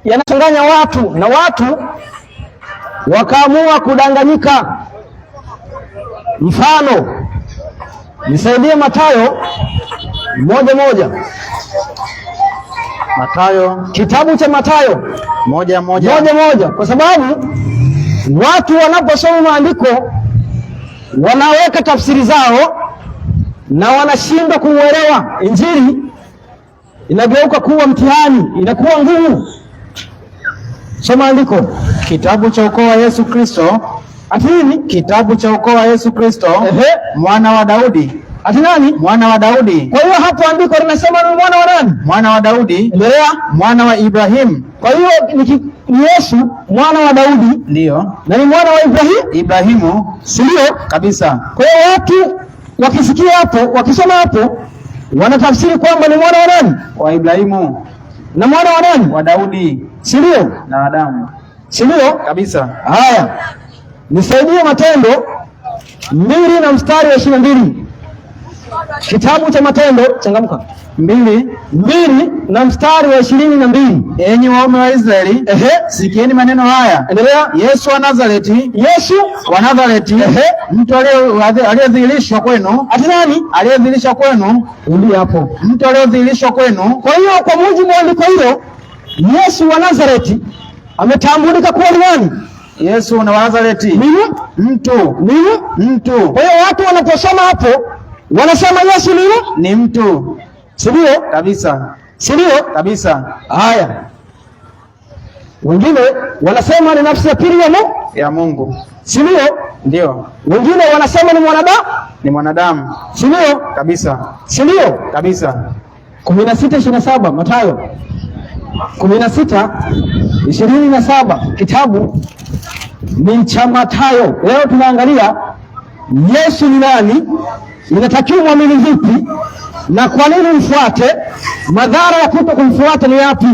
yanachanganya watu na watu wakaamua kudanganyika. Mfano, nisaidie Mathayo 1:1. Mathayo, kitabu cha Mathayo 1:1, kwa sababu watu wanaposoma maandiko wanaweka tafsiri zao na wanashindwa kuuelewa. Injili inageuka kuwa mtihani, inakuwa ngumu. Soma andiko. Kitabu cha ukoo wa Yesu Kristo. Ati nini? Kitabu cha ukoo wa Yesu Kristo, mwana wa Daudi. Ati nani? Mwana wa Daudi. Kwa hiyo hapo andiko linasema ni mwana wa nani? Mwana wa Daudi. Endelea. Mwana wa Ibrahim. Kwa hiyo ni Yesu mwana wa Daudi. Ndio. Na ni mwana wa Ibrahimu. Si ndio? Kabisa. Kwa hiyo watu wakisikia hapo, wakisoma hapo, wanatafsiri kwamba ni mwana wa nani? Wa Ibrahimu. Na mwana wa nani? Wa Daudi. Si ndio? Na Adamu. Si ndio? Kabisa. Haya. Nisaidie Matendo 2 na mstari wa 22. Kitabu cha Matendo, changamka. 2 na mstari wa 22. Enyi waume wa Israeli, sikieni maneno haya. Endelea. Yesu wa Nazareti, mtu aliyedhihirishwa kwenu. Ati nani? Aliyedhihirishwa kwenu. Rudi hapo. Mtu aliyedhihirishwa kwenu. Kwa hiyo kwa mujibu wa andiko hilo, Yesu wa Nazareti ametambulika kuwa ni nani? Yesu wa Nazareti. Nini? Mtu. Kwa hiyo watu wanaposoma hapo wanasema Yesu ni mtu. Si ndio? Kabisa. Si ndio? Kabisa. Haya. Wengine wanasema ni nafsi ya pili ya Mungu. Si ndio? Ndio. Wengine wanasema ni mwanadamu. Si ndio? Kabisa. Si ndio? Kabisa. 16:27 Mathayo 16:27 kitabu ni cha Mathayo. Leo tunaangalia Yesu ni nani, inatakiwa muamini vipi, na kwa nini umfuate, madhara ya kuto kumfuata ni yapi?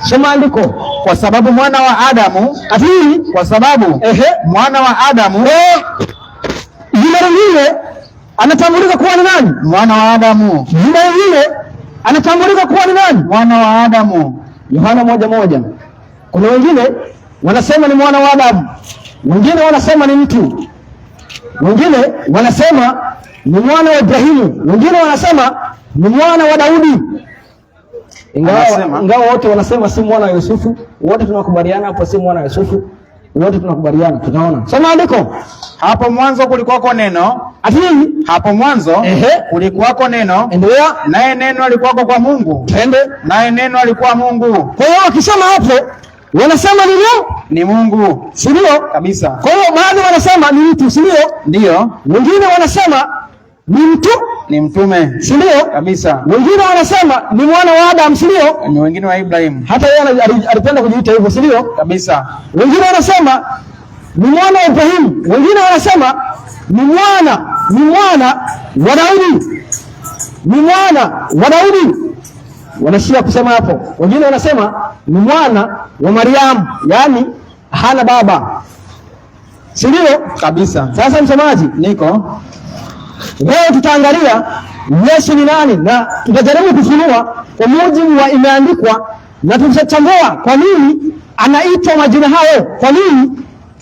Soma andiko. Kwa sababu mwana wa Adamu. Ati kwa sababu mwana wa Adamu yule anatambulika kuwa ni nani? Mwana wa Adamu. Yule anatambulika kuwa ni nani? Mwana wa Adamu. Yohana 1:1. Kuna wengine wanasema ni mwana wa Adamu, wengine wanasema ni mtu, wengine wanasema ni mwana wa Ibrahimu, wengine wanasema ni mwana wa Daudi. Ingawa wote wanasema si mwana wa Yusufu, wote tunakubaliana hapo si mwana wa Yusufu, wote tunakubaliana. Tutaona. Soma andiko. Hapo mwanzo kulikuwako neno. Ati nini? Hapo mwanzo kulikuwako neno. Endelea. Naye neno alikuwako kwa Mungu. Twende. Naye neno alikuwa Mungu. Kwa hiyo wakisema hapo wanasema ni Mungu. Si ndio? Kabisa. Kwa hiyo baadhi wanasema ni mtu, si ndio? Ndio. Wengine wanasema ni mtu, ni mtume. Si ndio? Kabisa. Wengine wanasema ni mwana wa Adamu, si ndio? Ni wengine wa Ibrahim. Hata yeye alipenda kujiita hivyo, si ndio? Kabisa. Wengine wanasema ni mwana wa Ibrahimu, wengine wanasema ni mwana wa Daudi. Ni mwana wa Daudi. Wanashia kusema hapo. Wengine wanasema ni mwana wa Mariamu, yani hana baba. Si ndio? Kabisa. Sasa msomaji, niko leo tutaangalia Yesu ni nani, na tutajaribu kufunua kwa mujibu wa imeandikwa, na tutachambua kwa nini anaitwa majina hayo, kwa nini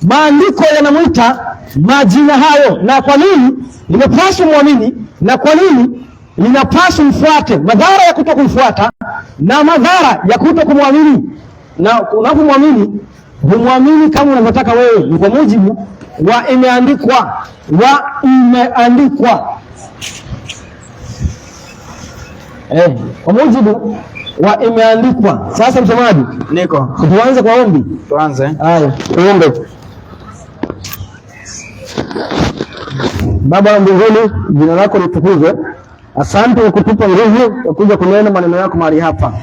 maandiko yanamuita majina hayo, na kwa nini inapaswa muamini, na kwa nini inapaswa mfuate, madhara ya kutokumfuata na madhara ya kutokumwamini. Na unapomwamini, humwamini kama unavyotaka wewe, ni kwa mujibu wa imeandikwa, kwa mujibu wa imeandikwa. Sasa msomaji, niko tuanze kwa ombi. Tuanze. Haya, tuombe. Baba wa mbinguni, jina lako litukuzwe. Asante kwa kutupa nguvu ya kuja kunena maneno yako mahali hapa.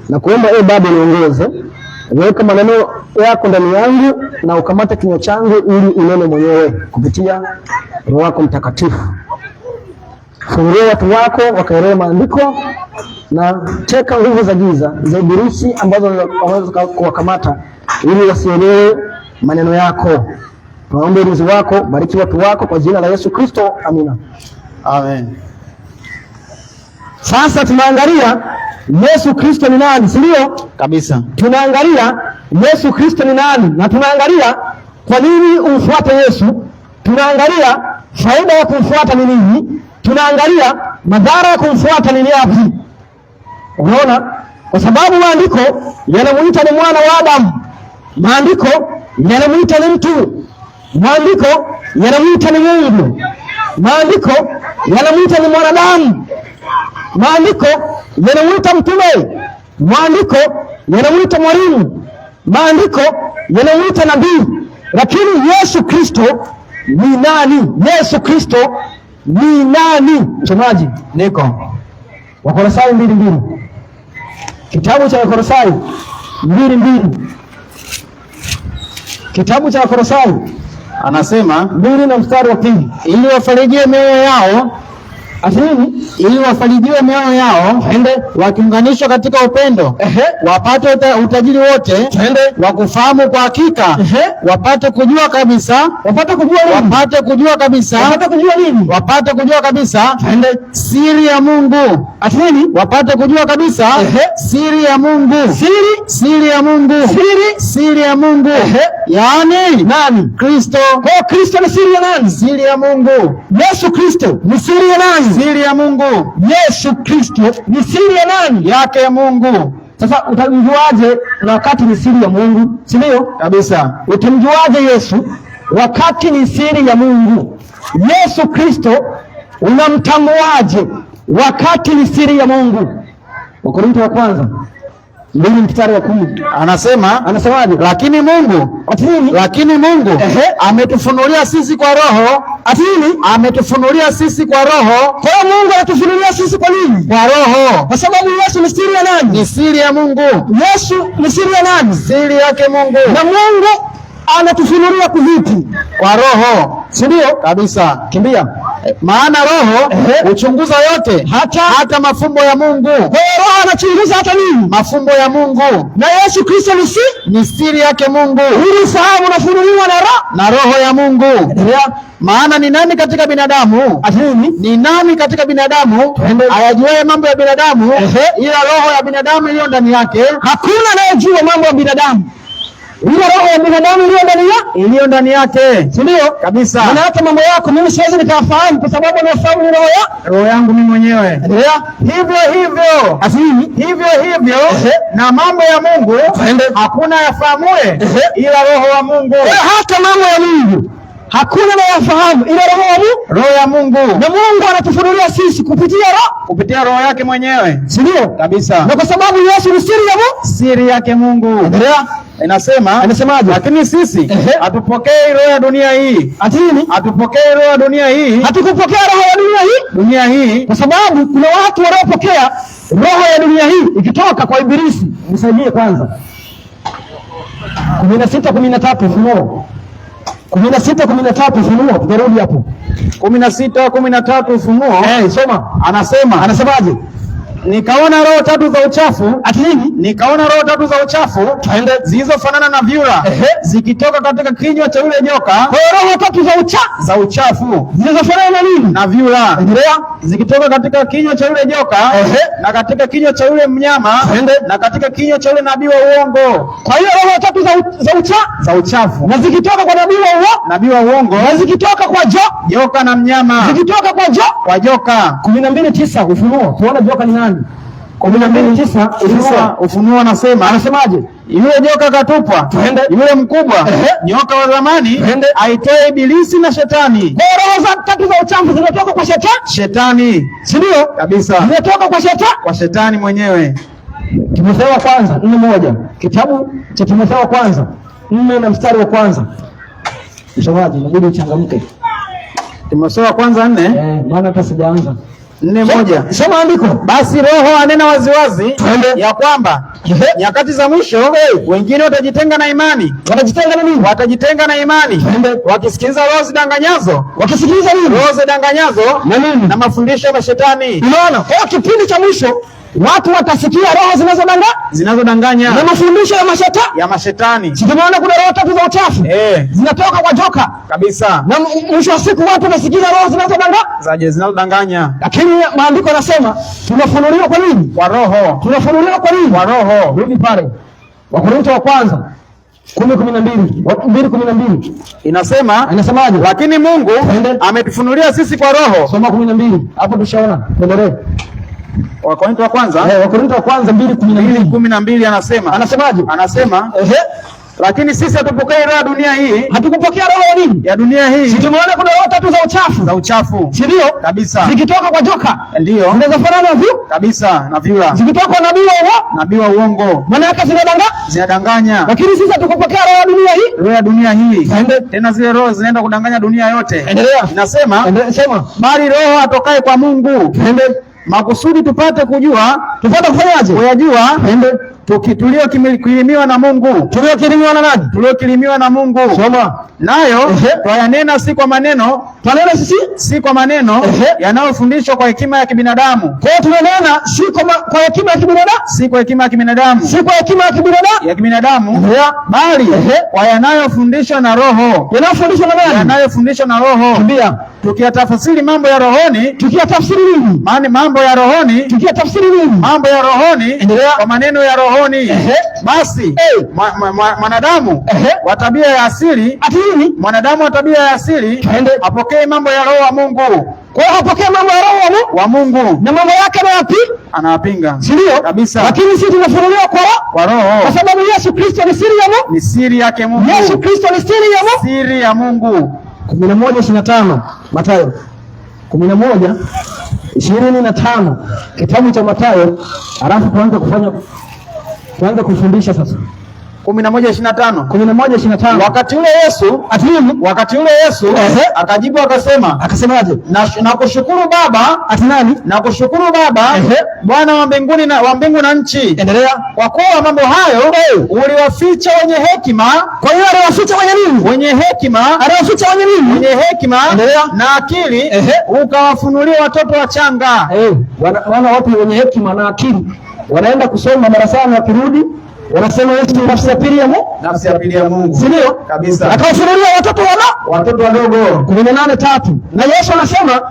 Na kuomba Baba niongoze. Weka maneno yako ndani yangu na ukamata kinywa changu ili unene mwenyewe kupitia Roho wako Mtakatifu. Fungua watu wako wakaelewe maandiko na teka nguvu za giza za ibilisi ambazo wanaweza kuwakamata ili wasielewe maneno yako. Tunaomba ulinzi wako, bariki watu wako kwa jina la Yesu Kristo. Amina. Amen. Sasa tunaangalia Yesu Kristo ni nani, si ndio? Kabisa. Tunaangalia Yesu Kristo ni nani, na tunaangalia kwa nini umfuate Yesu. Tunaangalia faida ya kumfuata ni nini. Tunaangalia madhara ya kumfuata ni yapi. Unaona? Kwa sababu maandiko yanamuita ni mwana wa Adamu. Maandiko yanamuita ni mtu. Maandiko yanamuita ni Mungu. Maandiko yanamuita ni mwanadamu. Maandiko yanamuita mtume. Maandiko yanamuita mwalimu. Maandiko yanamuita nabii. Lakini Yesu Kristo ni nani? Yesu Kristo ni nani? Msomaji, niko Wakolosai 2:2. Kitabu cha Wakolosai 2:2. Kitabu cha Wakolosai anasema 2 na mstari wa 2, ili wafarijie mioyo yao, asini ili wafarijiwe mioyo yao, wakiunganishwa katika upendo, wapate utajiri wote wa kufahamu kwa hakika, wapate kujua kabisa, wapate kujua kabisa siri ya Mungu, asini wapate kujua kabisa siri ya Mungu, siri ya Mungu, yaani nani? Kristo. Kwa Kristo ni siri ya nani? Siri ya Mungu. Yesu Kristo ni siri ya nani? Siri ya Mungu. Yesu Kristo ni siri ya nani? Yake ya Mungu. Sasa utamjuaje na wakati ni siri ya Mungu? Si ndio? Kabisa. Utamjuaje Yesu wakati ni siri ya Mungu? Yesu Kristo unamtambuaje wakati ni siri ya Mungu? Wakorintho wa kwanza 2 mstari wa 10. Anasemaje? Lakini Mungu ametufunulia sisi kwa Roho. Ametufunulia sisi kwa Roho. Kwa hiyo Mungu anatufunulia sisi kwa nini? Kwa Roho. Kwa sababu Yesu ni siri ya nani? Ni siri ya Mungu. Yesu ni siri ya nani? Siri yake Mungu. Na Mungu anatufunulia kuvipi? Kwa Roho. Si ndio? Kabisa. Kimbia. Maana Roho uchunguza yote, hata mafumbo ya Mungu. Kwa hiyo Roho anachunguza hata nini? Mafumbo ya Mungu. Na Yesu Kristo ni siri yake Mungu. Ili fahamu unafunuliwa na Roho ya Mungu. Maana ni nani katika binadamu? Ni nani katika binadamu ayajuaye mambo ya binadamu ila roho ya binadamu iliyo ndani yake? Hakuna anayejua mambo ya binadamu ila roho ya binadamu iliyo ndani yake. Si ndio? Kabisa. Na hata mambo yako mimi siwezi nikafahamu kwa sababu nafahamu ni roho yangu mimi mwenyewe. Hivyo hivyo na mambo ya Mungu hakuna yafahamue ila roho wa Mungu. Hata mambo ya Mungu hakuna anayefahamu ila roho ya Mungu. Na Mungu anatufunulia sisi kupitia roho yake mwenyewe. Si ndio? Kabisa. Na kwa sababu Yesu ni siri yake Mungu. Anasemaje? Lakini sisi hatupokei roho ya dunia hii. Hatupokei roho ya dunia hii. Hatukupokea roho ya dunia hii kwa sababu kuna watu wanaopokea roho ya dunia hii ikitoka kwa Ibilisi. Nisaidie kwanza 16:13 Ufunuo 16:13 Ufunuo, tutarudi hapo. 16:13 Ufunuo. Soma. Anasemaje? Nikaona roho tatu za uchafu. Nikaona roho tatu za uchafu zilizofanana na vyura zikitoka katika kinywa cha yule joka. Kwa roho tatu za uchafu zilizofanana na nini? Na vyura. Zikitoka katika kinywa cha yule joka na katika kinywa cha yule mnyama na katika kinywa cha yule nabii wa uongo. Kwa hiyo roho tatu za uchafu na zikitoka kwa nabii wa uongo na zikitoka kwa joka na mnyama zikitoka kwa joka. 12:9 Ufunuo. Tuona joka ni nani? 12:9 Ufunuo anasemaje? Yule joka katupwa, yule mkubwa, nyoka wa zamani, aitwaye Ibilisi na Shetani. Roho tatu za uchafu zinatoka kwa Shetani. Si ndio? Kabisa. Zinatoka kwa Shetani mwenyewe. Timotheo wa kwanza 4:1. Kitabu cha Timotheo wa kwanza 4 na mstari wa kwanza. Msomaji, inabidi uchangamke. Timotheo wa kwanza 4. Maana hata sijaanza. 4:1. Soma andiko. Basi Roho anena waziwazi ya kwamba nyakati za mwisho wengine watajitenga na imani. Watajitenga na nini? Watajitenga na imani. Wakisikiliza roho zidanganyazo. Wakisikiliza nini? Roho zidanganyazo na nini? Na mafundisho ya Shetani. Unaona? Kwa kipindi cha mwisho watu watasikia roho zinazodanganya na mafundisho ya mashetani. Si tumeona kuna roho tatu za uchafu zinatoka kwa joka kabisa, na mwisho wa siku watu wanasikia roho zinazodanganya. Lakini maandiko yanasema tunafunuliwa kwa nini? Kwa roho. Tunafunuliwa kwa nini? Kwa roho. Rudi pale Wakorintho wa kwanza 10:12 inasemaje? Lakini Mungu ametufunulia sisi kwa roho. Soma 12 hapo tushaona. Endelee. Wakorintho wa kwanza 2:12 anasemaje? Anasema lakini sisi hatupokei roho ya dunia hii. Hatukupokea roho ya nini? Ya dunia hii. Sisi tumeona kuna roho tatu za uchafu. Si ndio? Kabisa. Zikitoka kwa joka. Ndio. Zinazofanana na kabisa na vyura. Zikitoka kwa nabii wa uongo. Maana yake zinadanganya. Lakini sisi hatukupokea roho ya dunia hii. Roho ya dunia hii. Tena zile roho zinaenda kudanganya dunia yote. Endelea. Inasema bali roho atokaye kwa Mungu. Makusudi tupate kufanyaje? Kuyajua tuliokilimiwa na Mungu. Tuliokilimiwa na nani? Tuliokilimiwa na Mungu. Soma. Nayo twayanena si kwa maneno, si kwa maneno yanayofundishwa kwa hekima ya kibinadamu. Kwa hiyo tunanena si kwa hekima ya kibinadamu, si kwa hekima ya kibinadamu, si kwa hekima ya kibinadamu, bali kwa yanayofundishwa na Roho. Yanayofundishwa na nani? Yanayofundishwa na Roho. Kimbia. Tukiyatafsiri mambo ya rohoni. Tukiyatafsiri nini? Maana mambo ya rohoni. Tukiyatafsiri nini? Mambo ya rohoni kwa maneno ya rohoni. Basi mwanadamu wa tabia ya asili, mwanadamu wa tabia ya asili apokee mambo ya Roho wa Mungu. Kwa hiyo apokee mambo ya Roho wa Mungu na mambo yake anayapinga. Si ndio? Kabisa. Lakini sisi tunafunuliwa kwa Roho. Kwa sababu Yesu Kristo ni siri ya Mungu. Ni siri yake Mungu. Yesu Kristo ni siri ya Mungu. Siri ya Mungu. 11:25 Mathayo 11:25 kitabu cha Mathayo, alafu tuanze kufundisha sasa. 11:25 wakati ule Yesu akajibu akasemaje? Nakushukuru Baba. Ati nani? Nakushukuru Baba Bwana wa mbingu na nchi. Endelea. Kwa kuwa mambo hayo uliwaficha wenye hekima. Kwa hiyo aliwaficha wenye nini? Wenye hekima. Aliwaficha wenye nini? Wenye hekima na akili, ukawafunulia watoto wachanga. Wana watu wenye hekima na akili wanaenda kusoma darasani, wakirudi wanasema Yesu ni nafsi ya pili ya Mungu. Nafsi ya pili ya Mungu. Si ndio? Kabisa. Akawafunulia watoto wadogo. 18:3 na Yesu anasema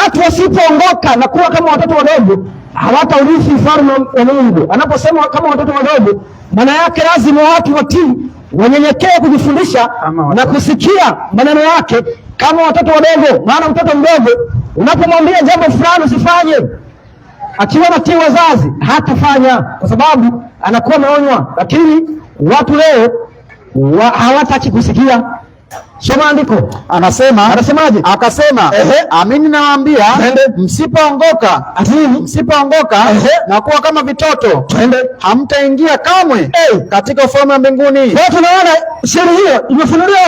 watu wasipoongoka na kuwa kama watoto wadogo hawataurithi ufalme wa Mungu. Anaposema kama watoto wadogo, maana yake lazima watu watii, wanyenyekee kujifundisha na kusikia maneno yake kama watoto wadogo. Maana mtoto mdogo unapomwambia jambo fulani usifanye, akiwa natii wazazi hatafanya kwa sababu anakuwa ameonywa. Lakini watu leo hawataki kusikia. Soma andiko. Anasemaje? Akasema amini nawaambia, msipoongoka na kuwa kama vitoto, hamtaingia kamwe katika ufalme wa mbinguni. Kwa tunaona siri hiyo imefunuliwa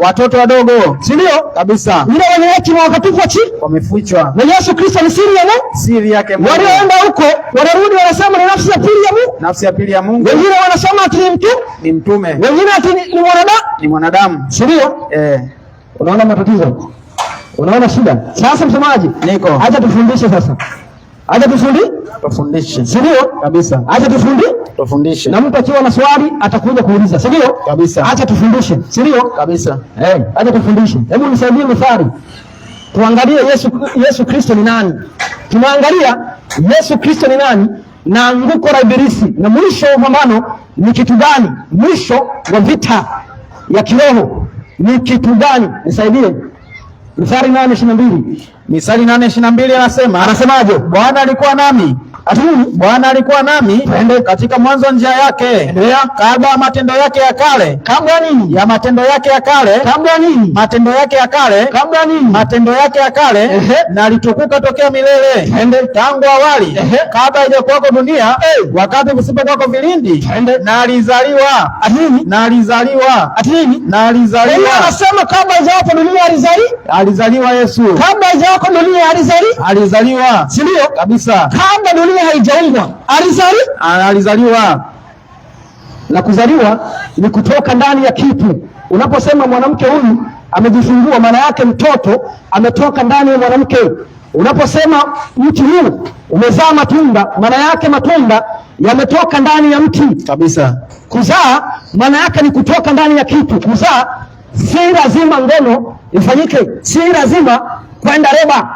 watoto wadogo. Si ndio? Kabisa. Wale wenye hekima wakatupwa chini, wamefichwa. Na Yesu Kristo ni siri ya Mungu. Siri yake Mungu. Walioenda huko wanarudi wanasema ni nafsi ya pili ya Mungu. Nafsi ya pili ya Mungu. Wengine wanasema ati ni mtume. Wengine ati ni mwanadamu. Si ndio? Unaona matatizo? Unaona shida? Sasa msomaji, acha tufundishe sasa. Tufundishe. Si ndio? Kabisa. Acha tufundishe. Na mtu akiwa na swali atakuja kuuliza. Si ndio? Kabisa. Acha tufundishe. Si ndio? Kabisa. Acha tufundishe. Hebu nisaidie mithali. Tuangalie Yesu Kristo ni nani? Tunaangalia Yesu Kristo ni nani na anguko la Ibilisi na mwisho wa mapambano ni kitu gani? Mwisho wa vita ya kiroho ni kitu gani? Nisaidie. Mithali 8:22. Mithali 8:22 anasemaje? Bwana alikuwa nami. Bwana alikuwa nami katika mwanzo njia yake, kabla ya matendo yake ya kale. Kabla nini? Ya matendo yake ya kale. Kabla nini? Matendo yake ya kale. Kabla nini? Matendo yake ya kale. Na alitukuka tokea milele. Tangu awali. Kabla haijakuwako dunia, wakati kusipokuwako vilindi. Na alizaliwa. Na alizaliwa. Na alizaliwa. Anasema kabla haijakuwako dunia alizaliwa Yesu. Kabla haijakuwako dunia alizaliwa. Si ndio? Kabisa. Kabla dunia haijaumbwa alizaliwa. Na kuzaliwa ni kutoka ndani ya kitu. Unaposema mwanamke huyu amejifungua, maana yake mtoto ametoka ndani ya mwanamke. Unaposema mti huu umezaa matunda, maana yake matunda yametoka ndani ya mti kabisa. Kuzaa maana yake ni kutoka ndani ya kitu. Kuzaa si lazima ngono ifanyike, si lazima kwenda reba.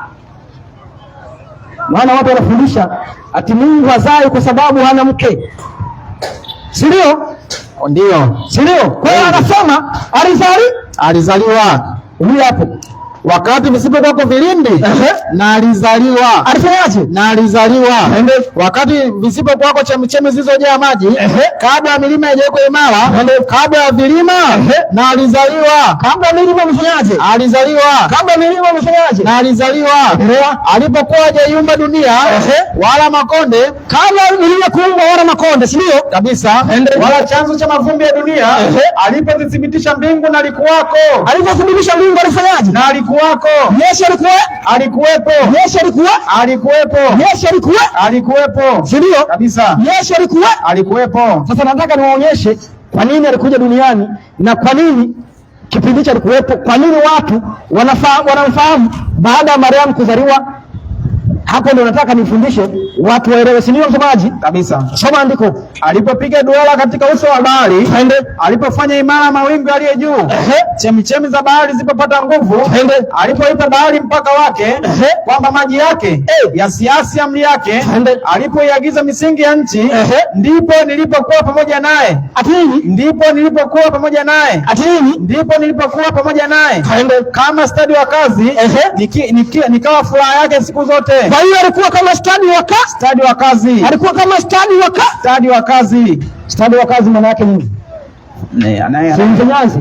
Maana watu wanafundisha ati Mungu hazai kwa sababu hana mke, si ndio? Ndio, si ndio? Kwa hiyo anasema alizaliwa huyu hapo wakati visipokuwako vilindi na alizaliwa. Alifanyaje? Na alizaliwa wakati visipokuwako chemichemi zilizojaa maji, kabla ya milima haijawekwa imara, kabla ya vilima, na alizaliwa. Kabla ya milima amefanyaje? Alizaliwa. Kabla ya milima amefanyaje? Na alizaliwa. Alipokuwa hajaiumba dunia wala makonde, kabla ya milima kuumba wala makonde, si ndio? Kabisa. Wala chanzo cha mavumbi ya dunia, alipozithibitisha mbingu na alikuwako. Alipothibitisha mbingu alifanyaje? Na alikuwako. Yesu alikuwepo. Yesu alikuwepo. Si ndio? Kabisa. Yesu alikuwepo. Sasa nataka niwaonyeshe kwa nini alikuja duniani na kwa nini kipindi hicho alikuwepo, kwa nini watu wanamfahamu baada ya Mariamu kuzaliwa. Hapo ndio nataka nifundishe watu waelewe, si ndio msomaji? Kabisa. Soma andiko. Alipopiga duara katika uso wa bahari, alipofanya imara mawingu yaliyo juu, chemichemi za bahari zipopata nguvu, alipoita bahari mpaka wake, kwamba maji yake yasiasi amri yake, alipoiagiza misingi ya nchi, ndipo nilipokuwa pamoja naye. Ndipo nilipokuwa pamoja naye. Ndipo nilipokuwa pamoja naye. Kama stadi wa kazi, nikawa furaha yake siku zote. Kwa hiyo alikuwa kama stadi wa kazi. Alikuwa kama stadi wa kazi. Stadi wa kazi maana yake nini?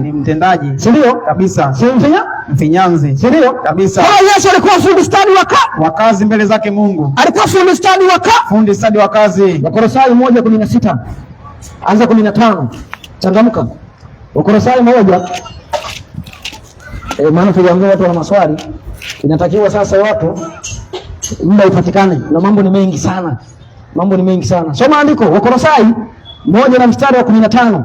Ni mtendaji. Si ndio? Kabisa. Si mfinyanzi. Si ndio? Kabisa. Kwa Yesu alikuwa fundi stadi wa kazi mbele zake Mungu. Alikuwa fundi stadi wa kazi. Wakolosai 1:16. Anza 15. Changamka. Wakolosai 1. Maana tuliambiwa watu wana maswali. Inatakiwa sasa watu muda upatikane, na mambo ni mengi sana. Soma andiko Wakolosai 1 na mstari wa 15.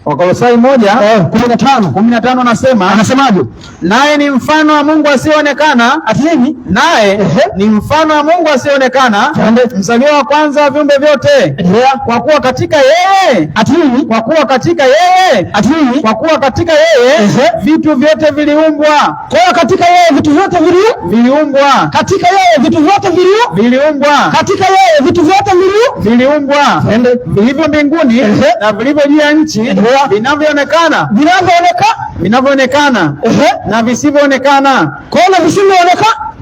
Wakolosai 1:15 anasemaje? Naye ni mfano wa Mungu asiyeonekana. Naye ni mfano wa Mungu asiyeonekana, mzaliwa wa kwanza wa viumbe vyote. Kwa kuwa katika yeye vitu vyote viliumbwa. Kwa hiyo katika yeye vitu vyote viliumbwa. Katika yeye vitu vyote viliumbwa. Katika yeye vitu vyote viliumbwa. Vilivyo mbinguni na vilivyo juu ya nchi, vinavyoonekana na visivyoonekana. Kwa hiyo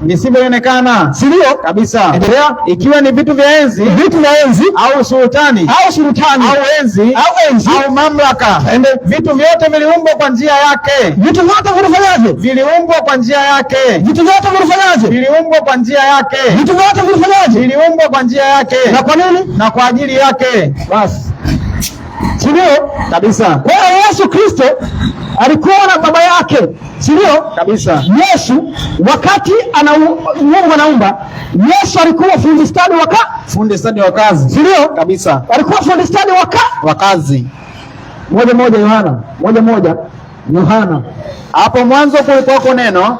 visivyoonekana. Si ndio? Kabisa. Ikiwa ni vitu vya enzi au sultani au enzi au mamlaka, vitu vyote viliumbwa kwa njia yake. Vitu vyote vilifanyaje? Viliumbwa kwa njia yake. Vitu vyote vilifanyaje? Viliumbwa kwa njia yake. Vitu vyote vilifanyaje? Viliumbwa kwa njia yake. Na kwa nini? Na kwa ajili yake. Basi. Si ndio? Kabisa. Kwa hiyo Yesu Kristo alikuwa na baba yake, si ndio? Kabisa. Yesu wakati Mungu anaumba, Yesu alikuwa fundi stadi wa kazi. Si ndio? Kabisa. Alikuwa fundi stadi wa kazi. 1:1 Yohana. Hapo mwanzo kulikuwako neno.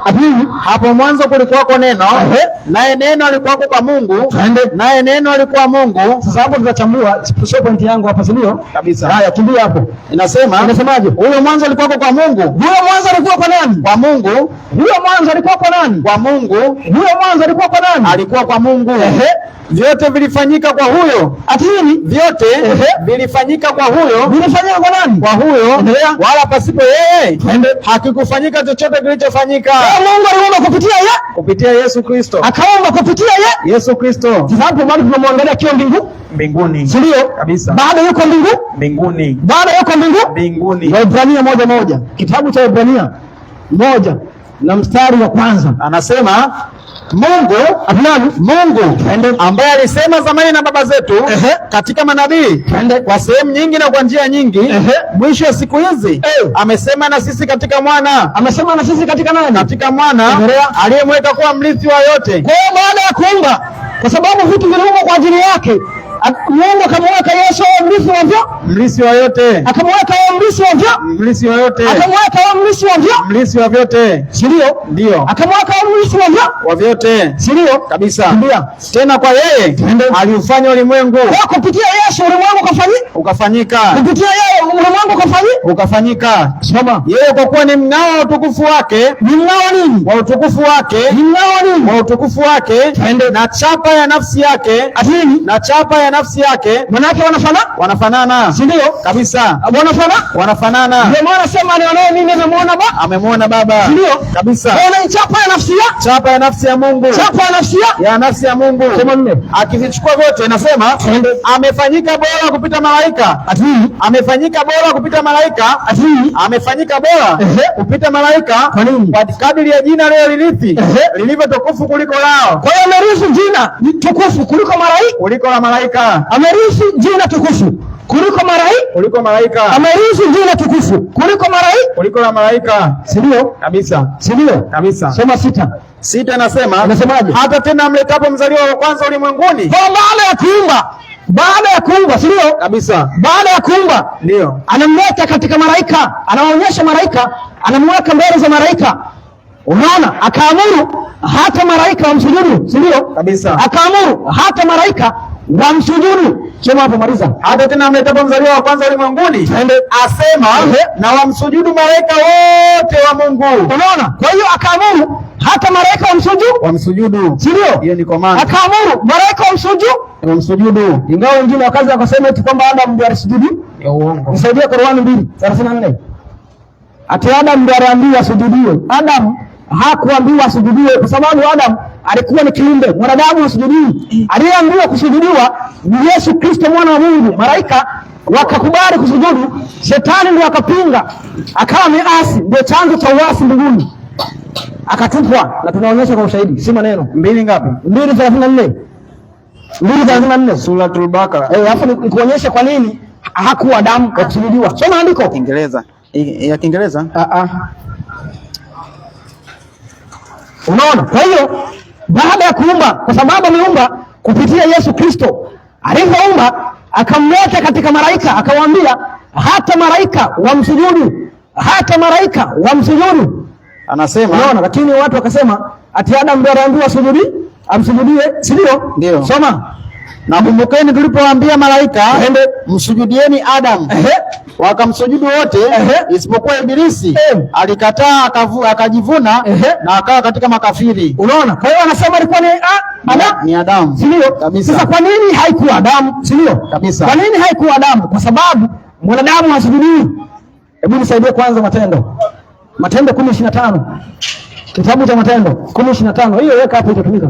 Hapo mwanzo kulikuwako neno. Naye neno alikuwako kwa Mungu. Naye neno alikuwa Mungu. Sasa hapo tutachambua, sio pointi yangu hapa, si ndio? Kabisa. Haya, kimbia hapo. Inasemaje? Huyo mwanzo alikuwako kwa Mungu. Huyo mwanzo alikuwa kwa nani? Kwa Mungu. Huyo mwanzo alikuwa kwa nani? Kwa Mungu. Huyo mwanzo alikuwa kwa nani? Alikuwa kwa Mungu. Vyote vilifanyika kwa huyo. Vyote vilifanyika kwa huyo. Vilifanyika kwa nani? Kwa huyo. Wala pasipo yeye hakikufanyika chochote kilichofanyika. Mungu aliumba kupitia Yesu Kristo. Akaumba kupitia Yesu Kristo. Sasa hapo bado tunamwangalia kio mbinguni. Si ndio? Kabisa. Bado yuko mbinguni. Mbinguni. Waebrania 1:1. Kitabu cha Waebrania 1 na mstari wa kwanza. Anasema Mungu ambaye alisema zamani na baba zetu katika manabii kwa sehemu nyingi na kwa njia nyingi, mwisho wa siku hizi amesema na sisi katika mwana. Amesema na sisi katika nani? Katika mwana aliyemweka kuwa mrithi wa yote. Kwa hiyo baada ya kuumba, kwa sababu vitu viliumbwa kwa ajili yake, Mungu akamweka Yesu mrithi wa vyote, mrithi wa yote, akamweka mrithi wa vyote, mrithi wa yote, akamweka mrithi wa vyote, mrithi wa vyote, si ndio? Ndio, akamweka mrithi wa vyote, si ndio? Kabisa. Tena kwa yeye aliufanya ulimwengu, kwa kupitia Yesu ulimwengu ukafanyika, kupitia yeye ulimwengu ukafanyika. Soma, yeye kwa kuwa ni mng'ao wa utukufu wake, ni mng'ao nini? Wa utukufu wake, ni mng'ao nini? Wa utukufu wake, na chapa ya nafsi yake, atini, na chapa ya nafsi yake. Manake wanafanana, si ndio? Kabisa, wanafanana. Ndio maana sema nionaye mimi nimemuona Baba, amemwona Baba, si ndio? Kabisa. Ona chapa ya nafsi ya, chapa ya nafsi ya Mungu, chapa ya nafsi ya nafsi ya Mungu. Sema nne, akivichukua vyote inasema amefanyika bora kupita malaika, atini, amefanyika bora kupita malaika, atini, amefanyika bora kupita malaika. Kwa nini? Kwa kadiri ya jina leo lilithi lilivyo tukufu kuliko lao. Kwa hiyo amerithi jina tukufu kuliko malaika, kuliko la malaika. Amerithi jina tukufu kuliko malaika, amerithi jina tukufu kuliko kuliko la malaika, si ndio? Kabisa, si ndio? Kabisa. Soma 6 inasemaje? Hata tena mletapo mzaliwa wa kwanza ulimwenguni. Kwa baada ya kuumba, si ndio? Kabisa. Baada ya kuumba, ndio anamleta katika malaika, anawaonyesha malaika, anamweka mbele za malaika. Unaona, akaamuru hata malaika wamsujudu, si ndio? Kabisa. Akaamuru hata malaika wamsujudu. Sema hapo, maliza. Hata tena mletapo mzaliwa wa kwanza ulimwenguni, asema na wamsujudu malaika wote wa Mungu. Unaona? Kwa hiyo akaamuru hata malaika wamsujudu, si ndio? Hiyo ni command. Akaamuru malaika wamsujudu. Ingawa wengine wakaza wakasema eti kwamba Adam ndiye alisujudu. Ya uongo. Nisaidie Qur'ani 2:34. Ati Adam ndiye aliambiwa asujudiwe. Adam hakuambiwa asujudiwe kwa sababu Adam alikuwa ni kiumbe, mwanadamu asujudiwi. Aliyeambiwa kusujudiwa ni Yesu Kristo mwana wa Mungu. Malaika wakakubali kusujudu, shetani ndiye akapinga, akawa ameasi, ndio chanzo cha uasi mbinguni. Akatupwa, na tunaonyesha kwa ushahidi, si maneno. 2 ngapi? 2:34. 2:34 Suratul Baqara. Alafu nikuonyesha kwa nini hakuwa Adamu kusujudiwa. Soma andiko. Kiingereza. Ya Kiingereza? Unaona? Kwa hiyo baada ya kuumba, kwa sababu ameumba kupitia Yesu Kristo, alipoumba akamleta katika malaika, akawaambia hata malaika wamsujudu, anasema. Unaona? Lakini watu wakasema ati Adam ndiye aliambiwa amsujudie, si ndio? Ndio. Soma. Na kumbukeni tulipowaambia malaika msujudieni Adam, wakamsujudu wote isipokuwa Ibilisi. Alikataa akajivuna na akawa katika makafiri. Unaona? Kwa hiyo anasema alikuwa ni Adamu, si ndio? Kabisa. Sasa kwa nini haikuwa Adamu, si ndio? Kabisa. Kwa nini haikuwa Adamu? Kwa sababu mwanadamu hasujudiwi. Hebu nisaidie kwanza Matendo 10:25. Kitabu cha Matendo 10:25. Hiyo weka hapo, itatumika.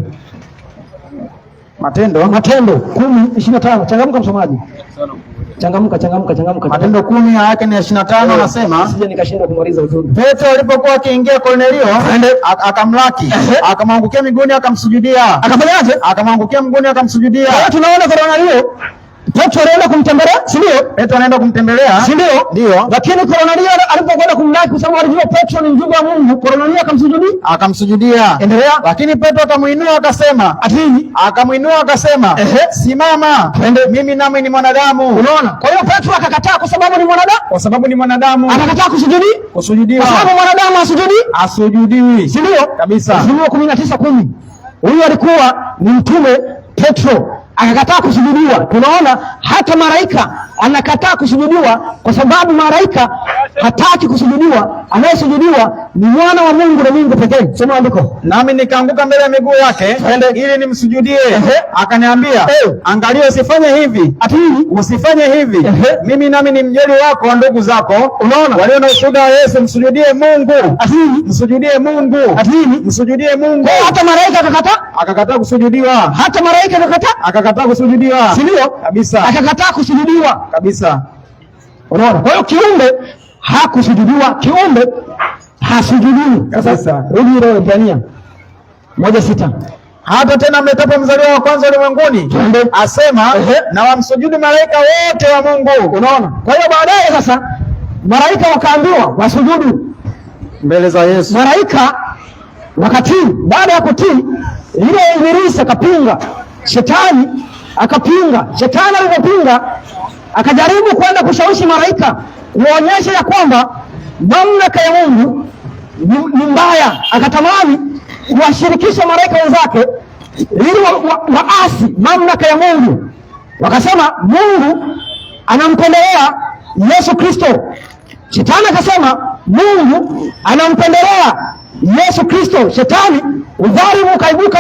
Matendo 10:25. Changamka msomaji. Changamka. Matendo 10 yake ni 25, anasema sije nikashinda kumaliza ujumbe. Petro alipokuwa akiingia, Kornelio akamlaki, akamwangukia miguuni, akamsujudia. Akafanyaje? Akamwangukia miguuni, akamsujudia. Tunaona Kornelio Petro anaenda kumtembelea, si ndio? Petro anaenda kumtembelea, si ndio? Ndio. Lakini Kornelio alipokwenda kumlaki, kwa sababu alijua Petro ni mjumbe wa Mungu, Kornelio akamsujudia. Endelea. Lakini Petro akamuinua akasema, simama, mimi nami ni mwanadamu. Unaona? Kwa hiyo Petro akakataa kwa sababu ni mwanadamu. Akakataa kusujudiwa. Kwa sababu mwanadamu asujudiwi. Si ndio? Kabisa. 19:10. Huyu alikuwa ni mtume Petro, akakataa kusujudiwa. Tunaona hata malaika anakataa kusujudiwa kwa sababu malaika hataki kusujudiwa. Anayesujudiwa ni mwana wa Mungu na Mungu pekee. Soma andiko. Nami nikaanguka mbele ya miguu yake ili nimsujudie. Akaniambia, angalia, usifanye hivi. Usifanye hivi. Mimi nami ni mjoli wako wa ndugu zako. Unaona? Walio na ushuhuda wa Yesu. Msujudie Mungu. Msujudie Mungu. Msujudie Mungu. Hata malaika akakataa kusujudiwa. Hata malaika akakataa kusujudiwa. Si ndio? Kabisa. Akakataa kusujudiwa. Kabisa. Unaona? Kwa hiyo kiumbe hakusujudiwa, kiumbe hasujudiwi. Sasa rudi roho Ibrania 1:6. Hata tena mletapo mzaliwa wa kwanza ulimwenguni, asema na wamsujudu malaika wote wa Mungu. Unaona? Kwa hiyo baadaye sasa malaika wakaambiwa wasujudu mbele za Yesu. Malaika wakatii. Baada ya kutii, ile Ibilisi akapinga, shetani akapinga. Shetani alipopinga akajaribu kwenda kushawishi malaika kuonyesha ya kwamba mamlaka ya Mungu ni mbaya. Akatamani kuwashirikisha malaika wenzake ili waasi mamlaka ya Mungu. Wakasema Mungu anampendelea Yesu Kristo. Shetani akasema Mungu anampendelea Yesu Kristo. Shetani udhalimu ukaibuka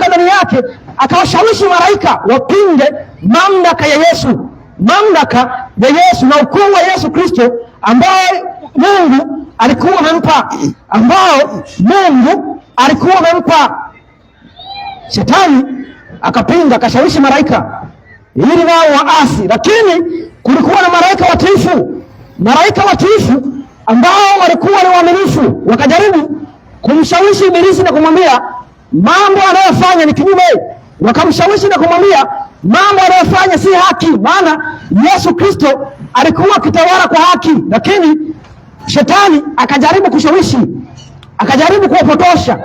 ndani yake, akawashawishi malaika wapinge mamlaka ya Yesu, na ukuu wa Yesu Kristo ambaye Mungu alikuwa amempa. Shetani akapinga, akashawishi malaika ili nao waasi, lakini kulikuwa na malaika watiifu ambao walikuwa ni waaminifu. Wakajaribu kumshawishi Ibilisi na kumwambia mambo anayofanya ni kinyume. Wakamshawishi na kumwambia mambo anayofanya si haki, maana Yesu Kristo alikuwa akitawala kwa haki. Lakini Shetani akajaribu kushawishi, akajaribu kuwapotosha,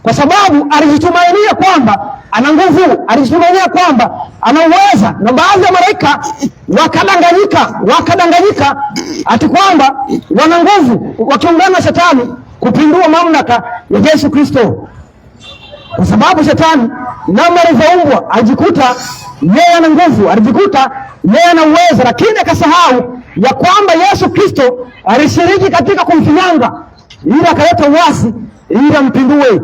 kwa sababu alijitumainia kwamba ana nguvu, alijitumainia kwamba ana uweza, na baadhi ya malaika wakadanganyika ati kwamba wana nguvu, wakiungana na Shetani kupindua mamlaka ya Yesu Kristo. Kwa sababu Shetani namna alivyoumbwa alijikuta yeye ana nguvu, alijikuta yeye ana uwezo, lakini akasahau ya kwamba Yesu Kristo alishiriki katika kumfinyanga ili akaleta uasi ili ampindue.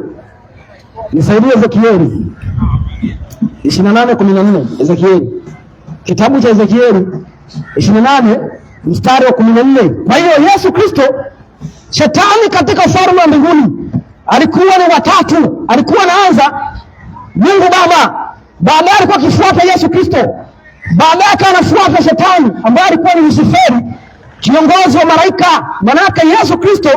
Nisaidie Ezekieli 28:14. Ezekieli, kitabu cha Ezekieli 28 mstari wa 14. Kwa hiyo Yesu Kristo, Shetani katika ufalme wa mbinguni alikuwa ni watatu. Alikuwa anaanza Mungu Baba, baadaye alikuwa akifuata Yesu Kristo, baadaye anafuata Shetani ambaye alikuwa ni Luciferi, kiongozi wa malaika. Manake Yesu Kristo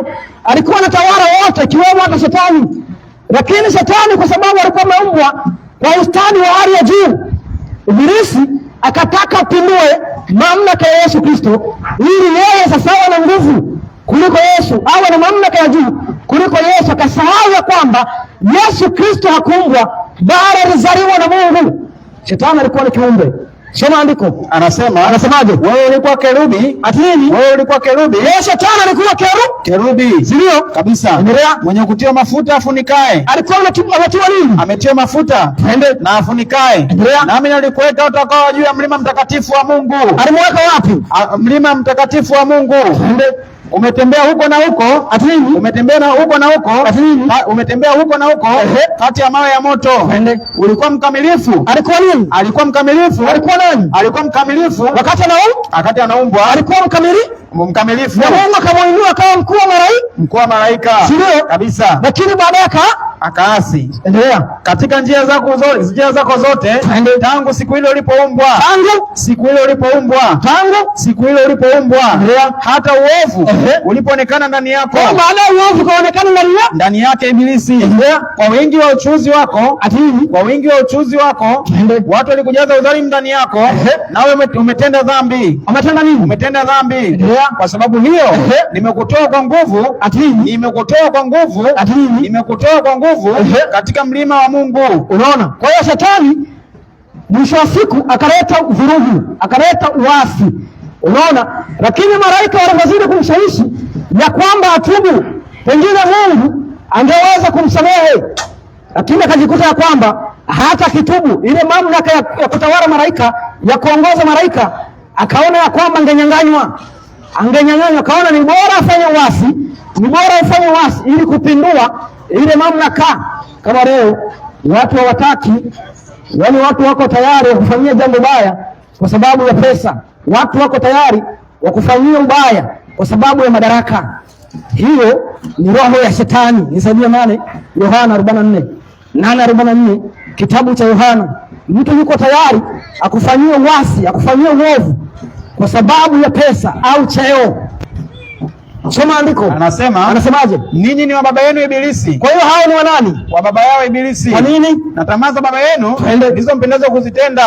alikuwa anatawala wote, ikiwemo hata Shetani. Lakini Shetani kwa sababu alikuwa ameumbwa kwa ustadi wa hali ya juu, Ibilisi akataka apindue mamlaka ya Yesu Kristo ili yeye sasa awe na nguvu kuliko Yesu, awe na mamlaka ya juu kuliko Yesu. Akasahau ya kwamba Yesu Kristo hakuumbwa bali alizaliwa na Mungu. Shetani alikuwa ni kiumbe. Soma andiko. Anasemaje? Wewe ulikuwa kerubi. Ati nini? Wewe ulikuwa kerubi. Yeye Shetani alikuwa kerubi. Ndio kabisa. Endelea. Mwenye kutia mafuta afunikae. Alikuwa ametiwa nini? Ametiwa mafuta. Na afunikae. Endelea. Nami nalikuweka utakao juu ya mlima mtakatifu wa Mungu. Alimweka wapi? Mlima mtakatifu wa Mungu. Umetembea huko na huko. Ati nini? Umetembea huko na huko. Ati nini? Umetembea huko na huko kati ya mawe ya moto. Ulikuwa mkamilifu. Alikuwa nini? Alikuwa mkamilifu. Alikuwa nani? Alikuwa mkamilifu wakati anaumbwa. Alikuwa mkamilifu. Mungu akamuinua kama mkuu wa malaika. Sio kabisa. Lakini baadaye akaasi. Endelea. Katika njia zako zote tangu siku ile ulipoumbwa. Hata uovu ulipoonekana ndani yako. Baada ya uovu kaonekana ndani yake Ibilisi. Kwa wingi wa uchuzi wako, watu walikujaza udhalimu ndani yako, nawe umetenda dhambi. Umetenda nini? Umetenda dhambi. Kwa sababu hiyo nimekutoa kwa nguvu. Nimekutoa kwa nguvu katika mlima wa Mungu. Unaona? Kwa hiyo Shetani mwisho wa siku akaleta vurugu, akaleta uasi. Unaona? Lakini malaika walipozidi kumshawishi ya kwamba atubu, pengine Mungu angeweza kumsamehe, lakini akajikuta ya kwamba hata kitubu, ile mamlaka ya kutawala malaika, ya kuongoza malaika, akaona ya kwamba angenyang'anywa, akaona ni bora afanye uasi, ili kupindua ile mamlaka. Kama leo watu hawataki, yani watu wako tayari kufanyia jambo baya kwa sababu ya pesa. Watu wako tayari wakufanyia ubaya kwa sababu ya madaraka. Hiyo ni roho ya Shetani. Nisaidie Yohana 44, kitabu cha Yohana. Mtu yuko tayari akufanyia uasi, akufanyia uovu kwa sababu ya pesa au cheo. Soma andiko. Anasemaje? Ninyi ni wa baba yenu Ibilisi. Kwa hiyo hao ni wa nani? Wa baba yao Ibilisi. Kwa nini? Na tamaa za baba yenu ndizo mpendezwa kuzitenda.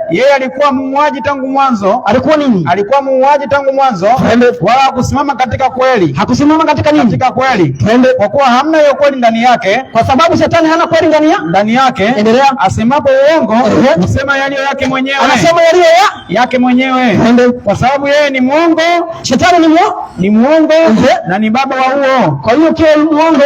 Yeye alikuwa muuaji tangu mwanzo. Alikuwa nini? Alikuwa muuaji tangu mwanzo. Wala hakusimama katika kweli. Hakusimama katika nini? Katika kweli. Kwa kuwa hamna hiyo kweli ndani yake. Kwa sababu shetani hana kweli ndani yake. Endelea. Asemapo uongo, husema yaliyo yake mwenyewe. Anasema yaliyo yake mwenyewe. Kwa sababu yeye ni mwongo. Shetani ni mwongo na ni baba wa huo. Kwa hiyo ukiwa mwongo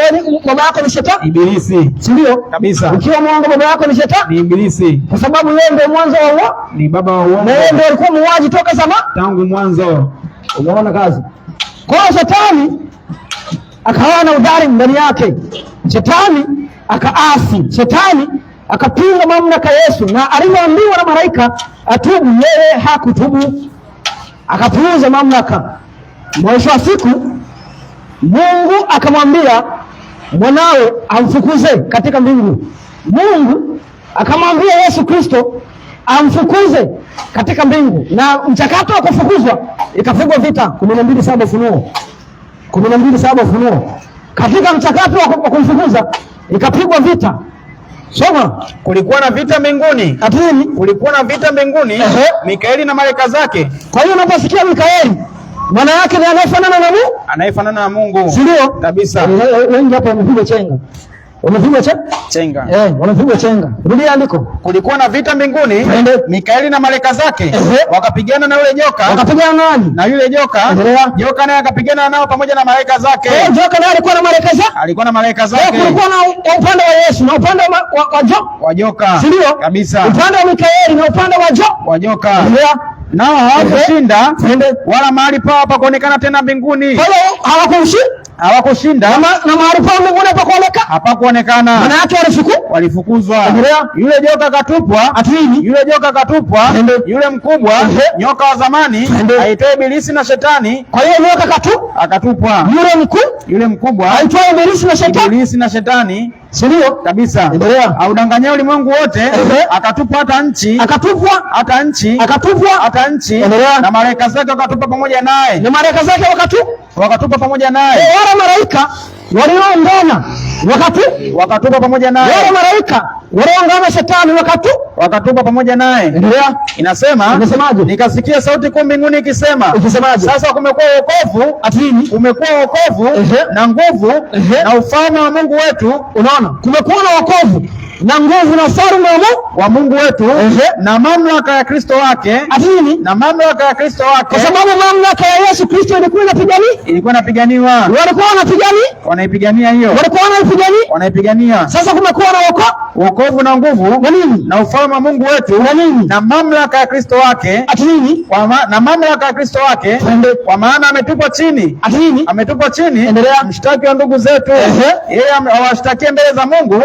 baba yako ni shetani? Ibilisi. Si ndio? Kabisa. Ukiwa mwongo baba yako ni shetani? Ni Ibilisi. Kwa sababu yeye ndio mwanzo wa huo. Ni baba wa huo. Na yeye ndio alikuwa muuaji toka zamani. Tangu mwanzo. Unaona kazi. Kwa hiyo shetani akawa na udhari ndani yake. Shetani akaasi. Shetani akapinga mamlaka ya Yesu, na alipoambiwa na malaika atubu, yeye hakutubu, akapuuza mamlaka. Mwisho wa siku Mungu akamwambia mwanawe amfukuze katika mbingu. Mungu akamwambia Yesu Kristo amfukuze katika mbingu, na mchakato wa kufukuzwa ikapigwa vita. 12:7 Ufunuo. 12:7 Ufunuo. Katika mchakato wa kumfukuza ikapigwa vita. Soma. Kulikuwa na vita mbinguni. Atini. Kulikuwa na vita mbinguni. Mikaeli na malaika zake. Kwa hiyo unaposikia Mikaeli, maana yake ni anayefanana na Mungu. Anayefanana na Mungu. Ndio? Kabisa. Wengi hapa wamepigwa chenga. Wamepigwa chenga. Wamepigwa chenga. Rudia andiko. Kulikuwa na vita mbinguni. Mikaeli na malaika zake wakapigana na yule joka. Wakapigana nani? Na yule joka. Joka naye akapigana nao pamoja na malaika zake. Joka naye alikuwa na malaika zake? Alikuwa na malaika zake. Kulikuwa na upande wa Yesu na upande wa joka. Ndio? Kabisa. Upande wa Mikaeli na upande wa joka. Nao hawakushinda wala mahali pao pakuonekana tena mbinguni. Kwa hiyo hawakushinda na mahali pao mbinguni hapakuonekana. Maana yake walifukuzwa. Yule joka akatupwa. Yule joka akatupwa. Yule mkubwa nyoka wa zamani aitwaye Ibilisi na Shetani. Kwa hiyo nyoka akatupwa. Yule mkubwa aitwaye Ibilisi na Shetani. Ndio? Kabisa. Audanganya ulimwengu wote. Akatupwa hata nchi. Na malaika zake wakatupa pamoja naye. Na malaika zake wakatupa pamoja naye. Wale malaika walioungana wakatupa pamoja naye. Wale malaika walioungana Shetani wakatupa pamoja naye. Endelea. Inasemaje? Nikasikia sauti kuu mbinguni ikisema. Sasa kumekuwa wokovu. Kumekuwa wokovu na nguvu na ufalme wa Mungu wetu. Unaona? Kumekuwa na wokovu na nguvu na ufalme wa Mungu wetu na mamlaka ya Kristo wake. Na mamlaka ya Kristo wake. Kwa sababu mamlaka ya Yesu Kristo ilikuwa inapiganiwa. Walikuwa wanaipigania hiyo. Wanaipigania. Sasa kumekuwa na wokovu na nguvu na ufalme wa Mungu wetu na mamlaka ya Kristo wake. Na mamlaka ya Kristo wake. Kwa maana ametupwa chini. Mshtaki wa ndugu zetu. Yeye awashtakie mbele za Mungu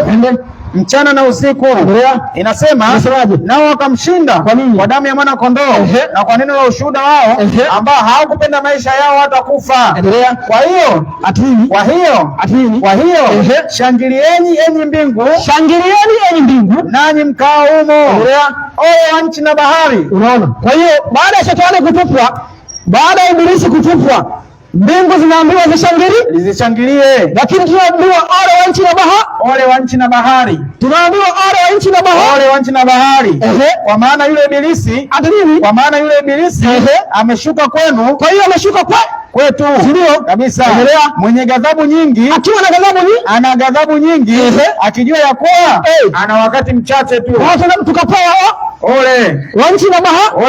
mchana na usiku. Inasema nao wakamshinda kwa damu ya mwana kondoo na kwa neno la ushuhuda wao, ambao hawakupenda maisha yao hata kufa. Kwa hiyo shangilieni enyi mbingu, nanyi mkao humo, ole wa nchi na bahari. Unaona? Kwa hiyo baada ya Shetani kutupwa, baada ya Ibilisi kutupwa, mbingu zinaambiwa zishangilie. Lakini tunaambiwa ole wa nchi na bahari. Tunaambiwa ole wa nchi na bahari. Kwa maana yule Ibilisi ameshuka kwenu. Kwa hiyo ameshuka kwetu. Ndio? Kabisa. Mwenye ghadhabu nyingi. Akiwa na ghadhabu nyingi. Ana ghadhabu nyingi. Akijua ya kuwa ana wakati mchache tu. Tukapewa ole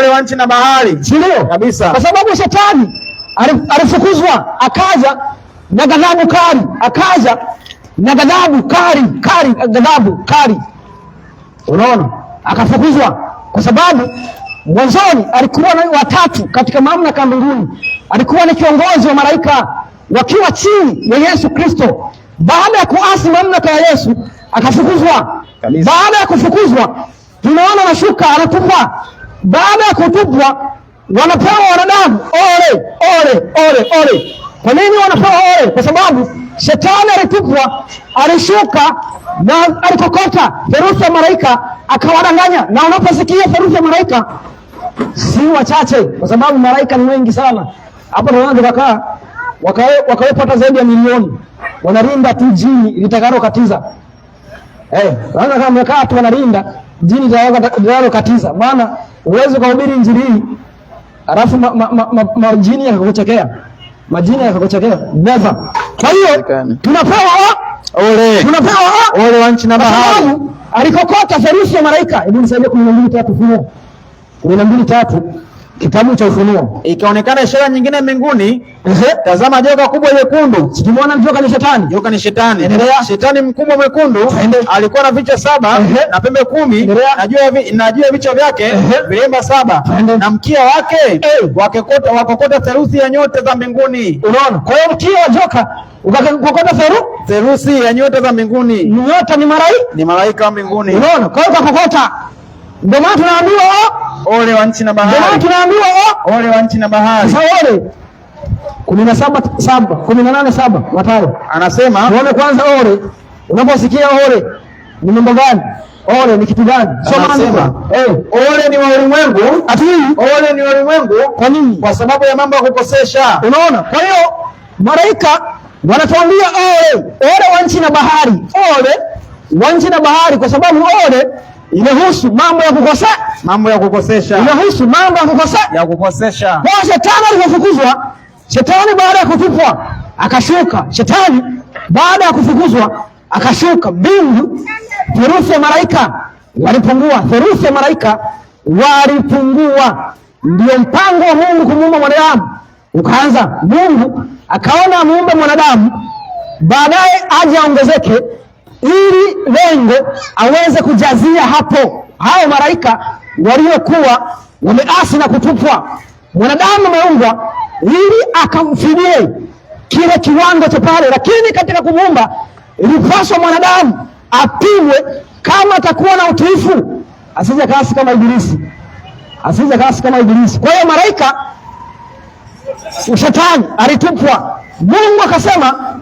wa nchi na bahari. Ndio? Kabisa. Kwa sababu Shetani alifukuzwa, akaja na ghadhabu kali. Unaona? Akafukuzwa kwa sababu mwanzoni alikuwa na watatu katika mamlaka mbinguni. Alikuwa ni kiongozi wa malaika wakiwa chini ya Yesu Kristo. Baada ya kuasi mamlaka ya Yesu akafukuzwa. Baada ya kufukuzwa tunaona anashuka, anatupwa. Baada ya kutupwa wanapewa wanadamu ole. Kwa nini wanapewa ole? Kwa sababu Shetani alitupwa, alishuka na alikokota theluthi ya malaika akawadanganya. Na unaposikia theluthi ya malaika si wachache, kwa sababu malaika ni wengi sana. Hapo tunaanza kukaa wakawepata zaidi ya milioni wanarinda tu jini litakalo katiza. Kama wamekaa tu wanarinda jini litakalo katiza, maana uweze kuhubiri injili hii alafu majini yakakuchekea. Majini yakakuchekea. Never. Kwa hiyo tunapewa ole wa nchi na bahari. Alikokota theluthi ya malaika. Hebu nisaidie 12:3 Ufunuo. 12:3 kitabu cha Ufunuo. Ikaonekana ishara nyingine mbinguni. Tazama joka kubwa jekundu. Sikimwona joka ni shetani. Joka ni shetani. Shetani mkubwa mwekundu alikuwa na vichwa 7 na pembe 10 na juu ya vichwa vyake vilemba 7 na mkia wake wakokota theluthi ya nyota za mbinguni. Unaona? Kwa hiyo mkia wa joka ukakokota theluthi ya nyota za mbinguni. Nyota ni malaika wa mbinguni. Unaona? Kwa hiyo ukakokota. Ndio maana tunaambiwa ole wa nchi na bahari. Ndio maana tunaambiwa ole wa nchi na bahari. Sasa ole 18:7 Mathayo anasema tuone kwanza ole. Unaposikia ole ni mambo gani? Ole ni kitu gani? Anasema ole ni wa ulimwengu. Ole ni wa ulimwengu. Kwa nini? Kwa sababu ya mambo ya kukosesha. Unaona? Kwa hiyo malaika wanatuambia ole wa nchi na bahari. Ole wa nchi na bahari, kwa sababu ole inahusu mambo ya kukosesha. Inahusu mambo ya kukosesha. Kwa shetani alipofukuzwa, shetani baada ya kutupwa akashuka. Shetani baada ya kufukuzwa akashuka mbingu, theluthi ya malaika walipungua. Ndio mpango wa Mungu kumuumba mwanadamu ukaanza. Mungu akaona amuumbe mwanadamu, baadaye aje aongezeke ili lengo aweze kujazia hapo hao malaika waliokuwa wameasi na kutupwa. Mwanadamu ameumbwa ili akamfidie kile kiwango cha pale, lakini katika kumuumba ilipaswa mwanadamu apimwe kama atakuwa na utiifu, asije kasi kama Ibilisi. Kwa hiyo malaika, shetani alitupwa. Mungu akasema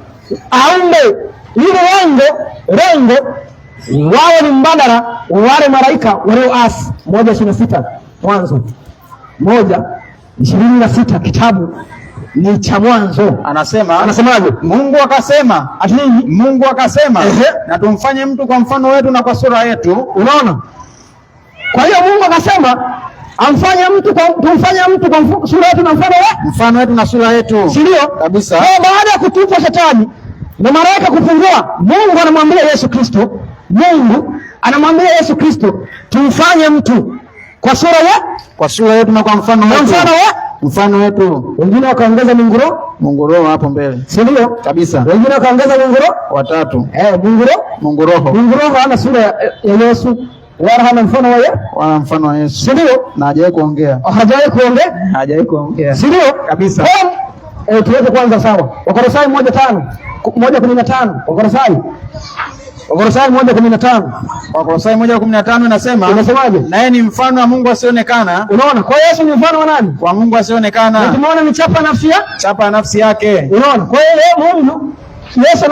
aumbe ili lengo wao ni mbadala wale malaika walioasi. 1:26 Mwanzo 1:26 kitabu ni cha Mwanzo. Anasemaje? Mungu akasema na tumfanye mtu kwa mfano wetu na kwa sura yetu. Unaona? Kwa hiyo Mungu akasema tumfanye mtu kwa sura yetu na mfano wetu na sura yetu. Si ndio? Kabisa. Kwa baada ya kutupwa shetani na malaika kupungua, Mungu anamwambia Yesu Kristo tumfanye mtu kwa sura yetu na kwa mfano wetu. Wengine wakaongeza Mungu hapo mbele. Si ndio? Kabisa. Wengine wakaongeza watatu. Mungu Roho hana sura ya Yesu wala hana mfano wa Yesu. Si ndio? Na hajawahi kuongea. Si ndio? Kabisa. Tuweze kwanza sawa. Wakolosai 1:15. Wakolosai 1:15. Wakolosai 1:15 inasemaje? Naye ni mfano wa Mungu asionekana. Unaona? Kwa Yesu ni mfano wa nani? Wa Mungu asionekana. Tumeona ni chapa nafsi yake. Unaona? Kwa hiyo Mungu, Yesu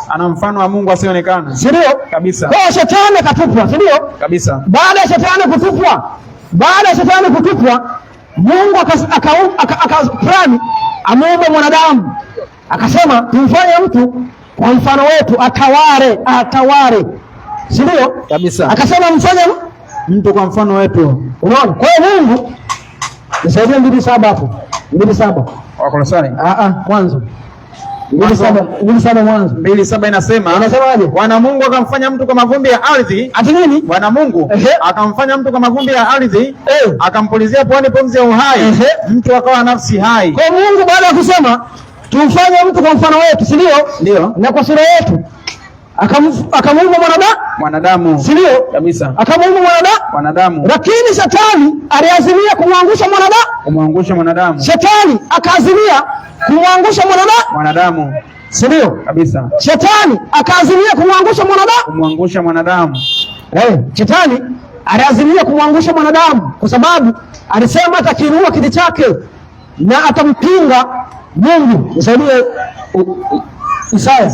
ana mfano wa Mungu asionekana. Si ndio? Kabisa. Kwa shetani akatupwa, si ndio? Kabisa. Baada ya shetani kutupwa, Mungu akaplani amuumbe mwanadamu. Akasema tumfanye mtu kwa mfano wetu, ataware. Si ndio? Kabisa. Akasema mfanye mtu kwa mfano wetu. Unaona? Kwa hiyo Mungu, nisaidie 2:7 hapo. 2:7. Wakolosai. Mwanzo. 2:7 Mwanzo. 2:7 Anasemaje? Bwana Mungu akamfanya mtu kwa mavumbi ya ardhi. Ati nini? Bwana Mungu akamfanya mtu kwa mavumbi ya ardhi, akampulizia puani pumzi ya uhai, mtu akawa nafsi hai. Kwa Mungu baada ya kusema tumfanye mtu kwa mfano wetu, si ndio? Ndio. Na kwa sura yetu akamuumba mwanadamu. Si ndio? Kabisa. Akamuumba mwanadamu. Lakini shetani aliazimia kumwangusha mwanadamu. Shetani akaazimia kumwangusha mwanadamu. Si ndio? Kabisa. Shetani akaazimia kumwangusha mwanadamu. Shetani aliazimia kumwangusha mwanadamu kwa sababu alisema atakiinua kiti chake na atampinga Mungu. Nisaidie Isaya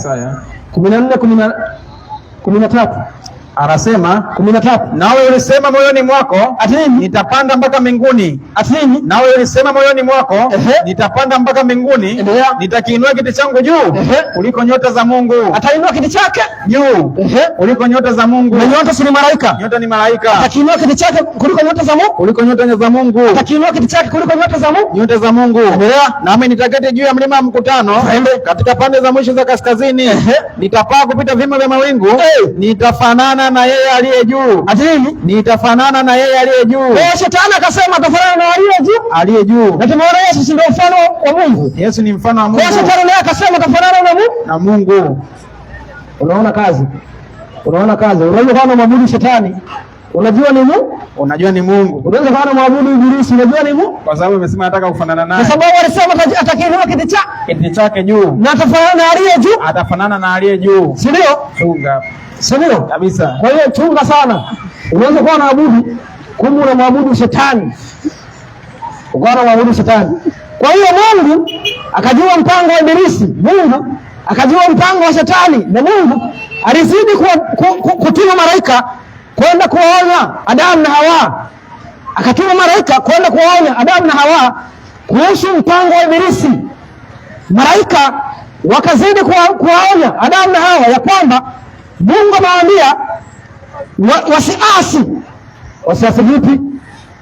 14:13. Anasema 13, nawe ulisema moyoni mwako, nitapanda mpaka mbinguni. Nawe ulisema moyoni mwako, nitapanda mpaka mbinguni, nitakiinua kiti changu juu kuliko nyota za Mungu. Atainua kiti chake juu kuliko nyota za Mungu. Na nyota si malaika? Nyota ni malaika. Atakiinua kiti chake kuliko nyota za Mungu? Kuliko nyota za Mungu. Atakiinua kiti chake kuliko nyota za Mungu? Nyota za Mungu. Nami nitaketi juu ya mlima wa mkutano katika pande za mwisho za kaskazini. Nitapaa kupita vima vya mawingu. Nitafanana na yeye aliye juu. Nitafanana na yeye aliye juu. Shetani akasema atafanana na aliye juu? Aliye juu. Na tumeona Yesu si ndio mfano wa Mungu? Yesu ni mfano wa Mungu. Shetani naye akasema atafanana na Mungu? Na Mungu. Unaona kazi? Unajua kama mwabudu shetani, unajua ni Mungu? Unajua ni Mungu. Unaweza kama mwabudu ibilisi, unajua ni Mungu? Kwa sababu amesema anataka kufanana naye. Kwa sababu alisema atakiinua kiti chake juu. Na atafanana na aliye juu. Atafanana na aliye juu. Si ndio? Chunga. Si ndio? Kabisa. Kwa hiyo chunga sana. Unaweza kuwa unaabudu, kumbe unamwabudu shetani. Kwa hiyo Mungu akajua mpango wa ibilisi. Mungu akajua mpango wa shetani, na Mungu alizidi kutuma malaika kwenda kuwaonya Adamu na Hawa. Akatuma malaika kwenda kuwaonya Adamu na Hawa kuhusu mpango wa ibilisi. Malaika wakazidi kuwaonya Adamu na Hawa ya kwamba Mungu amewaambia wasiasi. Wasiasi vipi?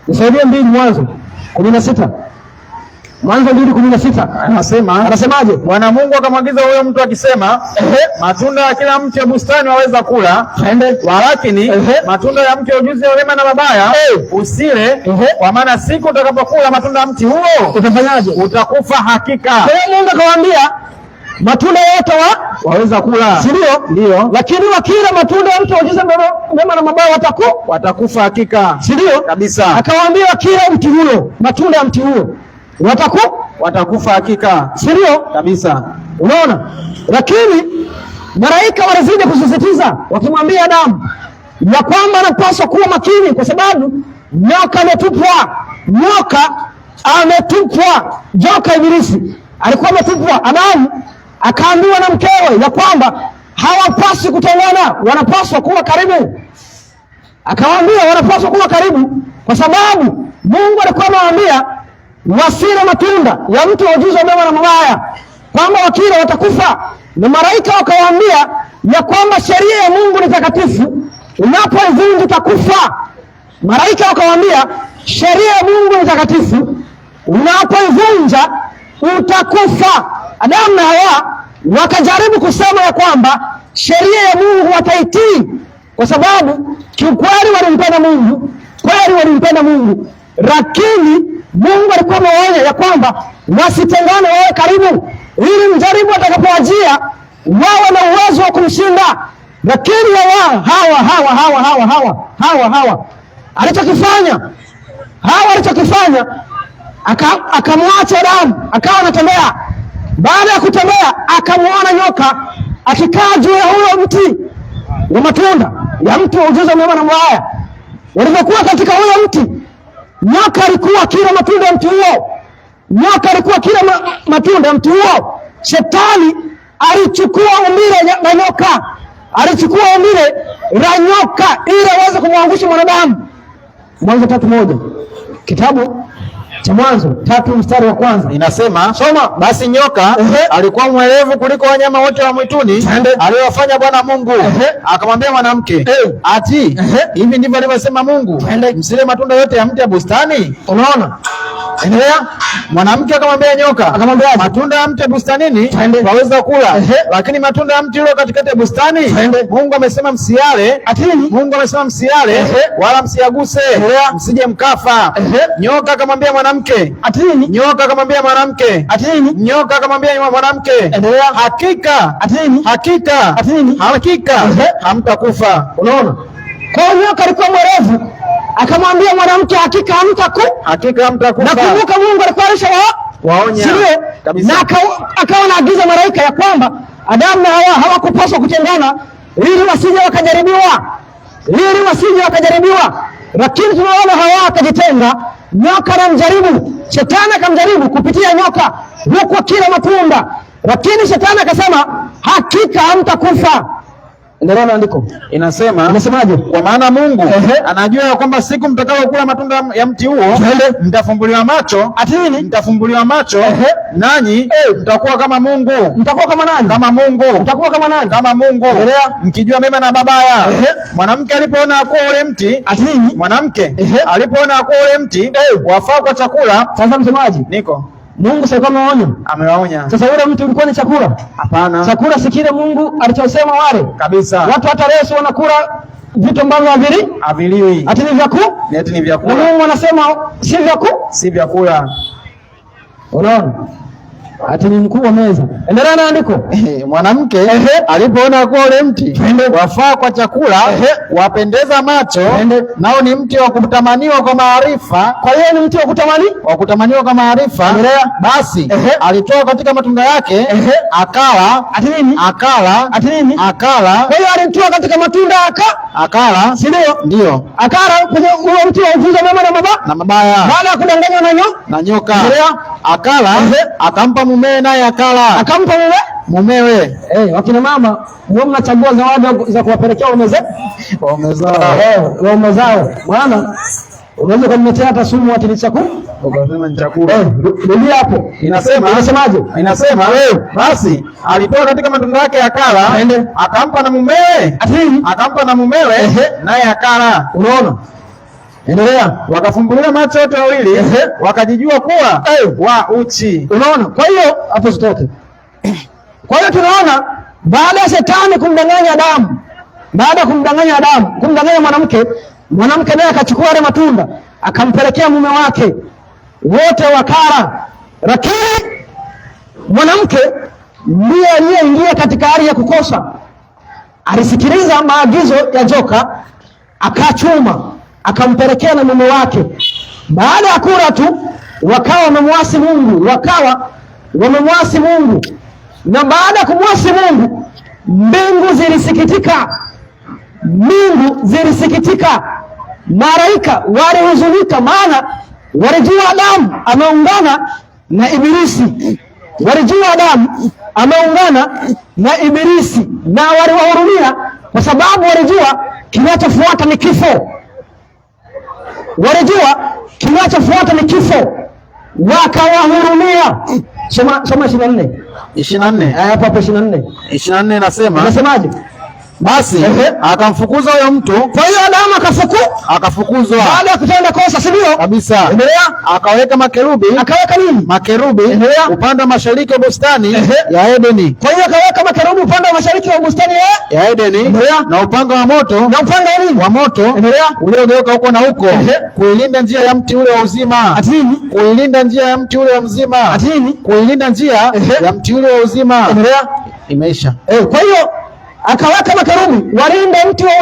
Nisaidie 2 Mwanzo 16. Mwanzo 2:16 anasemaje? Bwana Mungu akamwagiza huyo mtu akisema, matunda ya kila mti wa bustani waweza kula, walakini matunda ya mti wa ujuzi wa wema na mabaya usile, kwa maana siku utakapokula matunda ya mti huo utafanyaje? Utakufa hakika. Kwa hiyo Mungu akamwambia matunda yote waweza kula. Si ndio? Lakini wakila matunda ya mti wa ujuzi wa wema na mabaya watakufa hakika. Si ndio? Kabisa. Akawaambia wakila mti huo, matunda ya mti huo watakufa hakika. Si ndio? Kabisa. Unaona? Lakini malaika walizidi kusisitiza wakimwambia Adamu ya kwamba anapaswa kuwa makini, kwa sababu nyoka ametupwa. Joka ibilisi alikuwa ametupwa. Adamu akaambiwa na mkewe ya kwamba hawapaswi kutengana, wanapaswa kuwa karibu. Akawaambia wanapaswa kuwa karibu kwa sababu Mungu alikuwa amewaambia wasile matunda ya mti wa ujuzi wa mema na mabaya, kwamba wakila watakufa. Na malaika wakawaambia ya kwamba sheria ya Mungu ni takatifu, unapoivunja utakufa. Malaika wakawaambia sheria ya Mungu ni takatifu, unapoivunja utakufa. Adamu na Hawa wakajaribu kusema ya kwamba sheria ya Mungu wataitii, kwa sababu kiukweli walimpenda Mungu, lakini Mungu alikuwa amewaonya ya kwamba wasitengane, wawe karibu, ili mjaribu atakapowajia wawe na uwezo wa kumshinda. Lakini hawa alichokifanya akamwacha Adamu akawa anatembea. Baada ya kutembea akamwona nyoka akikaa juu ya huyo mti wa matunda ya mti wa ujuzi wa mema na mabaya. Walipokuwa katika huyo mti, nyoka alikuwa kila matunda ya mti huo. Shetani alichukua umbile la nyoka ili aweze kumwangusha mwanadamu. Mwanzo 3:1. Kitabu cha Mwanzo 3:1 inasema, soma. Basi nyoka alikuwa mwerevu kuliko wanyama wote wa mwituni aliowafanya Bwana Mungu. Akamwambia mwanamke, ati hivi ndivyo alivyosema Mungu, msile matunda yote ya mti ya bustani? Unaona? Endelea. Mwanamke akamwambia nyoka, matunda ya mti ya bustanini waweza kula, lakini matunda ya mti ule katikati ya bustani Mungu amesema msiale. Mungu amesema msiale wala msiaguse, msije mkafa. Nyoka akamwambia mwanamke, hakika hamtakufa. Unaona? Kwa nyoka alikuwa mwerevu, akamwambia mwanamke hakika hamtakufa. Nakumbuka Mungu alikuwa alishawaonya kabisa, na akawa anaagiza malaika ya kwamba Adamu na Hawa hawakupaswa kutengana ili wasije wakajaribiwa. Lakini tunaona Hawa akajitenga, nyoka anamjaribu, shetani akamjaribu kupitia nyoka huko kila matunda, lakini shetani akasema hakika hamtakufa. Endelea na andiko. Inasemaje? Kwa maana Mungu anajua kwamba siku mtakayokula matunda ya mti huo mtafumbuliwa macho. Ati nini? Mtafumbuliwa macho nanyi mtakuwa kama Mungu. Mtakuwa kama nani? Kama Mungu. Mtakuwa kama nani? Kama Mungu. Mkijua mema na mabaya. Mwanamke alipoona kuwa ule mti, ati nini? Mwanamke alipoona kuwa ule mti wafaa kwa chakula. Sasa msemaji? Niko. Mungu sasa kama amewaonya. Amewaonya. Sasa ule mtu ulikuwa ni chakula? Hapana. Chakula si kile Mungu alichosema wale. Kabisa. Watu hata leo wanakula vitu ambavyo haviliwi. Ati ni vyakula? Ati ni vyakula. Na Mungu anasema si vyakula? Si vyakula. Unaona? Ati ni mkuu wa meza. Endelea na andiko. Mwanamke alipoona kuwa ule mti wafaa kwa chakula, wapendeza macho, nao ni mti wa kutamaniwa kwa maarifa. Kwa hiyo ni mti wa kutamaniwa kwa maarifa. Basi alitoa katika matunda yake akala. Ati nini? Akala. Ati nini? Akala. Kwa hiyo alitoa katika matunda akala, si ndio? Ndio. Akala kwenye ule mti wa ujuzi mema na mabaya. Baada ya kudanganywa na nyoka. Akala, akampa mumewe naye akala. Akampa mumewe. Wakina mama, wao mnachagua zawadi za kuwapelekea waume zao. Maana unaweza kumletea hata sumu ati ni chakula. Ukasema ni chakula. Biblia hapo inasemaje? Inasema basi alitoa katika matunda yake akala, akampa na mumewe. Ati akampa na mumewe naye akala. Unaona? Endelea. Wakafumbuliwa macho yote wawili, wakajijua kuwa wa uchi. Unaona? Kwa hiyo hapo sitoke. Kwa hiyo tunaona baada ya shetani kumdanganya Adamu, kumdanganya mwanamke naye akachukua yale matunda, akampelekea mume wake. Wote wakala. Lakini mwanamke ndiye aliyeingia katika hali ya kukosa. Alisikiliza maagizo ya joka, akachuma, akampelekea na mume wake. Baada ya kula tu wakawa wamemwasi Mungu. Na baada ya kumwasi Mungu, mbingu zilisikitika. Malaika walihuzunika, maana walijua Adamu ameungana na Ibilisi. Na waliwahurumia kwa sababu walijua kinachofuata ni kifo. Wakawahurumia. Soma 24. Hapo 24 nasemaje? Basi akamfukuza huyo mtu. Kwa hiyo Adamu akafukuzwa baada ya kutenda kosa, si ndio? Kabisa. Endelea. Akaweka makerubi. Akaweka nini? Makerubi upande wa mashariki wa bustani ya Edeni. Kwa hiyo akaweka makerubi upande wa mashariki wa bustani ya Edeni. Na upanga wa moto. Na upanga wa nini? Wa moto. Uliogeuka huko na huko kuilinda njia ya mti ule wa uzima. Ati nini? Kuilinda njia ya mti ule wa uzima. Ati nini? Kuilinda njia ya mti ule wa uzima. Endelea. Imeisha. Kwa hiyo akaweka makerubi walinde mti wa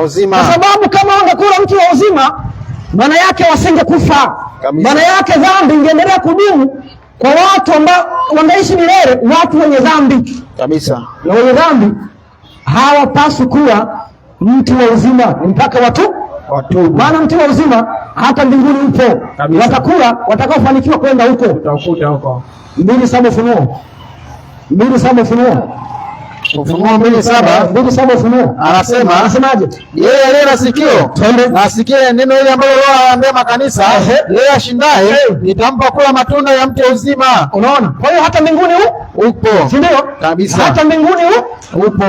uzima. Kwa sababu kama wangekula mti wa uzima, maana yake wasingekufa. Maana yake dhambi ingeendelea kudumu kwa watu ambao wangeishi milele, watu wenye dhambi. Kabisa. Na wenye dhambi hawapaswi kuwa mti wa uzima mpaka watu. Maana mti wa uzima hata mbinguni upo. Watakula, watakaofanikiwa kwenda huko. Utakuta huko. 2:7 Ufunuo 2:7 Ufunuo. Anasemaje? Yeye aliye na sikio na asikie neno hili ambalo Roho anaambia makanisa. Yeye ashindaye nitampa kula matunda ya mti wa uzima. Unaona? Kwa hiyo hata mbinguni upo. Si ndio? Kabisa. Hata mbinguni upo.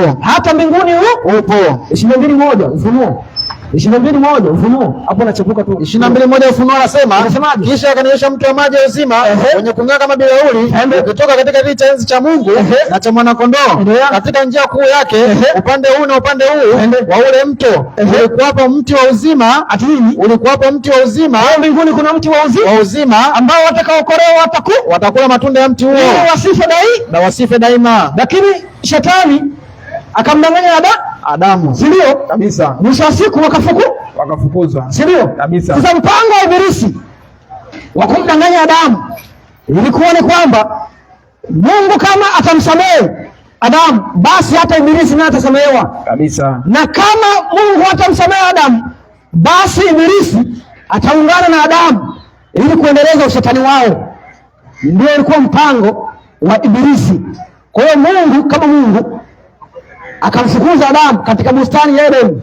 22:1 Ufunuo. 22:1 Ufunuo. Hapo nachepuka tu. 22:1 Ufunuo anasemaje? Kisha akanionyesha mto wa maji ya uzima wenye kung'aa kama bilauri ukitoka katika kiti cha enzi cha Mungu na cha mwana kondoo. Katika njia kuu yake upande huu na upande huu wa ule mto ulikuwapo mti wa uzima. Ati nini? Ulikuwapo mti wa uzima. Hapo mbinguni kuna mti wa uzima ambao watakaokolewa watakula matunda ya mti huo. Wasife daima. Lakini shetani akamdanganya Adamu. Si ndio? Kabisa. Mwisho wa siku wakafukuzwa. Si ndio? Kabisa. Sasa mpango wa Ibilisi wa kumdanganya Adamu ilikuwa ni kwamba Mungu kama atamsamehe Adamu, basi hata Ibilisi naye atasamehewa. Kabisa. Na kama Mungu atamsamehe Adamu, basi Ibilisi ataungana na Adamu ili kuendeleza ushetani wao. Ndio ilikuwa mpango wa Ibilisi. Kwa hiyo Mungu kama Mungu akamfukuza Adamu katika bustani ya Edeni,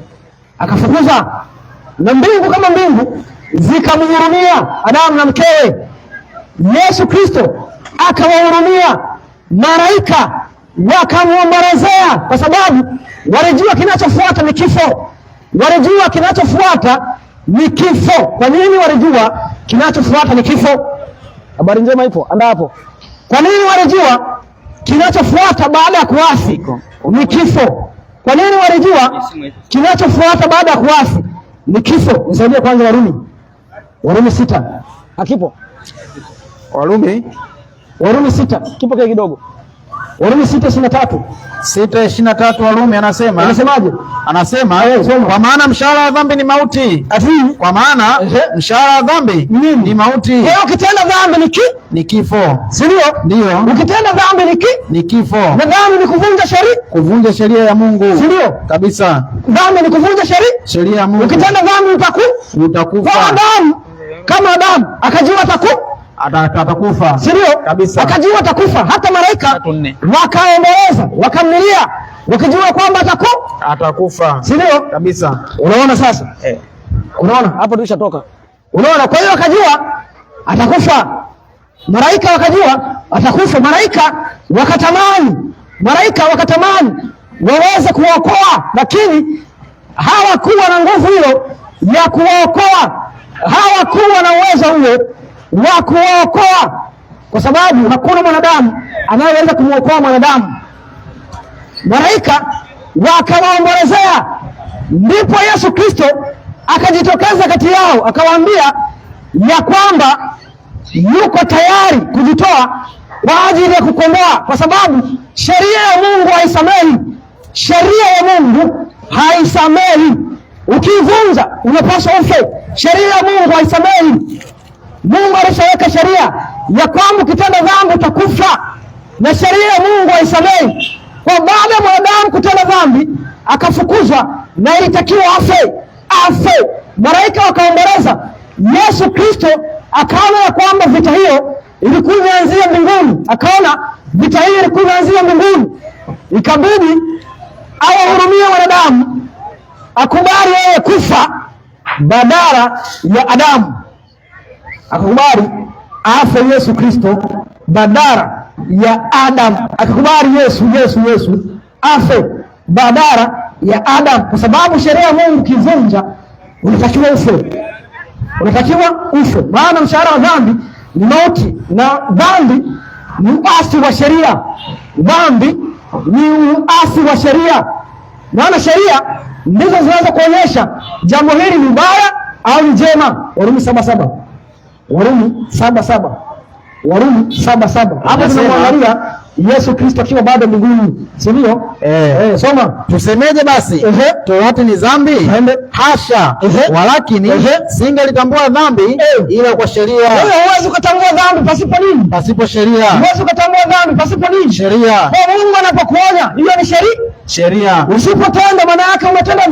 akafukuza, na mbingu kama mbingu zikamhurumia Adamu na mkewe. Yesu Kristo akawahurumia, malaika wakamwombolezea, kwa sababu walijua kinachofuata ni kifo. Walijua kinachofuata ni kifo. Kwa nini walijua kinachofuata ni kifo? Habari njema ipo, anda hapo. Kwa nini walijua kinachofuata baada ya kuasi ni kifo? Kwa nini walijua kinachofuata baada ya kuasi ni kifo? Nisaidie kwanza Warumi 6. Akipo? Warumi 6. Kipo kile kidogo. Warumi 6:23. 6:23 Warumi anasema. Anasemaje? Anasema kwa maana mshahara wa dhambi ni mauti. Kwa maana mshahara wa dhambi ni mauti. Wewe ukitenda dhambi ni kifo. Si ndio? Ndio. Ukitenda dhambi ni kifo. Na dhambi ni kuvunja sheria ya Mungu. Si ndio? Kabisa. Dhambi ni kuvunja sheria ya Mungu. Ukitenda dhambi utakufa. Kwa Adamu, kama Adamu akajua atakufa. Si ndio? Kabisa. Akajua atakufa. Hata malaika wakaomboleza, wakamlilia, wakijua kwamba atakufa. Si ndio? Kabisa. Unaona sasa? Unaona hapo tulishatoka. Unaona, kwa hiyo akajua atakufa. Malaika wakajua atakufa. Malaika wakatamani waweze kuokoa, lakini hawakuwa na nguvu hiyo ya kuokoa. Hawakuwa na uwezo huo wa kuokoa, kwa sababu hakuna mwanadamu anayeweza kumuokoa mwanadamu. Malaika wakawaombolezea, ndipo Yesu Kristo akajitokeza kati yao, akawaambia ya kwamba yuko tayari kujitoa kwa ajili ya kukomboa, kwa sababu sheria ya Mungu haisamehi. Sheria ya Mungu haisamehi. Ukivunja unapaswa ufe. Sheria ya Mungu haisamehi. Mungu alishaweka sheria ya kwamba ukitenda dhambi utakufa, na sheria ya Mungu haisamehi. Kwa baada ya mwanadamu kutenda dhambi akafukuzwa, na ilitakiwa afe. Malaika wakaomboleza. Yesu Kristo akaona ya kwamba vita hiyo ilikuwa inaanzia mbinguni. Ikabidi awahurumie wanadamu, akubali yeye kufa badala ya Adamu. Akakubali afe Yesu Kristo badala ya Adamu. Akakubali Yesu afe badala ya Adamu, kwa sababu sheria ya Mungu kivunja unatakiwa ufe. Maana mshahara wa dhambi ni mauti, na dhambi ni uasi wa sheria. Maana sheria ndizo zinaweza kuonyesha jambo hili ni baya au ni jema. Warumi 7:7. Hapo tunamwangalia Yesu Kristo akiwa bado mbinguni, si ndio? Soma. Tusemeje basi? Torati ni dhambi? Hasha. Walakini singalitambua dhambi ila kwa sheria. Wewe huwezi kutambua dhambi pasipo nini? Pasipo sheria. Huwezi kutambua dhambi pasipo nini? Sheria. Kwa Mungu anapokuonya, hiyo ni sheria. Usipotenda maana yake umetenda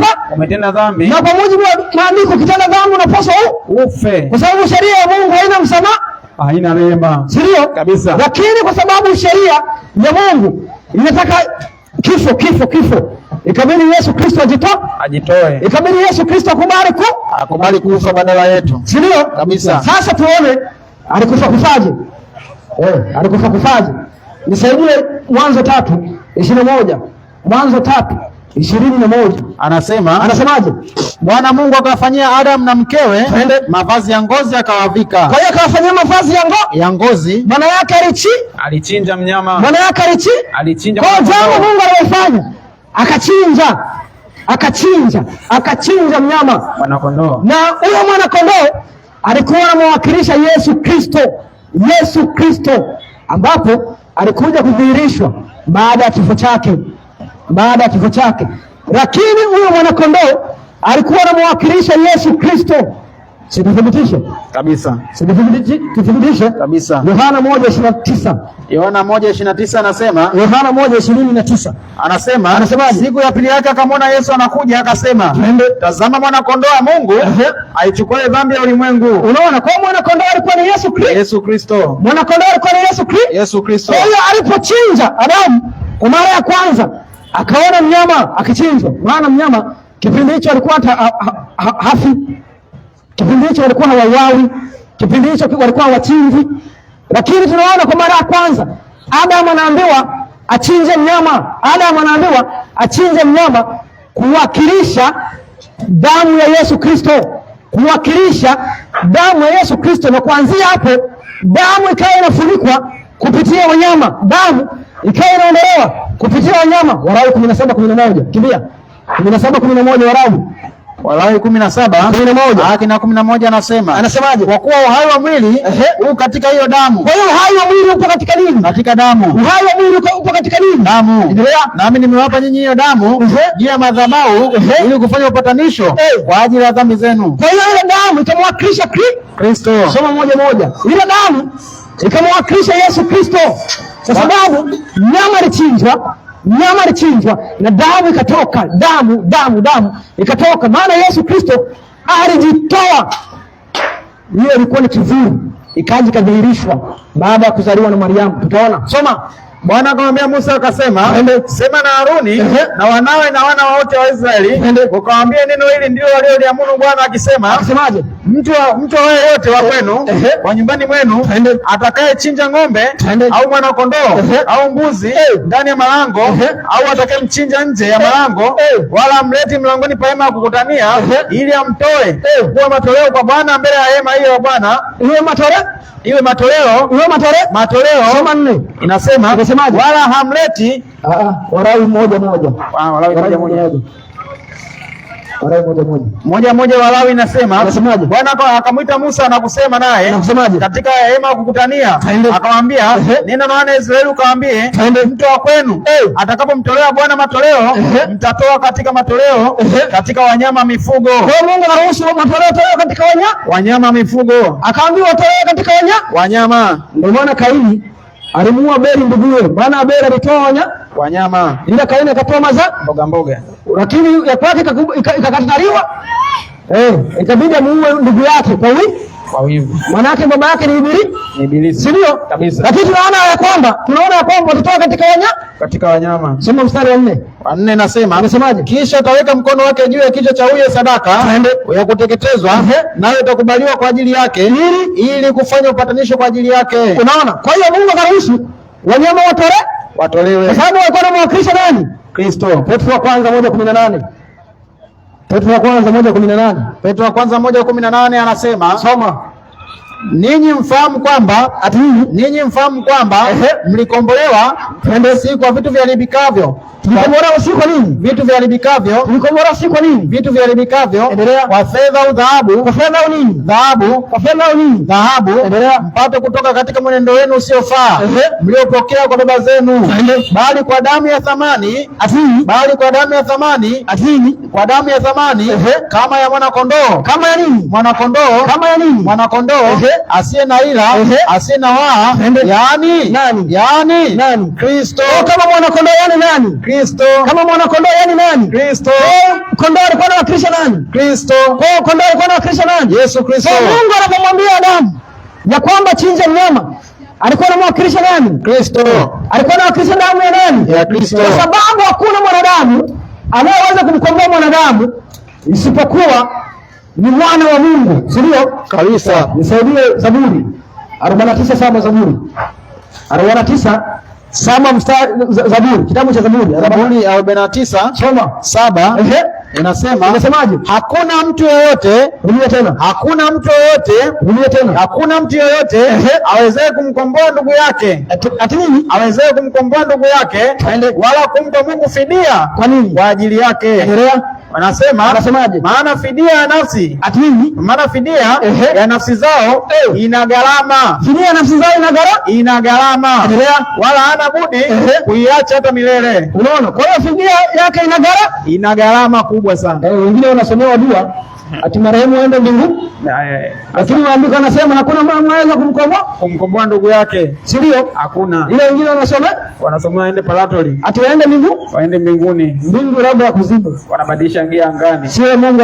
dhambi. Na kwa mujibu wa maandiko ukitenda dhambi unapaswa ufe. Kwa sababu sheria ya Mungu haina msamaha. Haina rehema. Sio? Kabisa. Lakini kwa sababu sheria ya Mungu inataka kifo, ikabidi Yesu Kristo ajitoe. Ikabidi Yesu Kristo akubali kufa badala yetu. Sio? Kabisa. Sasa tuone alikufa kufaje. Nisaidie Mwanzo 3:21. Mwanzo 3:21. Anasemaje? Bwana Mungu akawafanyia Adamu na mkewe mavazi ya ngozi akawavika. Kwa hiyo akawafanyia mavazi ya ngozi. Maana yake alichinja mnyama. Maana yake alichinja. Kwa jambo Mungu alifanya, akachinja mnyama, mwana-kondoo. Na huyo mwana-kondoo alikuwa anamwakilisha Yesu Kristo ambapo alikuja kudhihirishwa baada ya kifo chake. Lakini huyo mwana-kondoo alikuwa anamwakilisha Yesu Kristo. Sithibitishe kabisa. Yohana 1:29 anasema. Yohana 1:29 anasema siku ya pili yake akamwona Yesu anakuja, akasema tazama mwana-kondoo wa Mungu aichukue dhambi ya ulimwengu. Unaona, kwa mwana-kondoo alikuwa ni Yesu Kristo. Mwana-kondoo alikuwa ni Yesu Kristo. Kwa hiyo alipochinja Adamu kwa mara ya kwanza, akaona mnyama akichinjwa. Maana mnyama kipindi hicho alikuwa hafi, kipindi hicho walikuwa hawauawi, kipindi hicho walikuwa hawachinji. Lakini tunaona kwa mara ya kwanza Adamu anaambiwa achinje mnyama. Adamu anaambiwa achinje mnyama kuwakilisha damu ya Yesu Kristo, kuwakilisha damu ya Yesu Kristo. Na kuanzia hapo damu ikawa inafunikwa kupitia wanyama, damu ikawa inaondolewa kupitia wanyama. Walawi 17:11. Kimbia 17:11 Walawi 17:11. Haki na 11 anasemaje? Kwa kuwa uhai wa mwili uko katika hiyo damu. Kwa hiyo uhai wa mwili upo katika nini? Katika damu. Uhai wa mwili upo katika nini? Damu. Endelea. Nami nimewapa nyinyi hiyo damu juu ya madhabahu ili kufanya upatanisho kwa ajili ya dhambi zenu. Kwa hiyo ile damu ikamwakilisha Kristo. Soma moja. Ile damu ikamwakilisha Yesu Kristo. Kwa sababu mnyama alichinjwa na damu ikatoka, damu ikatoka. Maana Yesu Kristo alijitoa. Hiyo ilikuwa ni kivuli, ikaja kadhihirishwa baada ya kuzaliwa na Mariamu. Tutaona, soma. Bwana akamwambia Musa akasema, sema na Haruni na wanawe na wana wote wa Israeli, ukawaambia neno hili ndilo walioliamuru Bwana akisema. Akisemaje? Mtu yote wa kwenu wa nyumbani mwenu atakaye chinja ng'ombe au mwana kondoo au mbuzi ndani ya malango au atakaye mchinja nje ya malango, wala mleti mlangoni pa hema ya kukutania, ili amtoe kuwa matoleo kwa Bwana mbele ya hema hiyo ya Bwana. Iwe matoleo. Soma 4. Inasema wala hamleti Walawi 1:1. Walawi inasema Bwana akamwita Musa na kusema naye katika hema ya kukutania, akamwambia nena na wana Israeli ukawaambie, mtu wa kwenu atakapomtolea Bwana matoleo, mtatoa katika matoleo katika wanyama mifugo. Kwa Mungu anaruhusu matoleo katika wanyama mifugo. Akaambiwa watoe katika wanyama. Ndio maana Kaini alimuua Abeli nduguye. Maana Abeli alitoa wanyama, ila Kaini akatoa mboga. Lakini ya kwake ikakataliwa. Ikabidi amuue ndugu yake kwa wivu. Maana yake baba yake ni Ibilisi. Si ndio? Kabisa. Lakini tunaona ya kwamba watatoa katika wanyama. Soma mstari wa 4 nasemaje? Kisha ataweka mkono wake juu ya kichwa cha huyo sadaka ya kuteketezwa, nayo itakubaliwa kwa ajili yake, ili kufanya upatanisho kwa ajili yake. Unaona? Kwa hiyo Mungu akaruhusu wanyama watolewe. Kwa sababu walikuwa wanamwakilisha nani? Kristo. Petro wa kwanza 1:18. Petro wa kwanza 1:18 anasema, soma. Ninyi mfahamu kwamba mlikombolewa si kwa vitu viharibikavyo. Tulikombolewa si kwa nini? Vitu viharibikavyo. Tulikombolewa si kwa nini? Vitu viharibikavyo. Endelea. Kwa fedha au dhahabu. Kwa fedha au nini? Dhahabu. Kwa fedha au nini? Dhahabu. Endelea. Mpate kutoka katika mwenendo wenu usiofaa mliopokea kwa baba zenu, bali kwa damu ya thamani, kwa damu ya thamani kama ya mwana kondoo. Kama ya nini? Mwana kondoo asiye na ila, asiye na waa, yaani Kristo. Kama mwana kondoo yani nani? Kristo. Kama mwana kondoo yani nani? Kristo. Kondoo alikuwa anawakilisha nani? Kristo. Kondoo alikuwa anawakilisha nani? Yesu Kristo. Mungu anapomwambia Adamu ya kwamba chinja mnyama, alikuwa anamwakilisha nani? Kristo. Alikuwa anawakilisha damu ya nani? Ya Kristo. Kwa sababu hakuna mwanadamu anayeweza kumkomboa mwanadamu isipokuwa ni mwana wa Mungu. Si ndio? Kabisa. Nisaidie Zaburi 49:7. Zaburi 49:7 mstari. Zaburi, kitabu cha Zaburi 49. Soma 7. Inasemaje? Hakuna mtu yeyote, hakuna mtu yeyote awezaye kumkomboa ndugu yake. Ati nini? Awezaye kumkomboa ndugu yake wala kumpa Mungu fidia. Kwa nini? Kwa ajili yake. Anasemaje? Maana fidia ya nafsi. Ati nini? Maana fidia ya nafsi zao ina gharama. Fidia ya nafsi zao ina gharama. Wala hana budi kuiacha hata milele. Unaona? Kwa hiyo fidia yake ina gharama kubwa sana. Wengine wanasomewa dua ati marehemu aende mbinguni. Lakini maandiko yanasema hakuna mtu anaweza kumkomboa ndugu yake. Si ndio? Hakuna. Ile wengine wanasomea aende palatori. Ati waende mbinguni. Mbingu labda ya kuzimu. Wanabadilisha ngia angani. Sio Mungu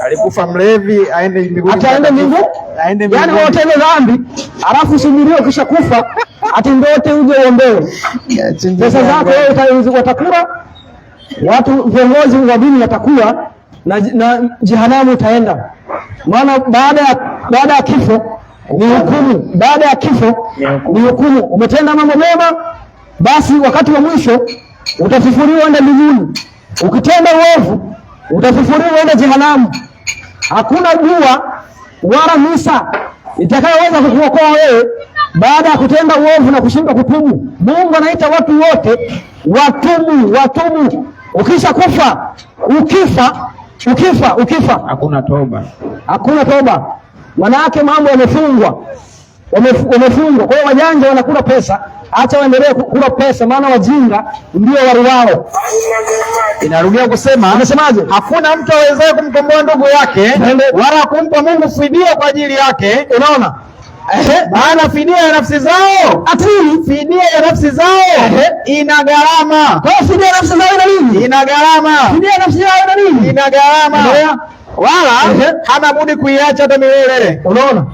alikufa mlevi aende mbinguni. Ataende mbinguni? Aende mbinguni. Yaani wote dhambi, alafu subirio kisha kufa, ati ndote uje uombewe. Pesa zako wewe watakula watu viongozi wa dini watakuwa na jehanamu utaenda. Maana baada ya kifo ni hukumu, baada ya kifo ni hukumu. Umetenda mambo mema, basi wakati wa mwisho utafufuliwa uende mbinguni. Ukitenda uovu utafufuliwa uende jehanamu. Hakuna dua wala misa itakayoweza kukuokoa wewe baada ya kutenda uovu na kushindwa kutubu. Mungu anaita watu wote watubu. Ukisha kufa, ukifa hakuna toba. Hakuna toba. Maana yake mambo yamefungwa. Kwa hiyo wajanja wanakula pesa, acha waendelee kula pesa, maana wajinga ndio wali wao. Inarudia kusema, anasemaje? Hakuna mtu awezaye kumkomboa ndugu yake wala kumpa Mungu fidia kwa ajili yake. Unaona? Maana fidia ya nafsi zao, fidia ya nafsi zao ina gharama. Kwa hiyo fidia ya nafsi zao ina nini? Ina gharama. Fidia ya nafsi zao ina nini? Ina gharama. Wala hana budi kuiacha hata milele. Unaona?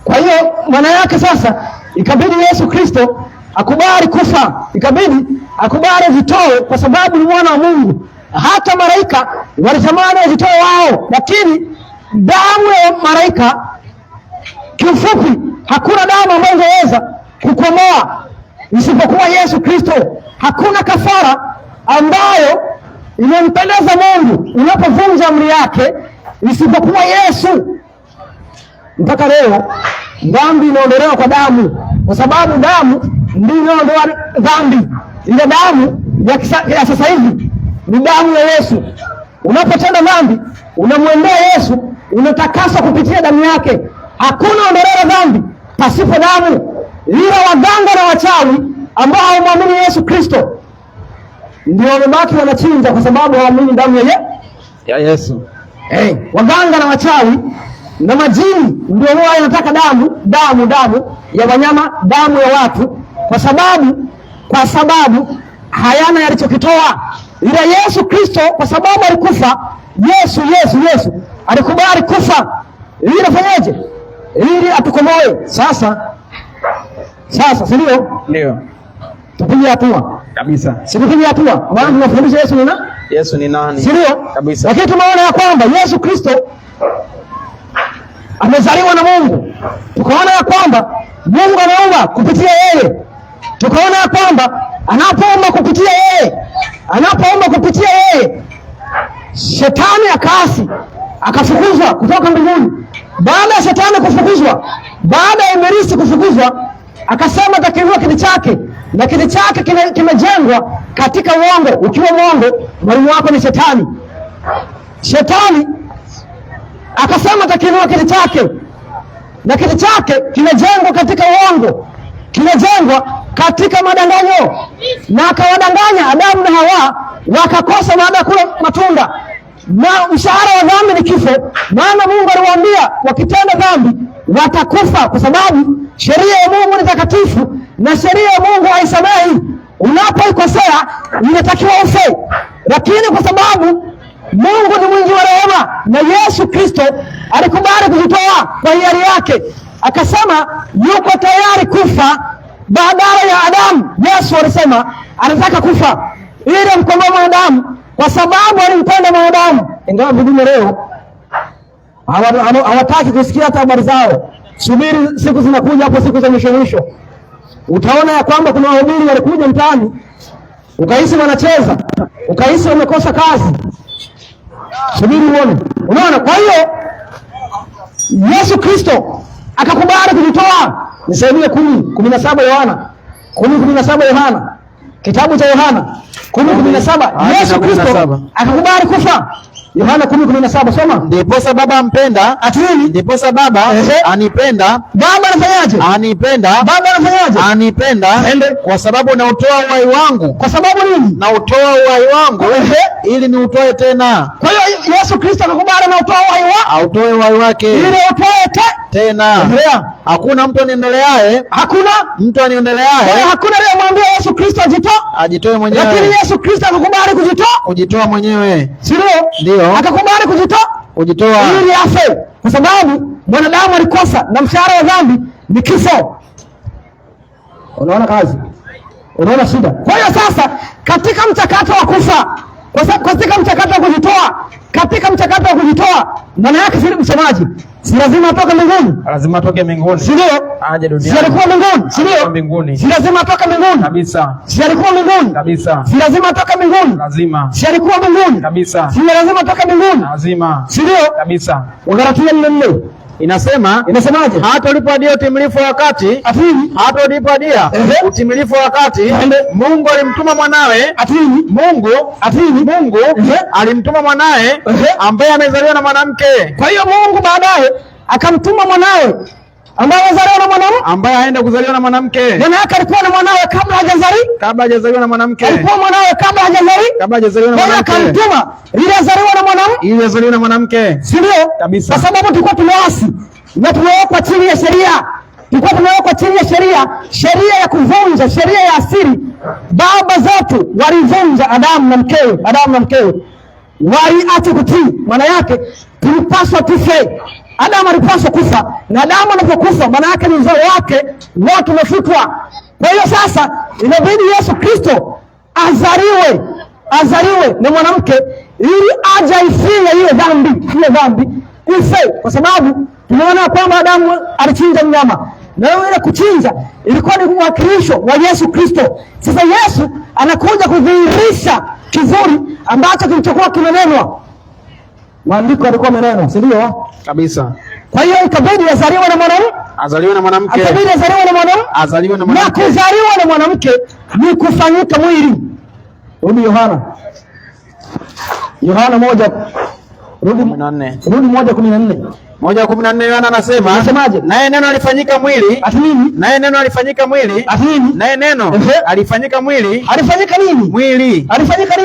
Kwa hiyo maana yake sasa ikabidi Yesu Kristo akubali kufa, ikabidi akubali vitoe, kwa sababu ni mwana wa Mungu. Hata malaika walitamani vitoe wao, lakini damu ya malaika, kiufupi, hakuna damu ambayo ingeweza kukomoa isipokuwa Yesu Kristo. Hakuna kafara ambayo imempendeza Mungu unapovunja amri yake isipokuwa Yesu. Mpaka leo dhambi inaondolewa kwa damu, kwa sababu damu ndio inaondoa dhambi. Ile damu ya sasa hivi ni damu ya Yesu. Unapotenda dhambi unamwendea Yesu, unatakaswa kupitia damu yake. Hakuna ondoleo la dhambi pasipo damu. Ila waganga na wachawi ambao hawamwamini Yesu Kristo ndio wamebaki wanachinja, kwa sababu hawaamini damu ya Yesu. Waganga na wachawi na majini ndio wao wanataka damu ya wanyama, damu ya watu, kwa sababu hayana yalichokitoa. Ila Yesu Kristo, kwa sababu alikufa, Yesu alikubali kufa ili afanyeje? Ili atukomoe. Sasa si ndio? Ndio. Tupige hatua kabisa. Tupige hatua. Maana tunafundisha Yesu ni nani? Si ndio? Kabisa. Lakini tumeona ya kwamba Yesu Kristo amezaliwa na Mungu. Tukaona ya kwamba Mungu anaumba kupitia yeye. Tukaona ya kwamba anapoumba kupitia yeye, Shetani akaasi, akafukuzwa kutoka mbinguni. Baada ya Shetani kufukuzwa, baada ya Ibilisi kufukuzwa, akasema atakiinua kiti chake, na kiti chake kimejengwa katika uongo. Ukiwa mwongo, mwalimu wako ni Shetani. Shetani akasema atakiinua kiti chake, na kiti chake kimejengwa katika uongo, kimejengwa katika madanganyo, na akawadanganya Adamu na Hawa, wakakosa baada ya kula matunda, na mshahara wa dhambi ni kifo. Maana Mungu aliwaambia wakitenda dhambi watakufa, kwa sababu sheria ya Mungu ni takatifu na sheria ya Mungu haisamehi. Unapoikosea inatakiwa ufe, lakini kwa sababu Mungu ni mwingi wa rehema na Yesu Kristo alikubali kujitoa kwa hiari yake, akasema yuko tayari kufa badala ya Adamu. Yesu alisema anataka kufa ili amkomboe mwanadamu, kwa sababu alimpenda mwanadamu. Ingawa vingine leo hawataki kusikia hata habari zao. Subiri, siku zinakuja hapo, siku za mwisho, utaona ya kwamba kuna wahubiri walikuja mtaani, ukahisi wanacheza, ukahisi wamekosa kazi. Subiri uone. Unaona? Kwa hiyo Yesu Kristo akakubali kujitoa. Nisaidie 10:17 Yohana. 10:17 Yohana. Kitabu cha Yohana 10:17. Yesu Kristo akakubali kufa. Yohana 10:17 soma. Ndiposa Baba ampenda. Atini. Ndiposa Baba anipenda. Baba anafanyaje? Anipenda. Baba anafanyaje? Anipenda. Kwa sababu nautoa uhai wangu. Kwa sababu nini? Nautoa uhai wangu ili niutoe tena. Kwa hiyo Yesu Kristo akakubali na utoa uhai wake. Autoe uhai wake ili utoe tena. Hakuna mtu aniendeleaye. Hakuna mtu aniendeleaye. Hakuna aliyemwambia Yesu Kristo ajitoe mwenyewe. Lakini Yesu Kristo akakubali kujitoa mwenyewe. Si ndio? Akakubali kujitoa ili afe, kwa sababu mwanadamu alikosa na mshahara wa dhambi ni kifo. Unaona kazi? Unaona shida? Kwa hiyo sasa katika mchakato wa kufa, katika mchakato wa kujitoa, maana yake si msemaji, si lazima atoke mbinguni? Lazima atoke mbinguni. Si ndio? Aje duniani. Si alikuwa mbinguni? Si ndio? Mbinguni. Si lazima atoke mbinguni? Kabisa. Si alikuwa mbinguni? Kabisa. Si lazima atoke mbinguni? Lazima. Si alikuwa mbinguni? Kabisa. Si lazima atoke mbinguni? Lazima. Si ndio? Kabisa. Wagalatia 4:4 inasemaje? Hata ulipoadia utimilifu wa wakati, hata ulipoadia utimilifu wa wakati, Mungu alimtuma mwanawe, Mungu alimtuma mwanawe ambaye amezaliwa na mwanamke. Kwa hiyo Mungu baadaye akamtuma mwanawe ambaye amezaliwa na mwanamke, ambaye aenda kuzaliwa na mwanamke. Maana yake alikuwa na mwanawe kabla hajazaliwa na mwanamke. Alikuwa mwanawe kabla hajazaliwa na mwanamke. Akamtuma ili azaliwe na mwanamke. Si ndio? Kabisa. Kwa sababu tulikuwa tumeasi na tumewekwa chini ya sheria. Sheria ya kuvunja, sheria ya asili. Baba zetu walivunja, Adamu na mkewe waliacha kutii. Maana yake tulipaswa tufe. Adamu alipaswa kufa, na Adamu anapokufa maana yake ni uzao wake wote umefutwa. Kwa hiyo sasa inabidi Yesu Kristo azaliwe na mwanamke ili aje ifie hiyo dhambi ife, kwa sababu tumeona kwamba Adamu alichinja mnyama, na ile kuchinja ilikuwa ni uwakilisho wa Yesu Kristo. Sasa Yesu anakuja kudhihirisha kivuli ambacho kilichokuwa kimenenwa. Maandiko yalikuwa meneno, si ndio? Kabisa. Kwa hiyo ikabidi azaliwe na mwanamke. Na kuzaliwa na mwanamke ni kufanyika mwili. Rudi Yohana 1:14. 1:14 Yohana anasemaje? Naye neno alifanyika mwili. Naye neno alifanyika mwili. Alifanyika nini?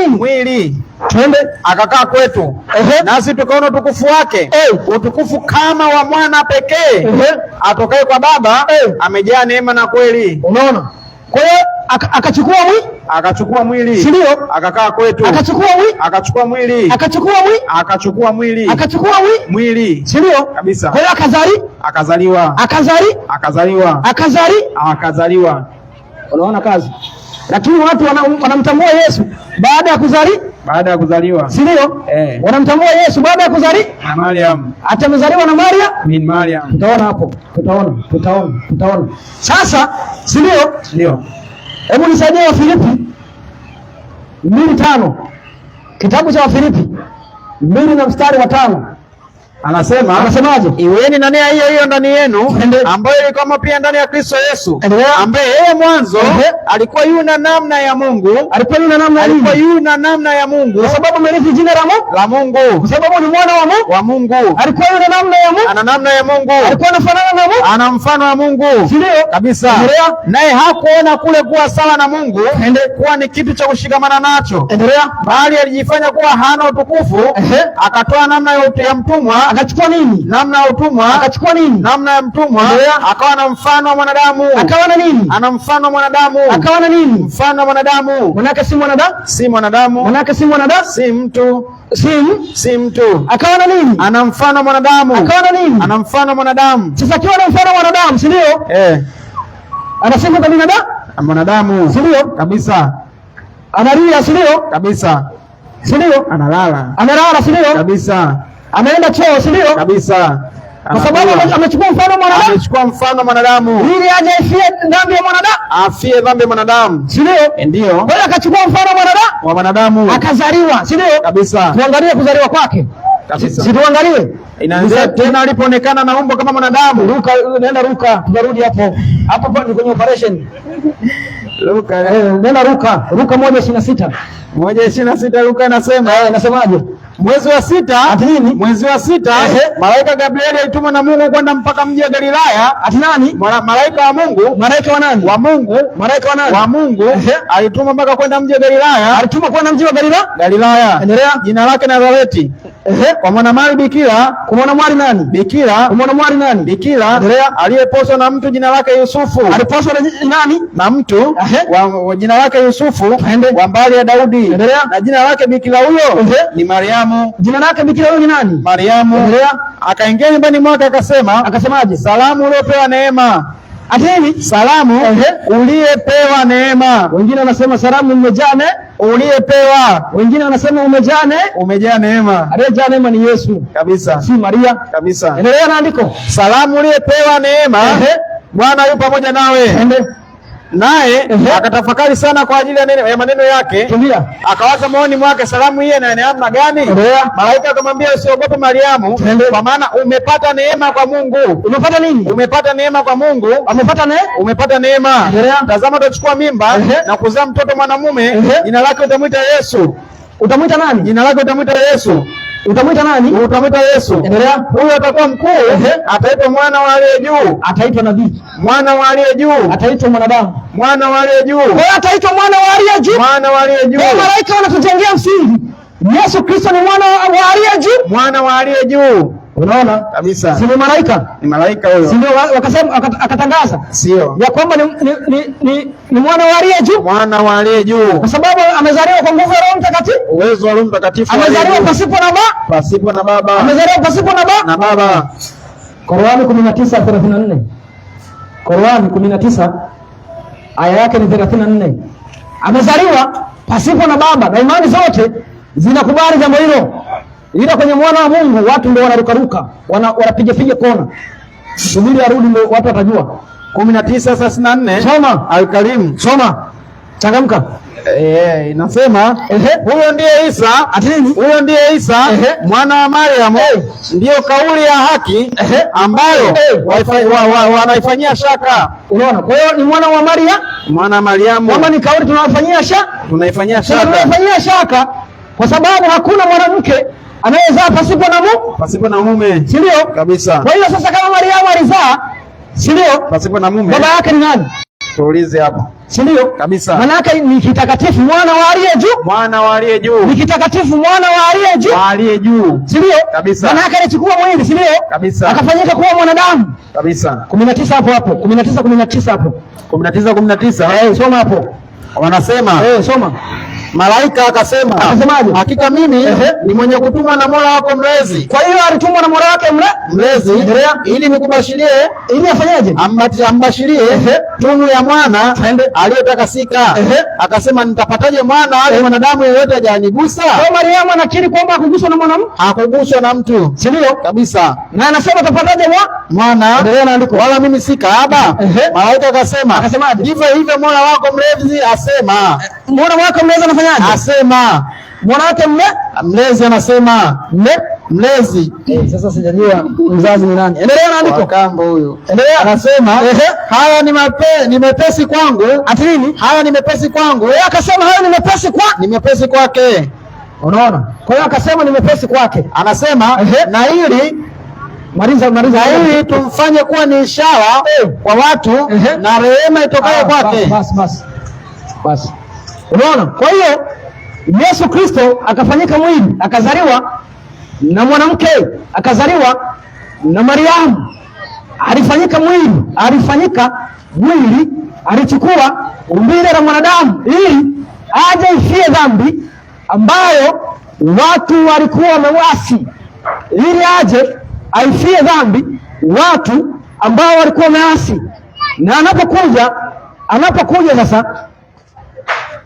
Mwili. Twende. Akakaa kwetu. Nasi tukaona utukufu wake. Utukufu kama wa mwana pekee. Atokaye kwa Baba. Amejaa neema na kweli. Unaona? Kwa hiyo akachukua mwili. Ndio. Akakaa kwetu. Akachukua mwili. Ndio. Kabisa. Kwa hiyo akazaliwa. Unaona kazi? Lakini watu wanamtambua Yesu baada ya kuzaliwa. Si ndio? Wanamtambua Yesu baada ya kuzaliwa. Mariam. Atamezaliwa na Mariam. Tutaona hapo. Tutaona. Sasa, si ndio? Ndio. Hebu nisaidie Wafilipi 2:5. Kitabu cha Wafilipi 2:5. Anasemaje? Iweni na nia hiyo ndani yenu, ambayo ilikuwa pia ndani ya Kristo Yesu, ambaye yeye mwanzo alikuwa yu na namna ya Mungu. Kwa sababu amerithi jina la Mungu. Kwa sababu ni mwana wa Mungu. Alikuwa yu na namna ya Mungu. Ana namna ya Mungu. Alikuwa anafanana na Mungu. Ana mfano wa Mungu. Ndio. Kabisa. Naye hakuona kule kuwa sawa na Mungu kuwa ni kitu cha kushikamana nacho. Bali alijifanya kuwa hana utukufu, akatoa namna ya mtumwa. Akachukua nini? Namna ya utumwa. Akachukua nini? Namna ya mtumwa. Akawa na mfano wa mwanadamu. Akawa na nini? Ana mfano wa mwanadamu. Akawa na nini? Mfano wa mwanadamu. Manake si mwanadamu? Si mwanadamu. Manake si mwanadamu? Si mtu. Si mtu. Akawa na nini? Ana mfano wa mwanadamu. Akawa na nini? Ana mfano wa mwanadamu. Sasa akiwa na mfano wa mwanadamu, si ndio? Anasema kwa binadamu? Mwanadamu. Si ndio? Kabisa. Analia, si ndio? Kabisa. Si ndio? Analala, si ndio? Kabisa. Anaenda choo, si ndio? Kabisa. Kwa sababu amechukua mfano wa mwanadamu. Ili aje afie dhambi ya mwanadamu. Afie dhambi ya mwanadamu. Si ndio? Ndio. Kwa hiyo akachukua mfano wa mwanadamu. Akazaliwa, si ndio? Kabisa. Tuangalie kuzaliwa kwake. Kabisa. Si tuangalie. Inaanza tena alipoonekana na umbo kama mwanadamu. Nenda Luka, tutarudi hapo. Hapo ni kwenye operation. Nenda Luka 1:26. 1:26 Luka inasemaje? Mwezi wa sita malaika Gabrieli alitumwa na Mungu kwenda mpaka mji wa Galilaya. Ati nani? Malaika wa Mungu. Malaika wa nani? Wa Mungu. Malaika wa nani? Wa Mungu. Alitumwa mpaka kwenda mji wa Galilaya. Alitumwa kwenda mji wa Galilaya. Endelea. Jina lake Nazareti. Kwa mwanamwali bikira. Kwa mwanamwali nani? Bikira. Kwa mwanamwali nani? Bikira. Endelea. Aliyeposwa na mtu jina lake Yusufu. Aliposwa na nani? Na mtu wa jina lake Yusufu wa mbali ya Daudi. Endelea. Na jina lake bikira huyo ni Mariamu. Jina lake bikira huyo ni nani? Mariamu. Endelea. Akaingia nyumbani mwake akasemaje? Salamu uliopewa neema. Atini salamu uliyepewa neema. Wengine wanasema salamu umejane uliyepewa. Wengine wanasema umejaa neema. Aliyejaa neema ni Yesu kabisa, si Maria kabisa. Endelea na andiko. Salamu uliyepewa neema, Bwana yu pamoja nawe. Naye akatafakari sana kwa ajili ya maneno yake. Akawaza moyoni mwake, salamu hii ina namna gani? Malaika akamwambia, usiogope Mariamu, kwa maana umepata neema kwa Mungu. Umepata nini? Umepata neema kwa Mungu. Umepata neema. Tazama, utachukua mimba na kuzaa mtoto mwanamume, jina lake utamwita Yesu. Utamwita nani? Jina lake utamwita Yesu. Utamwita nani? Utamwita Yesu. Endelea. Huyo atakuwa mkuu, ataitwa mwana wa aliye juu. Ataitwa nabii. Mwana wa aliye juu. Ataitwa mwanadamu. Mwana wa aliye juu. Kwa hiyo ataitwa mwana wa aliye juu. Mwana wa aliye juu. Kwa malaika wanatujengea msingi. Yesu Kristo ni mwana wa aliye juu. Mwana wa aliye juu. Unaona? Kabisa. Si malaika? Ni malaika huyo. Si ndio wakasema akatangaza? Sio. Ya kwamba ni mwana wa aliye juu. Mwana wa aliye juu. Kwa sababu amezaliwa kwa nguvu ya Roho Mtakatifu. Uwezo wa Roho Mtakatifu. Amezaliwa pasipo na baba. Amezaliwa pasipo na baba. Qur'ani 19:34. Qur'ani 19 aya yake ni 34. Amezaliwa pasipo na baba, na imani zote zinakubali jambo hilo. Ila kwenye mwana wa Mungu watu ndio wanarukaruka, wanapiga kona. Subiri arudi ndio watu watajua. 19:34. Soma Al-Karim. Soma. Changamka. Inasema huyo ndiye Isa. Huyo ndiye Isa mwana wa Mariamu. Ndiyo kauli ya haki ambayo wanaifanyia shaka. Unaona? Kwa hiyo ni mwana wa mwana wa Mariamu. Kama ni kauli tunaifanyia shaka kwa sababu hakuna mwanamke anayezaa pasipo na mume. Si ndio? Kabisa. Kwa hiyo sasa kama Mariamu alizaa, si ndio? Pasipo na mume. Baba yake ni nani? Tuulize hapo. Si ndio? Kabisa. Maana yake ni kitakatifu, mwana wa aliye juu. Mwana wa aliye juu. Ni kitakatifu, mwana wa aliye juu. Wa aliye juu. Si ndio? Kabisa. Maana yake alichukua mwili, si ndio? Kabisa. Akafanyika kuwa mwanadamu. Kabisa. 19 hapo. 19 hapo. 19. Soma hapo. Wanasema soma. Malaika akasemaje? Hakika mimi ni mwenye kutumwa na Mola wako mlezi. Kwa hiyo alitumwa na Mola wake mlezi ili nikubashirie, ili afanyaje? Ambashirie tunu ya mwana aliyetakasika. Akasema, nitapataje mwana hali mwanadamu yeyote hajanigusa? Kwa Mariamu anakiri kwamba hakuguswa na mwanamke. Hakuguswa na mtu. Si ndio? Kabisa. Na anasema atapataje mwana? Endelea na andiko. Wala mimi si kahaba. Malaika akasemaje? Ndivyo hivyo Mola wako mlezi asema. Mola wako mlezi anafanyaje? Asema. Mola wake mlezi anasema. Mlezi. Sasa sijajua mzazi ni nani. Endelea na andiko. Kambo huyo. Endelea. Anasema haya ni mepesi kwangu. Ati nini? Haya ni mepesi kwangu. Yeye akasema haya ni mepesi kwake. Unaona? Kwa hiyo akasema ni mepesi kwake. Anasema na ili Maliza ili tumfanye kuwa ni ishara kwa watu na rehema itokayo kwake. Basi. Unaona? Kwa hiyo Yesu Kristo akafanyika mwili, akazaliwa na mwanamke, akazaliwa na Mariamu. Alifanyika mwili, alichukua umbile la mwanadamu ili aje ifie dhambi ambayo watu walikuwa wamewasi, ili aje aifie dhambi watu ambao walikuwa wameasi. Na anapokuja sasa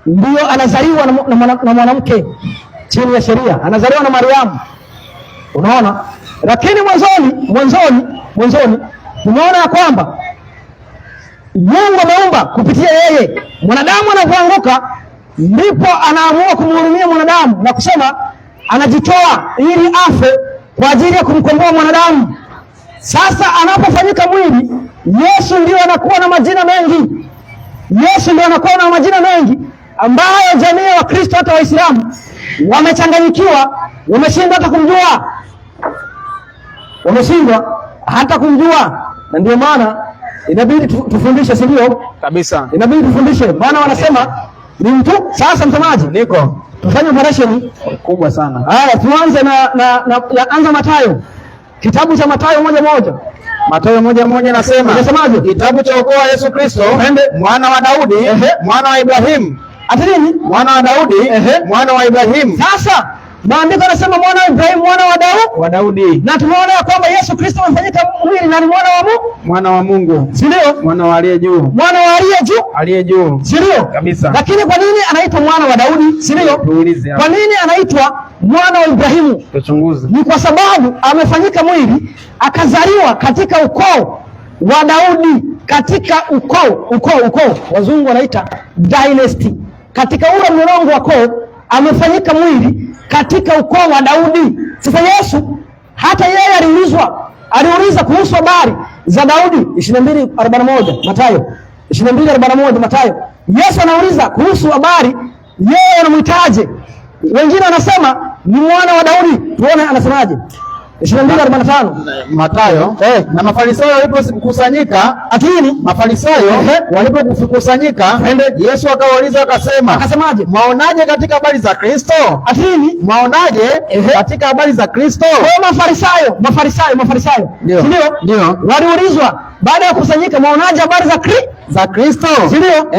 ndio anazaliwa na mwanamke chini ya sheria, anazaliwa na Mariamu. Unaona? Lakini mwanzoni tunaona ya kwamba Mungu ameumba kupitia yeye. Mwanadamu anapoanguka ndipo anaamua kumhurumia mwanadamu na kusema anajitoa ili afe kwa ajili ya kumkomboa mwanadamu. Sasa anapofanyika mwili, Yesu ndio anakuwa na majina mengi ambayo jamii ya Wakristo hata Waislamu wamechanganyikiwa, wameshindwa hata kumjua. Na ndio maana inabidi tufundishe, si ndio? Kabisa. Inabidi tufundishe. Maana wanasema ni mtu. Sasa msemaji, niko tufanye operation kubwa sana. Haya, tuanze anza Mathayo. Kitabu cha Mathayo 1:1. Mathayo 1:1 nasema, unasemaje? Kitabu cha wokovu wa Yesu Kristo, mwana wa Daudi, mwana wa Ibrahimu. Ati nini? Mwana wa Daudi, mwana wa Ibrahimu. Sasa Maandiko yanasema mwana wa Ibrahimu, mwana wa Daudi. Na tumeona kwamba Yesu Kristo amefanyika mwili na ni mwana wa Mungu. Si ndio? Mwana wa aliye juu. Mwana wa aliye juu. Si ndio? Kabisa. Lakini kwa nini anaitwa mwana wa Daudi? Si ndio? Kwa nini anaitwa mwana wa Ibrahimu? Tuchunguze. Ni kwa sababu amefanyika mwili, akazaliwa katika ukoo wa Daudi, katika ukoo wazungu wanaita dynasty. Katika ule mlolongo wa koo amefanyika mwili katika ukoo wa Daudi. Sasa Yesu hata yeye aliuliza kuhusu habari za Daudi 22:41 Mathayo 22:41 Mathayo. Yesu anauliza kuhusu habari, yeye anamwitaje? Wengine wanasema ni mwana wa Daudi. Tuone anasemaje. 22:45 Mathayo. Na Mafarisayo walipokusanyika, Yesu akawauliza akasemaje? Mwaonaje katika habari za Kristo? Mwaonaje katika habari za Kristo? Kwa Mafarisayo. Ndio. Waliulizwa baada ya kusanyika, mwaonaje habari za Kristo? Ndio.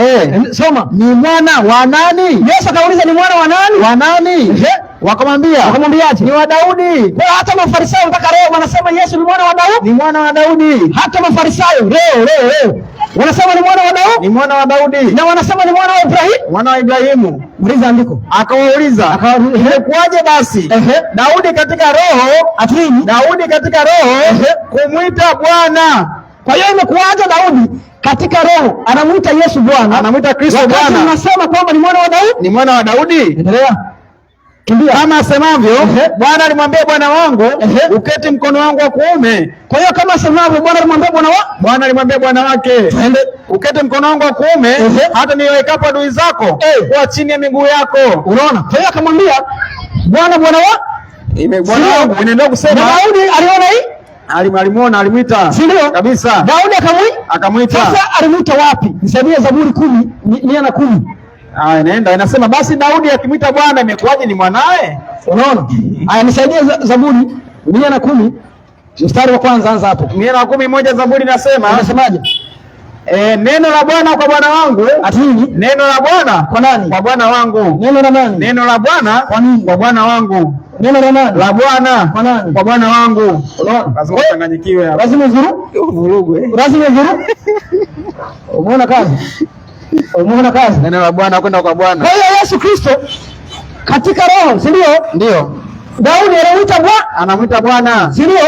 Soma. Ni mwana wa nani? Yesu akauliza ni mwana wa nani? Wa nani? Wakamwambiaje? Ni wa Daudi. Kwa hata Mafarisayo mpaka leo wanasema Yesu ni mwana wa Daudi. Ni mwana wa Daudi. Hata Mafarisayo leo wanasema ni mwana wa Daudi. Ni mwana wa Daudi. Na wanasema ni mwana wa Ibrahimu. Mwana wa Ibrahimu. Muuliza andiko. Akawauliza, imekuwaje basi Daudi katika roho kumwita Bwana? Kwa hiyo imekuwaje Daudi katika roho anamuita Yesu Bwana, anamuita Kristo Bwana? Wakati unasema kwamba ni mwana wa Daudi. Ni mwana wa Daudi. Endelea. Kimbia. Kama asemavyo, Bwana alimwambia Bwana wangu, uketi mkono wangu wa kuume. Kwa hiyo kama asemavyo, Bwana alimwambia Bwana wake, uketi mkono wangu wa kuume, hata niwekapo adui zako kwa chini ya miguu yako. Unaona? Kwa hiyo akamwambia Bwana wangu, inaendelea kusema Daudi aliona hii? Alimuona, alimwita. Si ndio? Kabisa. Daudi akamwita. Sasa alimwita wapi? Nisaidie Zaburi 110. Inaenda inasema, basi Daudi akimwita Bwana imekuwaje ni mwanae? Unaona? Nisaidie Zaburi 110 mstari wa kwanza, anza hapo. 111 Zaburi inasemaje? Neno la Bwana kwa Bwana wangu. Neno la Bwana kwa nani? Kwa Bwana wangu. Neno la nani? Neno la Bwana kwa nini? Kwa Bwana wangu. Neno la nani? La Bwana kwa nani? Kwa Bwana wangu. Unaona? Lazima uchanganyikiwe hapo. Lazima uvurugwe. Umeona kazi? Neno la Bwana kwenda kwa Bwana. Kwa hiyo Yesu Kristo katika roho, si ndio? Ndio. Daudi anamuita Bwana. Si ndio?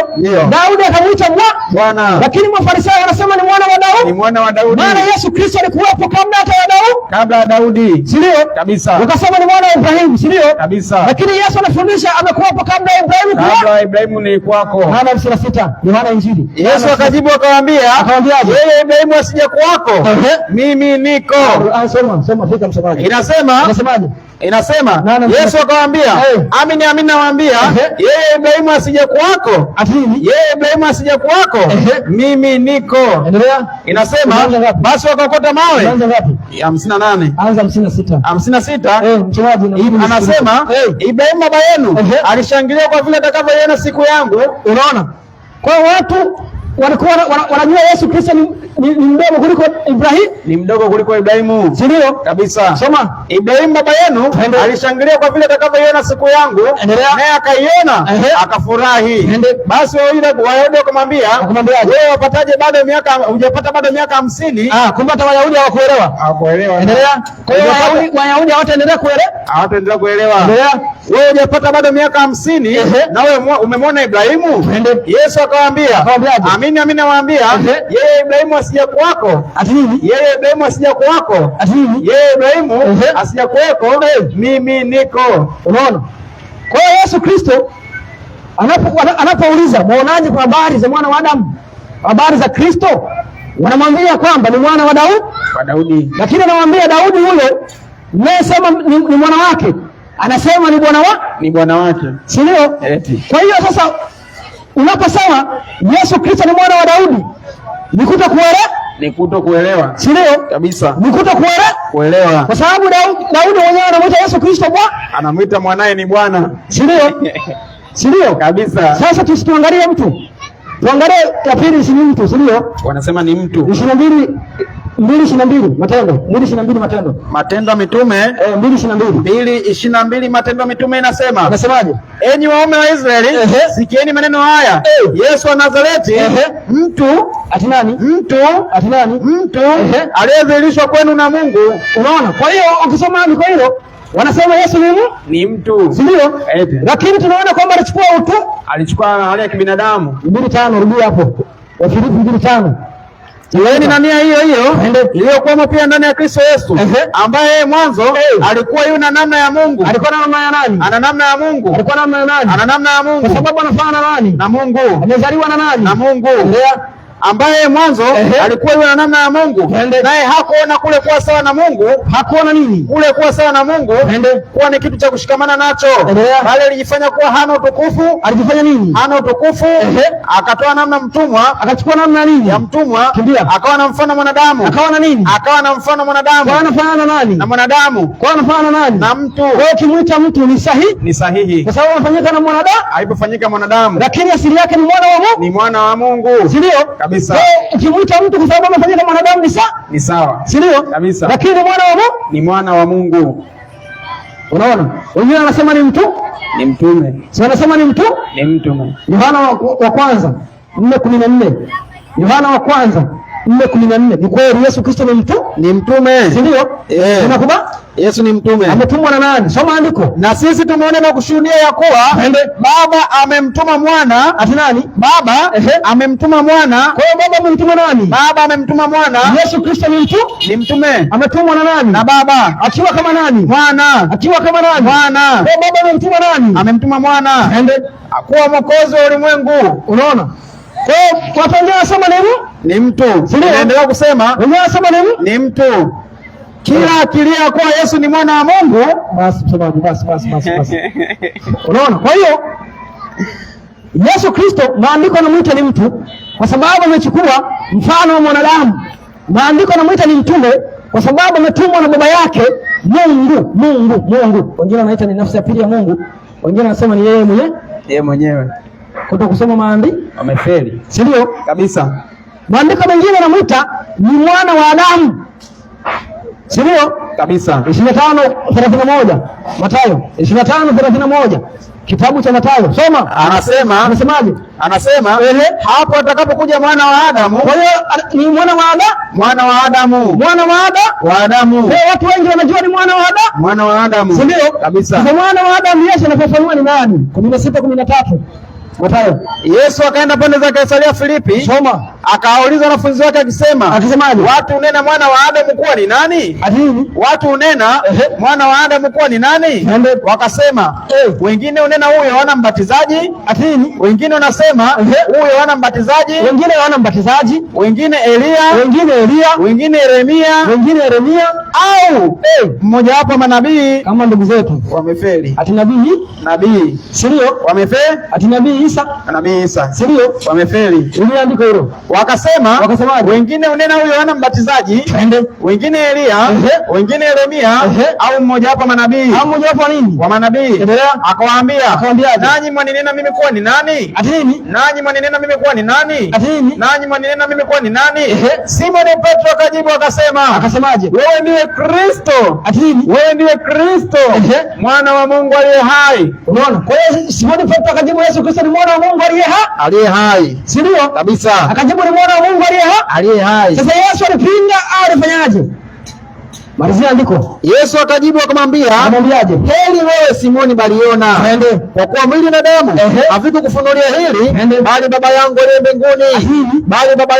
Daudi akamuita Bwana. Lakini Mafarisayo wanasema ni mwana wa Daudi. Ni mwana wa Daudi. Maana Yesu Kristo alikuwepo kabla ya Daudi. Si ndio? Kabisa. Wakasema ni mwana wa Ibrahimu, si ndio? Kabisa. Lakini Yesu anafundisha amekuwepo kabla ya Ibrahimu. Kabla ya Ibrahimu ni kwako. Yohana 56, Yohana Injili. Yesu akajibu akamwambia, yeye Ibrahimu asije kwako, mimi niko. Soma fika msomaji. Inasemaje? Yesu akamwambia, amini nawaambia, yeye Ibrahimu asije kwako, mimi niko. Endelea. Inasema, basi wakakota mawe. 58. Anza 56. Msomaji anasema, Ibrahimu baba yenu alishangilia kwa vile atakavyoiona siku yangu. Unaona? Kwa watu walikuwa wanajua Yesu Kristo ni mdogo kuliko Ibrahimu. Ni mdogo kuliko Ibrahimu. Si ndio? Kabisa. Soma. Ibrahimu baba yenu alishangilia kwa vile atakavyoiona siku yangu, naye akaiona akafurahi. Basi Wayahudi wakamwambia, wewe wapataje bado miaka, hujapata bado miaka 50? Kumbe hata Wayahudi hawakuelewa. Endelea. Kwa hiyo Wayahudi hawataendelea kuelewa. Endelea. Wewe hujapata bado miaka 50 na wewe umemwona Ibrahimu? Yesu akamwambia, amini nawaambia, yeye Ibrahimu asija kwako. Yeye Ibrahimu asija kwako. Yeye Ibrahimu asija kwako, mimi niko. Unaona? Kwa hiyo Yesu Kristo anapouliza muonaje kwa habari za mwana wa Adamu, habari za Kristo, wanamwambia kwamba ni mwana wa Daudi. Lakini anamwambia Daudi yule anayesema ni mwana wake, anasema ni bwana wake. Si ndio? Kwa hiyo sasa unaposema Yesu Kristo ni mwana wa Daudi, ni kutokuelewa. Si ndio? Kabisa. Ni kutokuelewa. Kwa sababu Daudi mwenyewe anamuita Yesu Kristo Bwana. Anamuita mwanae ni Bwana. Si ndio? Kabisa. Sasa tuangalie mtu. Tuangalie ya pili, si mtu, si ndio? Wanasema ni mtu. 2:22 Matendo. 2:22 Matendo. Matendo ya Mitume 2:22 Matendo ya Mitume inasema. Anasemaje? Enyi waume wa Israeli, sikieni maneno haya. Yesu wa Nazareti, mtu aliyedhihirishwa kwenu na Mungu. Unaona? Kwa hiyo ukisoma andiko hilo wanasema Yesu ni mtu. Si ndio? Lakini tunaona kwamba alichukua hali ya kibinadamu. 2:5 rudi hapo. Wafilipi 2:5. Yaani na nia hiyo iliyokuwa pia ndani ya Kristo Yesu, ambaye mwanzo alikuwa yuna namna ya Mungu. Alikuwa na namna ya nani? Ana namna ya Mungu. Alikuwa na namna ya nani? Ana namna ya Mungu. Kwa sababu anafanana na nani? Na Mungu. Amezaliwa na nani? Na Mungu. Ambaye mwanzo alikuwa yuna namna ya Mungu, naye hakuona kule kuwa sawa na Mungu. Hakuona nini? Kule kuwa sawa na Mungu kuwa ni kitu cha kushikamana nacho, bali alijifanya kuwa hana utukufu. Alijifanya nini? Hana utukufu. Akatoa namna mtumwa. Akachukua namna nini? Ya mtumwa. Kimbia. Akawa na mfano mwanadamu. Akawa na nini? Akawa na mfano mwanadamu. Kwa anafanana na nani? Na mwanadamu. Kwa anafanana na nani? Na mtu. Kwa hiyo kimuita mtu ni sahihi? Ni sahihi. Kwa sababu anafanyika na mwanadamu? Haipofanyika mwanadamu. Lakini asili yake ni mwana wa Mungu. Ni mwana wa Mungu. Si ndio? Kabisa. Ukimuita mtu kwa sababu anafanyika mwanadamu ni sawa. Si ndio? Kabisa. Lakini mwana wa Mungu ni mwana wa Mungu. Unaona? Wengine wanasema ni mtu, ni mtume. Si wanasema ni mtu? Ni mtume. Yohana wa kwanza 4:14. Yohana wa kwanza 4:14. Ni kweli Yesu Kristo ni mtu? Ni mtume. Si ndio? Unakubali? Yesu ni mtume. Ametumwa na nani? Soma andiko. Na sisi tumeona na kushuhudia ya kuwa Baba amemtuma mwana. Ati nani? Baba amemtuma mwana. Kwa hiyo Baba amemtuma nani? Baba amemtuma mwana. Yesu Kristo ni mtu? Ni mtume. Ametumwa na nani? Na Baba. Akiwa kama nani? Mwana. Akiwa kama nani? Mwana. Kwa hiyo Baba amemtuma nani? Amemtuma mwana. Akuwa mwokozi wa ulimwengu. Unaona? Kwa hiyo watu wengine wanasema ni mtu. Naendelea kusema wengine wanasema ni mtu. Kila akilia kuwa Yesu ni mwana wa Mungu, basi. Unaona? Kwa hiyo Yesu Kristo maandiko yanamuita ni mtu kwa sababu amechukua mfano wa mwanadamu. Maandiko yanamuita ni mtume kwa sababu ametumwa na baba yake Mungu. Wengine wanaita ni nafsi ya pili ya Mungu. Wengine wanasema ni yeye mwenyewe. Kuto kusoma maandiko amefeli. Si ndio? Kabisa. Maandiko mengine yanamuita ni mwana wa Adamu. Si ndio? Kabisa. 25:31 Mathayo 25:31 kitabu cha Mathayo. Soma. Anasemaje? Anasema hapo atakapokuja mwana wa Adamu. Kwa hiyo ni mwana wa Adamu. Mwana wa Adamu. Watu wengi wanajua ni mwana wa Adamu. Mwana wa Adamu. Si ndio? Kabisa. Kwa mwana wa Adamu Yesu anafafanua ni nani? 16:13 Mathayo. Yesu akaenda pande za Kaisaria Filipi. Soma. Akawauliza wanafunzi wake akisemaje? Watu unena mwana wa Adamu kuwa ni nani? Ati watu unena mwana wa Adamu kuwa ni nani? Wakasema wengine unena huyo Yohana Mbatizaji. Ati wengine unasema huyo Yohana Mbatizaji. Wengine Yohana Mbatizaji. Wengine Elia. Wengine Yeremia. Au mmoja wapo manabii kama ndugu zetu wamefeli. Ati nabii sio wamefeli. Ati nabii Isa sio wamefeli. Ile andiko hilo. Wakasema wengine unena huyo Yohana Mbatizaji, wengine Elia, wengine Yeremia, au mmoja wapo manabii. Au mmoja wapo nini? Wa manabii. Akawaambia, nanyi mwaninena mimi kuwa ni nani? Ati nini? Nanyi mwaninena mimi kuwa ni nani? Ati nini? Nanyi mwaninena mimi kuwa ni nani? Simoni Petro akajibu akasemaje? Wewe ndiye Kristo. Ati nini? Wewe ndiye Kristo, mwana wa Mungu aliye hai. Unaona? Kwa hiyo Simoni Petro akajibu Yesu Kristo ni mwana wa Mungu aliye hai. Si ndio? Kabisa. Akajibu ni mwana wa Mungu aliye hai. Sasa Yesu alipinga au alifanyaje? Malizia andiko. Yesu akajibu akamwambiaje? Heri wewe Simoni Bariona, kwa kuwa mwili na damu havikukufunulia hili, bali Baba yangu aliye mbinguni. Bali Baba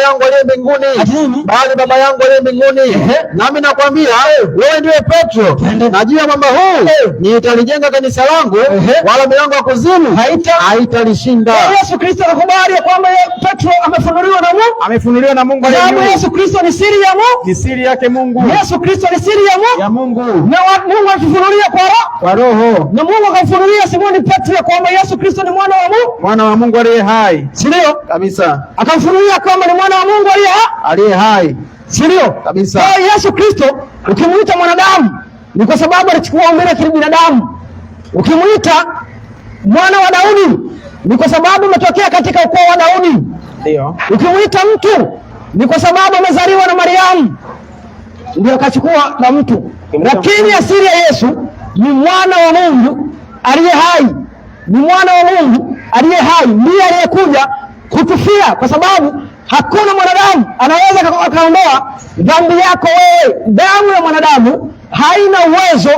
yangu aliye mbinguni. Nami nakwambia wewe ndiye Petro, na juu ya mwamba huu nitalijenga kanisa langu, wala milango ya kuzimu haitalishinda. Yesu Kristo anakubali kwamba Petro amefunuliwa na Mungu. Yesu Kristo ni siri ya Mungu. Ni siri yake Mungu. Yesu Kristo ni siri ya Mungu. Na Mungu alifunulia kwa Roho. Na Mungu akamfunulia Simoni Petro kwamba Yesu Kristo ni mwana wa Mungu aliye hai. Si ndio? Kabisa. Akamfunulia kwamba ni mwana wa Mungu aliye hai. Si ndio? Kabisa. Kwa Yesu Kristo ukimuita mwanadamu ni kwa sababu alichukua umbile la kibinadamu. Ukimuita mwana wa Daudi ni kwa sababu umetokea katika ukoo wa Daudi. Ndio. Ukimuita mtu ni kwa sababu amezaliwa na Mariamu. ndio akachukua na mtu. Lakini asili ya Yesu ni mwana wa Mungu aliye hai, ni mwana wa Mungu aliye hai, ndiye aliyekuja kutufia, kwa sababu hakuna mwanadamu anaweza akaondoa dhambi yako wewe. Damu ya mwanadamu haina uwezo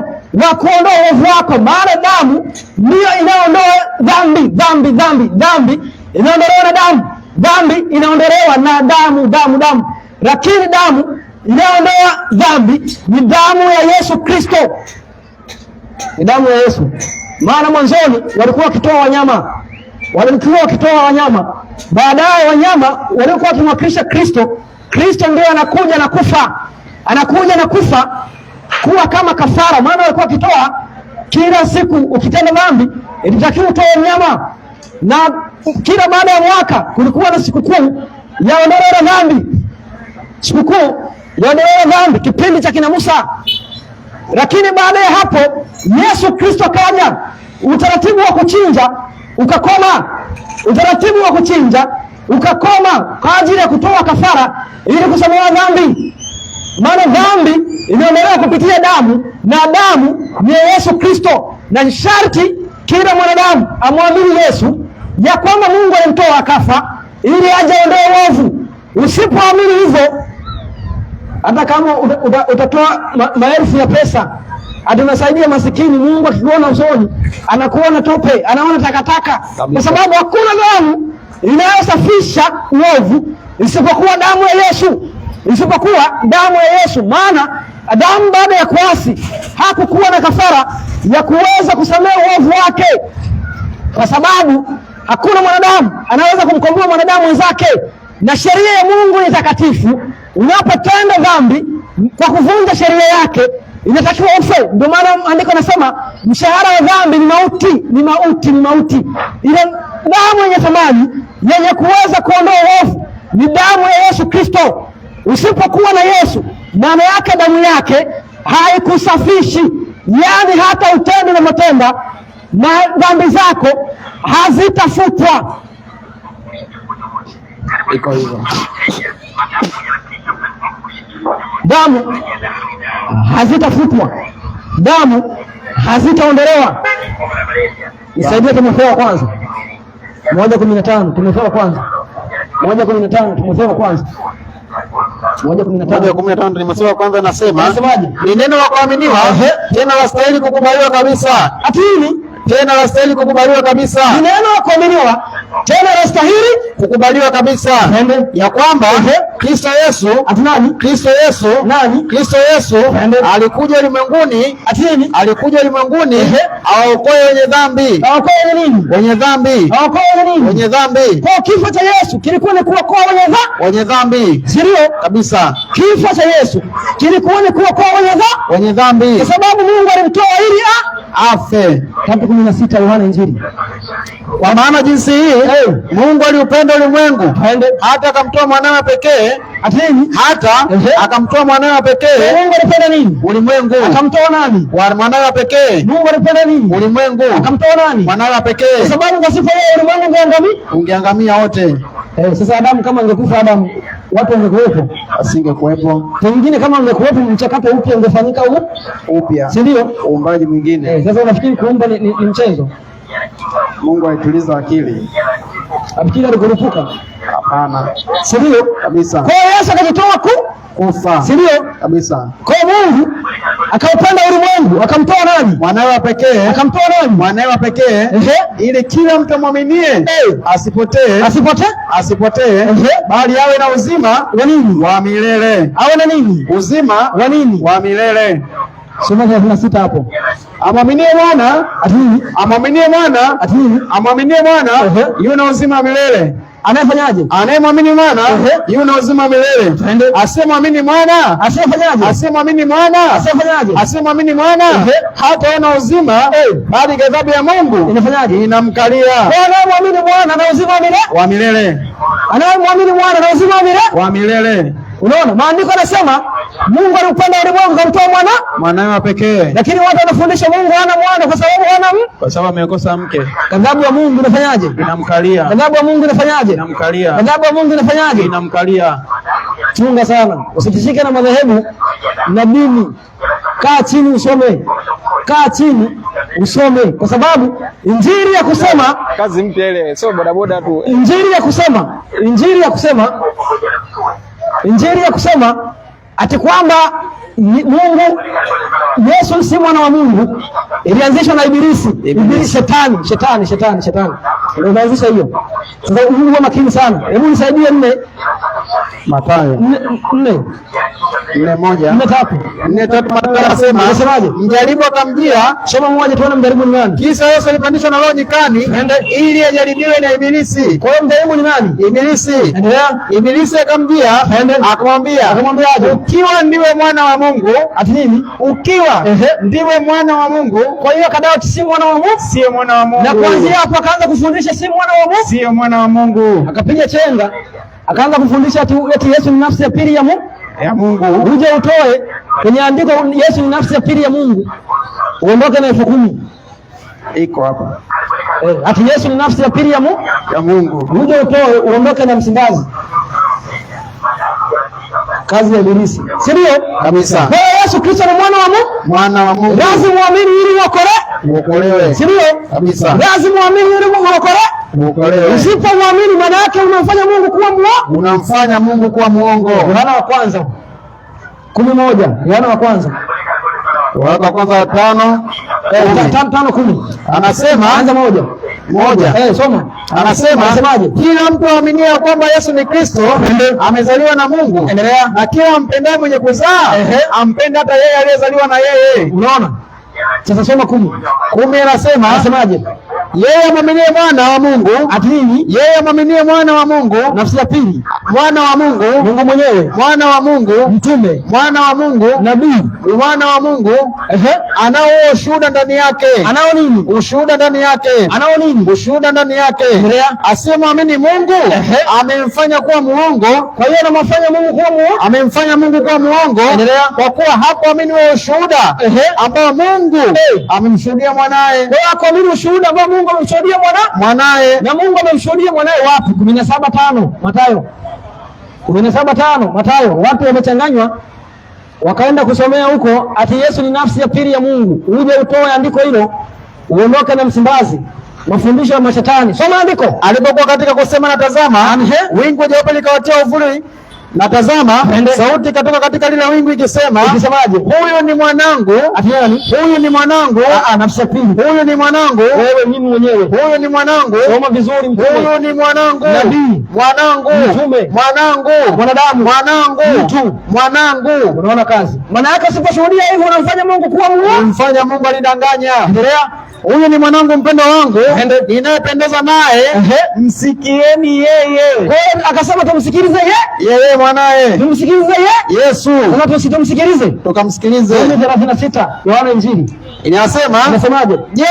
wa kuondoa uovu wako, maana damu ndiyo inaondoa dhambi inaondolewa na damu, dhambi inaondolewa na damu. Lakini damu inaondoa dhambi ni damu ya Yesu Kristo, ni damu ya Yesu. Maana mwanzoni walikuwa wakitoa wanyama, baadaye wanyama walikuwa wakimwakilisha Kristo. Kristo ndio anakuja na kufa kuwa kama kafara, maana walikuwa wakitoa kila siku. Ukitenda dhambi ilitakiwa utoe mnyama, na kila baada ya mwaka kulikuwa na sikukuu ya ondoleo la dhambi, kipindi cha kina Musa. Lakini baada ya hapo Yesu Kristo kaja, utaratibu wa kuchinja ukakoma kwa ajili ya kutoa kafara ili kusamehewa dhambi. Maana dhambi inaondolewa kupitia damu, na damu ni Yesu Kristo, na sharti kila mwanadamu amwamini Yesu ya kwamba Mungu alimtoa akafa ili aje aondoe uovu. Usipoamini hivyo, hata kama utatoa maelfu ya pesa, atunasaidia masikini, Mungu akikuona usoni anakuona tope, anaona takataka, kwa sababu hakuna damu inayosafisha uovu isipokuwa damu ya Yesu. Maana Adamu baada ya kuasi hakukuwa na kafara ya kuweza kusamehe uovu wake, kwa sababu hakuna mwanadamu anaweza kumkomboa mwanadamu wenzake, na sheria ya Mungu ni takatifu. Unapotenda dhambi kwa kuvunja sheria yake inatakiwa ufe. Ndio maana andiko nasema mshahara wa dhambi ni mauti. Ile damu yenye thamani yenye kuweza kuondoa uovu ni damu ya Yesu Kristo. Usipokuwa na Yesu, maana yake damu yake haikusafishi, yaani hata utende na matenda na dhambi zako hazitafutwa. Iko hivyo. Damu hazitafutwa, damu hazitaondolewa. Nisaidie Timotheo wa kwanza 1:15. Timotheo wa kwanza 1:15. Timotheo wa kwanza 1:15. Timotheo wa kwanza nasema, ni neno la kuaminiwa, tena lastahili kukubaliwa kabisa. Atini tena lastahili kukubaliwa kabisa. Ni neno la kuaminiwa, tena lastahili kukubaliwa kabisa, ya kwamba Kristo Yesu alikuja ulimwenguni awaokoe wenye dhambi. Wenye dhambi. Kwa kifo cha Yesu kilikuwa ni kuokoa wenye dhambi. Sio kabisa. Kifo cha Yesu kilikuwa ni kuokoa wenye dhambi, kwa sababu Mungu alimtoa ili afe. 3:16 Yohana Injili. Kwa maana jinsi hii Mungu aliupenda ulimwengu hata akamtoa mwanawe pekee. Akamtoa mwanawe pekee. Mungu alipenda nini? Ulimwengu. Akamtoa nani? Mwanawe pekee. Mungu alipenda nini? Ulimwengu. Akamtoa nani? Mwanawe pekee. Kwa sababu kwa sifa ya ulimwengu ungeangamia wote. Sasa Adamu kama angekufa, Adamu watu wangekuwepo? Asingekuwepo. Pengine kama angekuwepo, mchakato upya ungefanyika upya. Si ndio? Uumbaji mwingine. Sasa unafikiri kuumba ni mchezo? Mungu alituliza akili. Akili alikurupuka? Hapana. Si ndio? Kabisa. Kwa hiyo Yesu akajitoa kufa. Si ndio? Kabisa. Kwa Mungu akaupenda ulimwengu, akamtoa nani? Mwanawe pekee. Akamtoa nani? Mwanawe pekee. Ili kila mtu amwaminie asipotee, bali awe na uzima wa nini? Wa milele. Awe na nini? Uzima wa nini? Wa milele. Soma 36 hapo. Amwaminie mwana yule na uzima wa milele. Anayefanyaje? Anayemwamini mwana yule na uzima wa milele. Asiyemwamini mwana hataona uzima, bali ghadhabu ya Mungu inafanyaje? Inamkalia. Anayemwamini mwana na uzima wa milele. Anayemwamini mwana na uzima wa milele. Unaona, maandiko yanasema Mungu alipenda ulimwengu akamtoa mwanawe pekee. Lakini watu wanafundisha Mungu hana mwana kwa sababu amekosa mke. Ghadhabu ya Mungu inafanyaje? Inamkalia. Ghadhabu ya Mungu inafanyaje? Inamkalia. Ghadhabu ya Mungu inafanyaje? Inamkalia. chunga sana, usitishike na madhehebu na dini. Kaa chini usome, kaa chini usome, kwa sababu injili ya kusema kazi mpya ile, sio bodaboda tu. Injili ya kusema ati kwamba Mungu Yesu si mwana wa Mungu ilianzishwa na Ibilisi, shetani. Ndio ilianzisha hiyo. Sasa Mungu wa makini sana. Hebu nisaidie 4 Mathayo 4:3 Mathayo anasemaje? Mjaribu akamjia, soma mmoja tuone mjaribu ni nani. Kisha Yesu alipandishwa na Roho nyikani ili ajaribiwe na Ibilisi. Kwa hiyo mjaribu ni nani? Ibilisi. Endelea. Ibilisi akamjia, akamwambia, ukiwa ndiwe mwana wa Mungu. Ati nini? Ukiwa ndiwe mwana wa Mungu. Kwa hiyo akadai si mwana wa Mungu, sio mwana wa Mungu. Na kuanzia hapo akaanza kufundisha si mwana wa Mungu, sio mwana wa Mungu. Akapiga chenga, akaanza kufundisha ati Yesu ni nafsi ya pili ya Mungu. Uje utoe kwenye andiko Yesu ni nafsi ya pili ya Mungu, uondoke na 10,000 iko hapa. Ati Yesu ni nafsi ya pili ya Mungu. Uje utoe uondoke na Msimbazi. Kazi ya Ibilisi. Si ndio? Kabisa. Kwa Yesu Kristo ni mwana wa Mungu. Lazima muamini ili uokolewe. Si ndio? Kabisa. Lazima muamini ili uokolewe. Usipomwamini maana yake unamfanya Mungu kuwa muongo. Yohana wa kwanza 11. Yohana wa kwanza 5:10. Anasema anza moja. Soma. Anasemaje? Kila mtu aaminie kwamba Yesu ni Kristo amezaliwa na Mungu. Endelea. Na kila ampendaye mwenye kuzaa ampenda hata yeye aliyezaliwa na yeye. Unaona? Sasa soma 10 anasemaje? Yeye amwaminie mwana wa Mungu. Ati nini? Yeye amwaminie mwana wa Mungu, nafsi ya pili, mwana wa Mungu, Mungu mwenyewe, mwana wa Mungu, mtume, mwana wa Mungu, nabii, mwana wa Mungu, anao ushuhuda ndani yake. Anao nini? Ushuhuda ndani yake. Anao nini? Ushuhuda ndani yake. Asiyemwamini Mungu amemfanya kuwa muongo. Kwa hiyo anamfanya Mungu kuwa muongo, amemfanya Mungu kuwa muongo, kwa kuwa hakuamini wa ushuhuda ambao Mungu amemshuhudia mwanae. Kwa hiyo hakuamini ushuhuda ambao Mungu amemshuhudia mwanae. Na Mungu amemshuhudia mwanae wapi? 17:5 Mathayo. 17:5 Mathayo. Watu wamechanganywa wakaenda kusomea huko ati Yesu ni nafsi ya pili ya Mungu. Uje utoe andiko hilo uondoke na Msimbazi. Mafundisho ya mashetani. Soma andiko. Alipokuwa katika kusema na tazama, wingu jeupe likawatia uvuli. Na tazama, sauti katoka katika lile wingu ikisema, ikisemaje? Huyu ni mwanangu. Ati nani? Huyu ni mwanangu. Nafsi ya pili. Huyu ni mwanangu. Wewe mimi mwenyewe. Huyu ni mwanangu. Soma vizuri mtume. Huyu ni mwanangu. Nabii. Mwanangu. Mtume. Mwanangu. Mwanadamu. Mwanangu. Mtu. Mwanangu. Unaona kazi? Maana yake usiposhuhudia hivyo unamfanya Mungu kuwa muongo. Unamfanya Mungu alidanganya. Endelea. Huyu ni mwanangu mpendwa wangu ninayependeza naye, msikieni yeye. Kwa hiyo akasema tumsikilize yeye mwanae. Tumsikilize Yesu. Na tusitumsikilize. Tukamsikilize. 36 Yohana Injili. Inasemaje? Je,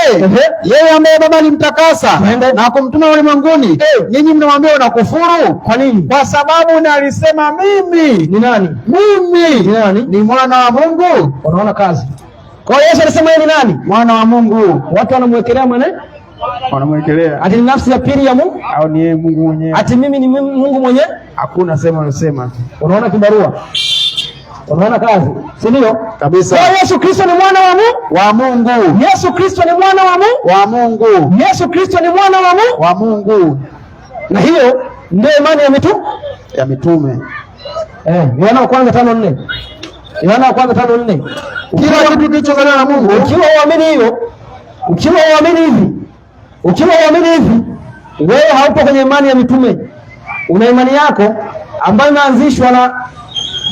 yeye ambaye Baba alimtakasa na kumtuma ulimwenguni, nyinyi mnamwambia unakufuru? Kwa nini? Kwa sababu alisema mimi ni nani? Mimi ni nani? Ni mwana wa Mungu. Unaona kazi? Kwa hiyo Yesu alisema yeye ni nani? Mwana wa Mungu. Watu wanamwekelea wanamwekelea ati ni nafsi ya pili ya Mungu au ni yeye Mungu mwenyewe? Ati mimi ni Mungu mwenyewe? Hakuna sema unasema. Unaona kibarua? Unaona kazi? Si ndio? Kabisa. Kwa Yesu Kristo ni mwana wa Mungu. Yesu Kristo ni mwana wa Mungu. Yesu Kristo ni mwana wa Mungu. Na hiyo ndio imani ya mitume. Yohana wa kwanza 5:4. Yohana wa kwanza 5:4. Kila kitu kilichozaliwa na Mungu, ukiwa uamini hiyo, ukiwa uamini hivi, wewe haupo kwenye imani ya mitume. Una imani yako ambayo imeanzishwa na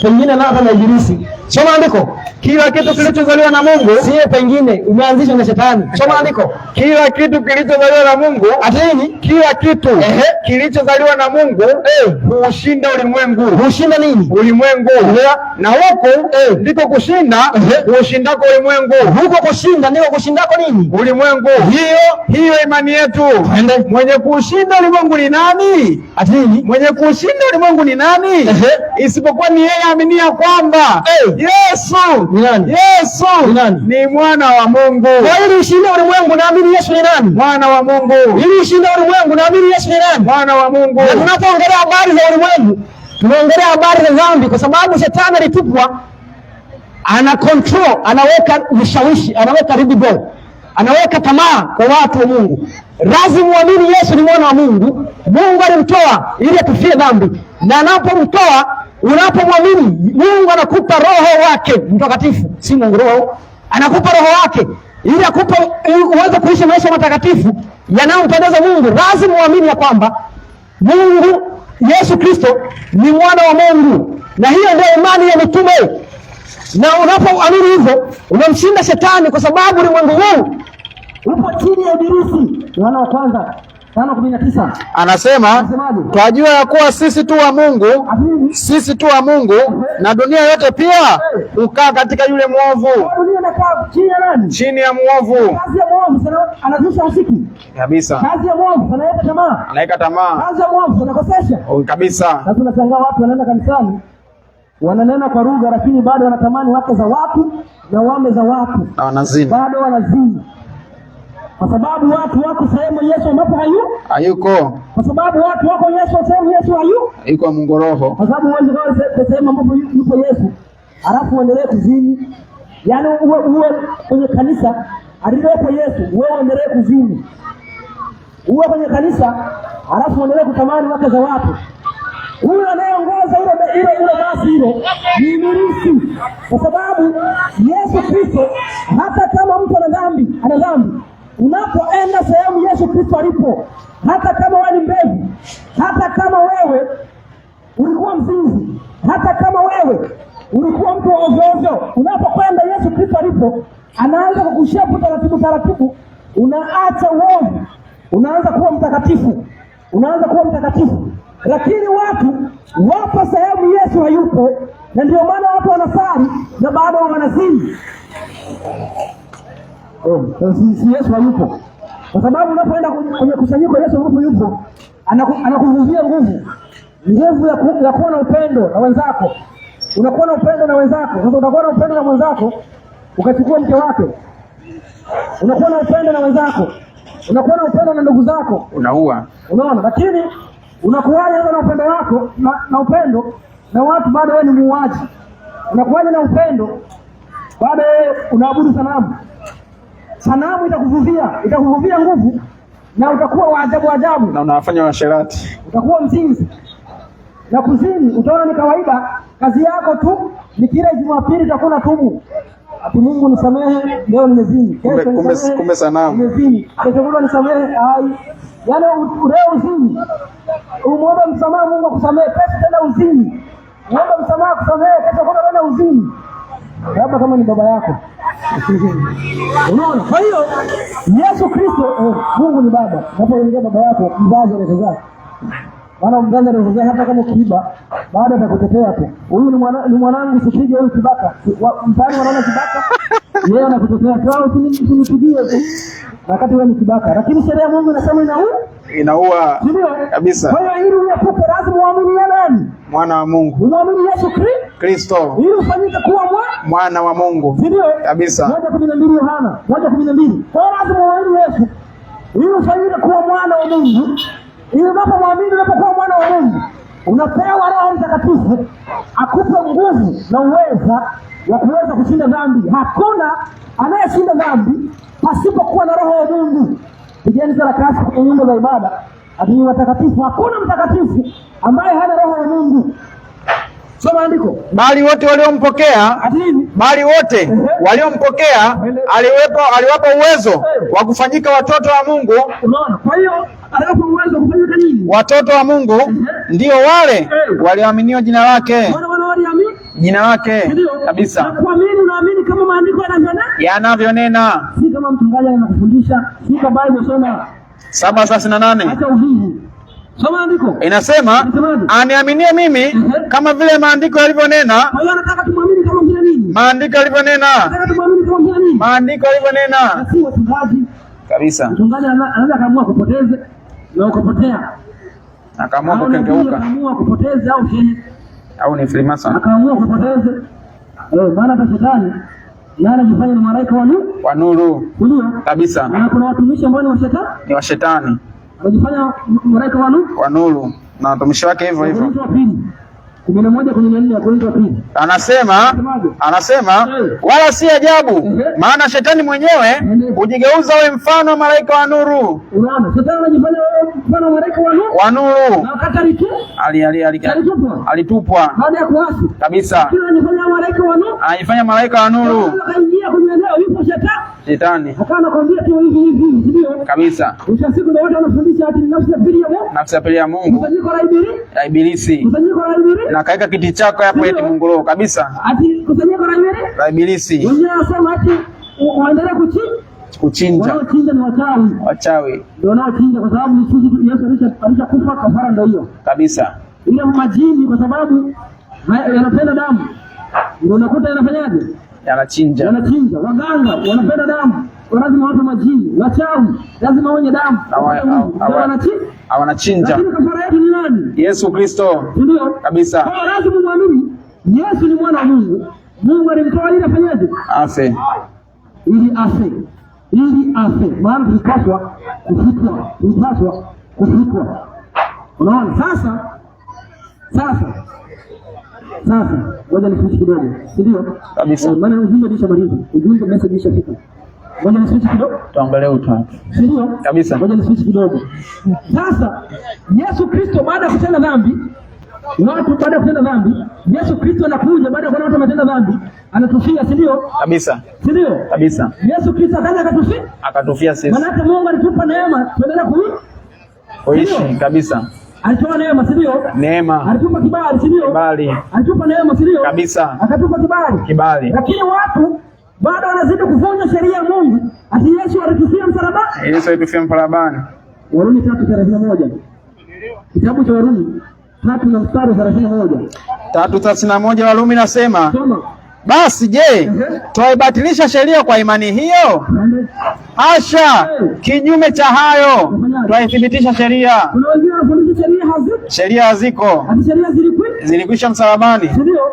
pengine na Ibilisi. Soma andiko. Kila kitu kilichozaliwa na Mungu si pengine imeanzishwa na shetani. Soma andiko. Kila kitu kilichozaliwa na Mungu, ati nini? Kila kitu kilichozaliwa na Mungu huushinda ulimwengu. Huushinda nini? Ulimwengu. Na huko ndiko kushinda huushindako ulimwengu. Huko kushinda ndiko kushindako nini? Ulimwengu. Hiyo imani yetu. Mwenye kushinda ulimwengu ni nani? Ati nini? Mwenye kushinda ulimwengu ni nani? Isipokuwa ni yeye aminia kwamba Yesu ni nani? Yesu ni nani? Ni mwana wa Mungu. Kwa hiyo ushinde ulimwengu naamini Yesu ni nani? Mwana wa Mungu. Ili ushinde ulimwengu naamini Yesu ni nani? Mwana wa Mungu. Na tunapoongelea habari za ulimwengu Tunaongelea habari za dhambi kwa sababu shetani alitupwa, ana control, anaweka vishawishi, anaweka ridicule, anaweka tamaa kwa watu wa Mungu. Lazima muamini Yesu ni mwana wa Mungu. Mungu alimtoa ili atufie dhambi, na anapomtoa, unapomwamini, Mungu anakupa roho wake mtakatifu, si Mungu roho, anakupa roho wake ili akupe uweze kuishi maisha matakatifu yanayompendeza Mungu. Lazima muamini ya kwamba Mungu Yesu Kristo ni mwana wa Mungu, na hiyo ndio imani ya mitume. Na unapoamini hivyo, unamshinda shetani, kwa sababu ulimwengu huu upo chini ya ibilisi. Yohana wa kwanza 5:19 anasema, twajua ya kuwa sisi tu wa Mungu, sisi tu wa Mungu, na dunia yote pia ukaa katika yule mwovu. Dunia inakaa chini ya nani? Chini ya mwovu. Kazi ya mwovu sana anazusha usiku. Kabisa. Kazi ya mwovu analeta tamaa. Analeta tamaa. Kazi ya mwovu anakosesha. Kabisa. Sasa tunashangaa watu wanaenda kanisani, wananena kwa lugha, lakini bado wanatamani wake za watu na wame za watu. Na wanazini. Bado wanazini. Kwa sababu watu wako sehemu Yesu ambapo hayuko. Kwa sababu watu wako Yesu sehemu Yesu hayuko Mungu roho. Kwa sababu wewe ndio sehemu ambapo yupo Yesu, alafu uendelee kuzini. Yaani uwe kwenye kanisa alilopo Yesu, wewe uendelee kuzini. Uwe kwenye kanisa alafu uendelee kutamani wake za watu. Huyo anayeongoza ile basi hilo ni ibilisi. Kwa sababu Yesu Kristo, hata kama mtu ana dhambi, unapoenda sehemu Yesu Kristo alipo, hata kama wewe ni mlevi, hata kama wewe ulikuwa mzinzi, hata kama wewe ulikuwa mtu wa ovyo, unapokwenda Yesu Kristo alipo, anaanza kukushapu taratibu, unaacha uovu, unaanza kuwa mtakatifu. Lakini watu wapo sehemu Yesu hayupo, na ndio maana watu wanasali na bado wanazini. Si Yesu hayupo. Kwa sababu unapoenda kwenye kusanyiko Yesu yupo, anakuvuvia nguvu ya kuwa na upendo na wenzako. Unakuwa na upendo na wenzako. Sasa utakuwa na upendo na mwenzako, ukachukua mke wake. Unakuwa na upendo na wenzako. Unakuwa na upendo na ndugu zako. Unaua. Unaona? Lakini unakuwaje na upendo wako na upendo na watu bado wewe ni muuaji? Unakuwaje na upendo bado wewe unaabudu sanamu? Sanamu itakuvuvia nguvu, na utakuwa wa ajabu, na unawafanya washerati. Utakuwa mzinzi na kuzini. Utaona ni kawaida, kazi yako tu ni kila Jumapili utakuna tubu, ati Mungu nisamehe, leo nimezini. Kumbe sanamu. Nimezini. Kesho nisamehe, yaani leo uzini. Umuombe msamaha Mungu akusamehe, kesho tena uzini. Muombe msamaha kusamehe, kesho tena uzini. Labda kama ni baba yako. Unaona? Kwa hiyo Yesu Kristo, Mungu ni baba. Unapoingia baba yako, mzazi anatazaa. Maana mzazi anatazaa hata kama kiiba, baada atakutetea tu. Huyu ni mwanangu, usipige huyu kibaka. Mtani wanaona kibaka, yeye anakutetea. Kwa usinipigie tu. Wakati wewe ni kibaka. Lakini sheria ya Mungu inasema inaua. Kabisa. Kwa hiyo ili uepuke, lazima uamini nani? Mwana wa Mungu. Uamini Yesu Kristo. Ili ufanyike kuwa mwana wa Mungu. Ndio. Kabisa. 1:12 Yohana 1:12. Kwa hiyo lazima uamini Yesu ili ufanyike kuwa mwana wa Mungu. Ili unapomwamini, unapokuwa mwana wa Mungu, unapewa Roho Mtakatifu akupe nguvu na uweza wa kuweza kushinda dhambi. Hakuna anayeshinda dhambi pasipokuwa na Roho wa Mungu. Pigeni karatasi kwenye nyumba za ibada, ati watakatifu. Hakuna mtakatifu ambaye hana Roho wa Mungu. Soma andiko. Bali wote waliompokea, aliwapa uwezo wa kufanyika watoto wa Mungu. Unaona? Kwa hiyo aliwapa uwezo wa kufanyika nini? Watoto wa Mungu ndio wale walioaminio jina lake. Jina lake. Kabisa. Na kuamini, unaamini kama maandiko yanavyonena. Si kama mchungaji anakufundisha, si kama Biblia unasoma 7:38. Acha uvivu. Soma andiko. Inasema, aniaminie mimi kama vile maandiko yalivyonena. Kwa hiyo anataka tumwamini kama vile nini? Maandiko yalivyonena. Anataka tumwamini kama vile nini? Maandiko yalivyonena. Si wachungaji. Kabisa. Mchungaji anaweza kaamua kupoteze na ukapotea. Akaamua kukengeuka. Akaamua kupoteze au ni Freemason. Akaamua kupoteze. Maana hata shetani anajifanya ni malaika wa nuru. Ndio. Kabisa. Na kuna watumishi ambao ni wa shetani. Anajifanya malaika wa nuru na watumishi wake hivyo. 11:14 ya Korintho wa pili. Anasema wala si ajabu, maana shetani mwenyewe hujigeuza awe mfano wa malaika wa nuru. Unaona, shetani anajifanya mfano wa malaika wa nuru. Na wakati alitupwa baada ya kuasi kabisa. Anajifanya malaika wa nuru. Anajifanya malaika wa nuru. Akaingia kwenye eneo yupo shetani. Akaanza kuambia tu hivi, ndio kabisa. Usiku ndio watu wanafundisha ati nafsi ya pili ya Mungu. Kusanyiko la Ibilisi. Na kaeka kiti chako hapo eti Mungu roho kabisa. Ati kusanyiko la Ibilisi. Wenyewe wanasema ati waendelee kuchinja. Wanaochinja ni wachawi. Ndio wanaochinja kwa sababu ni Yesu alishakufa, kafara ndio hiyo. Kabisa. Ile majini kwa sababu yanapenda damu. Ndio unakuta yanafanya yanachinja. Waganga wanapenda damu. Lazima watu majini, wachawi lazima wenye damu. Wanachinja. Lakini kafara yetu ni nani? Yesu Kristo. Ndio. Kabisa. Kwa lazima muamini Yesu ni mwana wa Mungu. Mungu alimtoa ili afanyaje? Afe. Ili afe. Maana tulipaswa kufutwa. Unaona? Sasa ngoja nifuti kidogo. Ndio? Kabisa. Maana ujumbe nishamaliza. Ujumbe message ishafika. Ngoja nifuti kidogo. Tuangalie utatu. Ndio? Kabisa. Ngoja nifuti kidogo. Sasa Yesu Kristo baada ya kutenda dhambi, Yesu Kristo anakuja baada ya kuona watu wametenda dhambi, anatufia, si ndio? Kabisa. Si ndio? Kabisa. Yesu Kristo akaja akatufia sisi. Maana Mungu alitupa neema, tuendelee kuishi kabisa. Alitoa neema, si ndio? Neema. Alitupa kibali, si ndio? Kibali. Alitupa neema, si ndio? Kabisa. Akatupa kibali. Lakini watu bado wanazidi kuvunja sheria ya Mungu. Ati Yesu alitufia msalabani. Yesu alitufia msalabani. Warumi 3:31. Kitabu cha Warumi 3:31. 3:31 Warumi nasema, basi je, twaibatilisha sheria kwa imani hiyo? Hasha, kinyume cha hayo, twaithibitisha sheria. Kuna wengine wanafundisha sheria haziko. Ati sheria zilikwisha msalabani.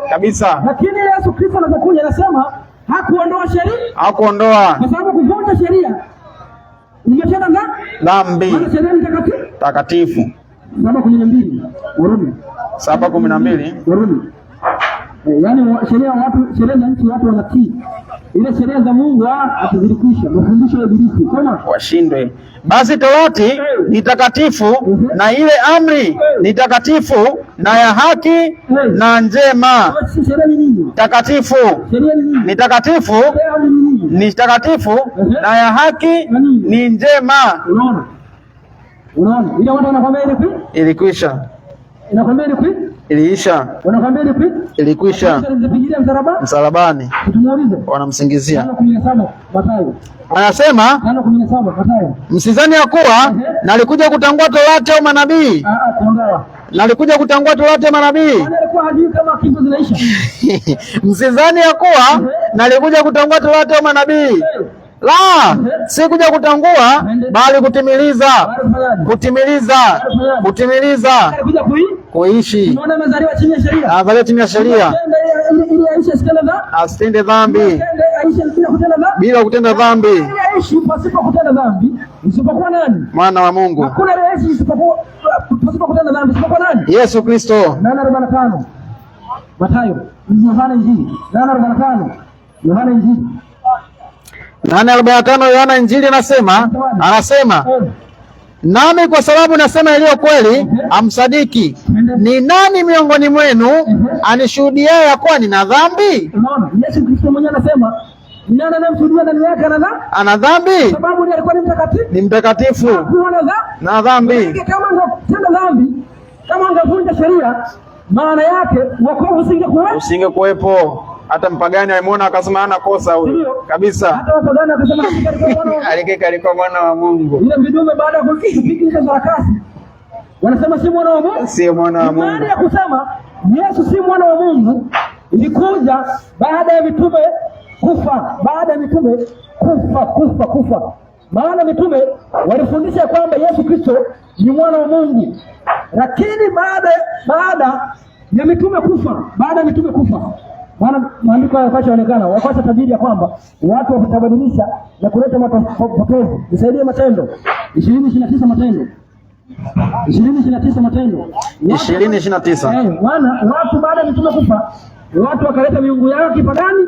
Kabisa. Lakini Yesu Kristo anapokuja anasema hakuondoa sheria. Kwa sababu kuvunja sheria imetenda dhambi. Maana sheria ni takatifu. 7:12 Warumi. 7:12 Warumi. Yaani sheria za nchi watu wanatii. Ile sheria za Mungu atazirikisha mafundisho ya Ibilisi kama washindwe. Basi Torati ni takatifu na ile amri ni takatifu na ya haki na njema. Sheria ni nini? Takatifu. Sheria ni nini? Ni takatifu. Ni takatifu na ya haki ni njema. Unaona? Ile watu wanakwambia ilikwisha. Inakwambia iliisha. Wanakwambia ilikwisha. Msalabani. Tumuulize. Wanamsingizia. 5:17 Mathayo. Anasema 5:17 Mathayo. Msidhani ya kuwa nalikuja kutangua Torati au manabii. Nalikuja kutangua Torati au manabii. Alikuwa hajui kama kitu zinaisha. Msidhani ya kuwa nalikuja kutangua Torati au manabii. La, si kuja kutangua bali kutimiliza. Kuishi. Unaona mazaliwa chini ya sheria. Mazaliwa chini ya sheria. Ili Aisha asitende dhambi. Bila kutenda dhambi. Aishi pasipo kutenda dhambi. Isipokuwa nani? Mwana wa Mungu. Hakuna aishi isipokuwa pasipo kutenda dhambi. Isipokuwa nani? Yesu Kristo. 8:45 Mathayo. Yohana Injili. 8:45 Yohana Injili. 8:45 Yohana Injili anasema nami kwa sababu nasema iliyo kweli amsadiki. Ni nani miongoni mwenu anishuhudiaye ya kuwa nina dhambi? Unaona, Yesu Kristo mwenyewe anasema ni nani anamshuhudia ndani yake ana dhambi? Sababu ndiye alikuwa ni mtakatifu. Na dhambi. Kama ungetenda dhambi, kama ungevunja sheria, maana yake wokovu usingekuwepo. Hata mpagani alimuona akasema hana kosa huyo. Kabisa. Hata wapagani akasema alikuwa mwana wa Mungu. Ile mitume baada ya kufikisha sarakasi wanasema si mwana wa Mungu. Si mwana wa Mungu. Maana ya kusema Yesu si mwana wa Mungu ilikuja baada ya mitume kufa. Maana mitume walifundisha kwamba Yesu Kristo ni mwana wa Mungu. Lakini baada ya mitume kufa, maana maandiko yakashaonekana, wakati tabiri ya kwamba watu watabadilisha na kuleta mapotovu. Nisaidie Matendo 20:29 Matendo 20:29 Matendo 20:29. Watu baada ya mitume kufa, watu wakaleta miungu yao kipagani,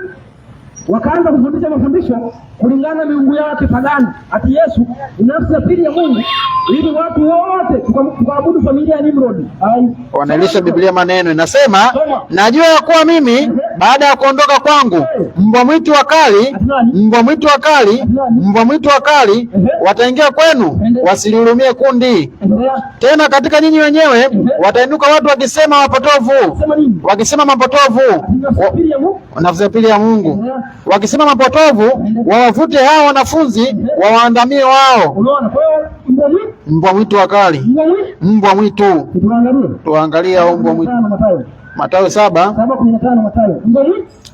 wakaanza kufundisha mafundisho kulingana na miungu yao kipagani. Ati Yesu ni nafsi ya pili ya Mungu, ili watu wote tukaabudu familia ya Nimrod. Wanailisha Biblia maneno inasema, najua ya kuwa mimi baada ya kuondoka kwangu mbwa mwitu wakali wataingia kwenu, wasilihurumie kundi. Tena katika nyinyi wenyewe watainuka watu wakisema mapotovu, nafsi ya pili ya Mungu, wakisema mapotovu, wawavute hao wanafunzi wawaandamie wao. Mbwa mwitu wakali. Mbwa mwitu. Tuangalie au mbwa mwitu. Mathayo 7:15 Mathayo.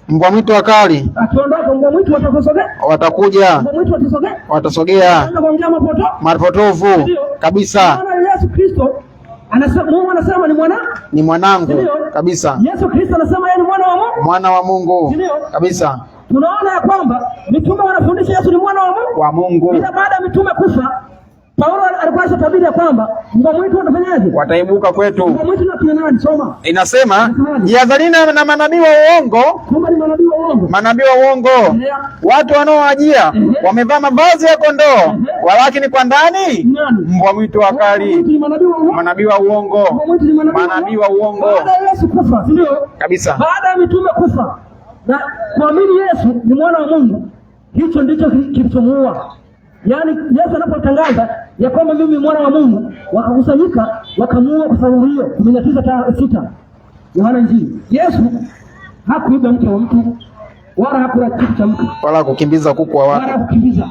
Mbwa mwitu wakali. Akiondoka mbwa mwitu watakuja. Mbwa mwitu watasogea. Mapotovu kabisa. Yesu Kristo Mungu anasema ni mwanangu kabisa. Yesu Kristo anasema yeye ni mwana wa Mungu kabisa. Tunaona ya kwamba mitume wanafundisha Yesu ni mwana wa Mungu. Bila baada ya mitume kufa, Paulo alipaswa tabiri ya kwamba mbwa mwitu watafanyaje? Wataibuka kwetu. Mbwa mwitu na kina nani? Soma. Inasema, jihadharini na manabii wa uongo. Kumbe ni manabii wa uongo. Manabii wa uongo. Watu wanaowajia wamevaa mavazi ya kondoo, walakini kwa ndani mbwa mwitu wakali. Manabii wa uongo. Manabii wa uongo. Baada ya Yesu kufa, ndio? Kabisa. Baada ya mitume kufa na kuamini Yesu ni mwana wa Mungu, hicho ndicho kilichomuua. Yaani Yesu anapotangaza ya kwamba mimi mwana wa Mungu, wakakusanyika wakamuua kwa sababu hiyo. 19:6 Yohana Injili. Yesu hakuiba mke wa mtu, wala hakula kitu cha mtu, wala kukimbiza kuku wa watu. Wala kukimbiza.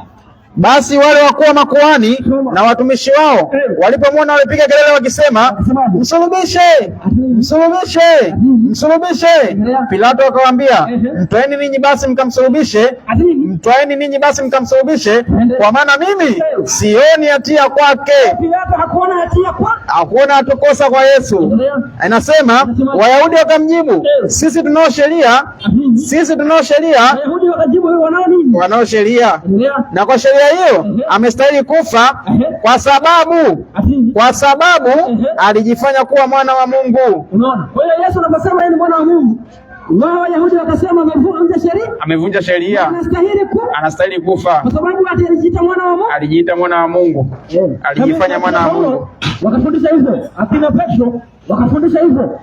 Basi wale wakuu wa makuhani na watumishi wao walipomwona walipiga kelele wakisema, msulubishe! Msulubishe! Msulubishe! Pilato akawaambia, mtwaeni ninyi basi mkamsulubishe. Mtwaeni ninyi basi mkamsulubishe, kwa maana mimi sioni hatia kwake. Pilato hakuona hatia kwake. Hakuona hatukosa kwa Yesu. Inasema Wayahudi wakamjibu, sisi tunao sheria. Wayahudi wakajibu, wanao sheria. Na kwa sheria hiyo amestahili kufa kwa sababu alijifanya kuwa mwana wa Mungu. Unaona? Kwa hiyo Yesu anaposema yeye ni mwana wa Mungu, wao Wayahudi wakasema amevunja sheria. Anastahili kufa. Kwa sababu alijiita mwana wa Mungu. Alijifanya mwana wa Mungu. Wakafundisha hivyo. Akina Petro wakafundisha hivyo.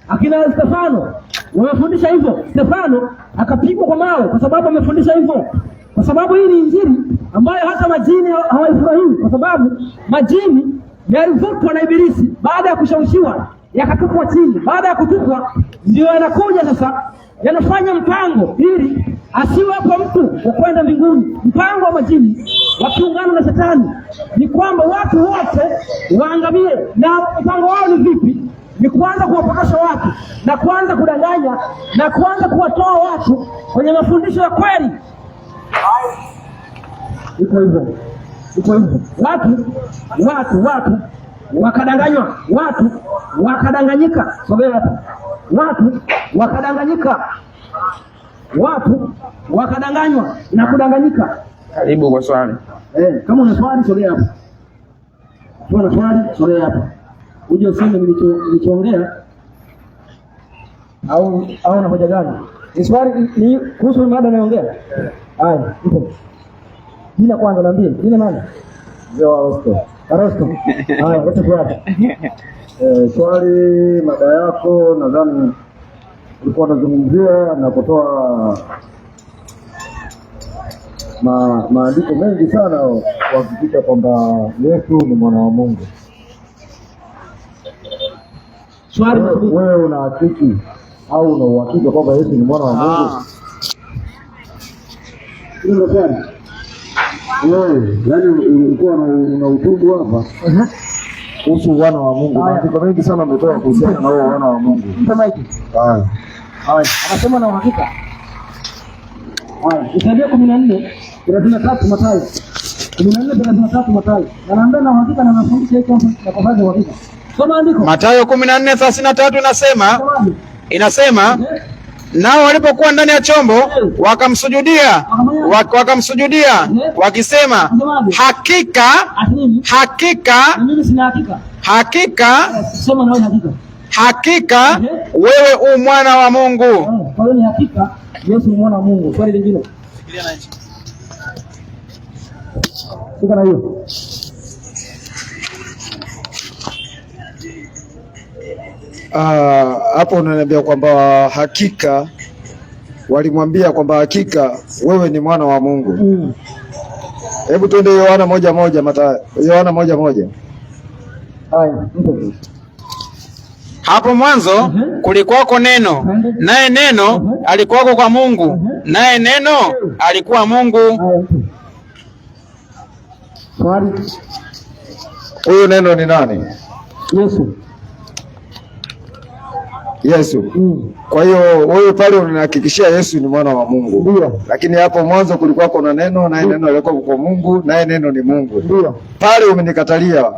Akina Stefano wamefundisha hivyo. Stefano akapigwa kwa mawe kwa sababu amefundisha hivyo. Kwa sababu hii ni Injili ambayo hata majini hawaifurahii, kwa sababu majini yalivutwa na Ibilisi baada ya kushawishiwa, yakatupwa chini. Baada ya kutupwa ndio yanakuja sasa yanafanya mpango ili asiwepo mtu wa kwenda mbinguni. Mpango wa majini wakiungana na Shetani ni kwamba watu wote waangamie. Na mpango wao ni vipi? Ni kuanza kuwapotosha watu na kuanza kudanganya na kuanza kuwatoa watu kwenye mafundisho ya kweli. Iko hivyo. Watu wakadanganywa, watu wakadanganyika. Sogea hapa. Watu wakadanganywa na kudanganyika. Karibu kwa swali. Kama una swali sogea hapa. Kama una swali sogea hapa. Uje useme nilichoongea au na hoja gani? Ni swali ni kuhusu mada naongea. Haya, ipo. Jina kwanza naambie. Jina nani? Arosto. Haya, wote kwa hapa. Swali mada yako nadhani ulikuwa unazungumzia na kutoa maandiko mengi sana kuhakikisha kwamba Yesu ni mwana wa Mungu. Swali wewe una hakiki au una uhakika kwamba Yesu ni mwana wa Mungu? Ndio swali. Yaani ulikuwa una utubu hapa kuhusu wana wa Mungu. Maandiko mengi sana umetoa kuhusiana na wao wana wa Mungu. Mtama hiki. Haya. Anasema na uhakika. Haya, Isaya 14:33 Mathayo. 14:33 Mathayo. Anaambia na uhakika na mafundisho yake na kwa sababu uhakika. Soma andiko. Mathayo 14:33 inasema Nao walipokuwa ndani ya chombo wakamsujudia wakisema, hakika wewe u mwana wa Mungu. Kwa hiyo ni hakika Yesu ni mwana wa Mungu. Swali lingine. Sika na hiyo. Hapo unaniambia kwamba hakika walimwambia kwamba hakika wewe ni mwana wa Mungu. Hebu twende Yohana 1:1, Mathayo Yohana 1:1. Haya, hapo mwanzo kulikuwako neno, naye neno alikuwako kwa Mungu, naye neno alikuwa Mungu. Swali. Huyu neno ni nani? Yesu. Kwa hiyo wewe pale unahakikishia Yesu ni mwana wa Mungu. Ndio. Lakini hapo mwanzo kulikuwa kuna neno, naye neno alikuwa kwa Mungu, naye neno ni Mungu. Ndio. Pale umenikatalia.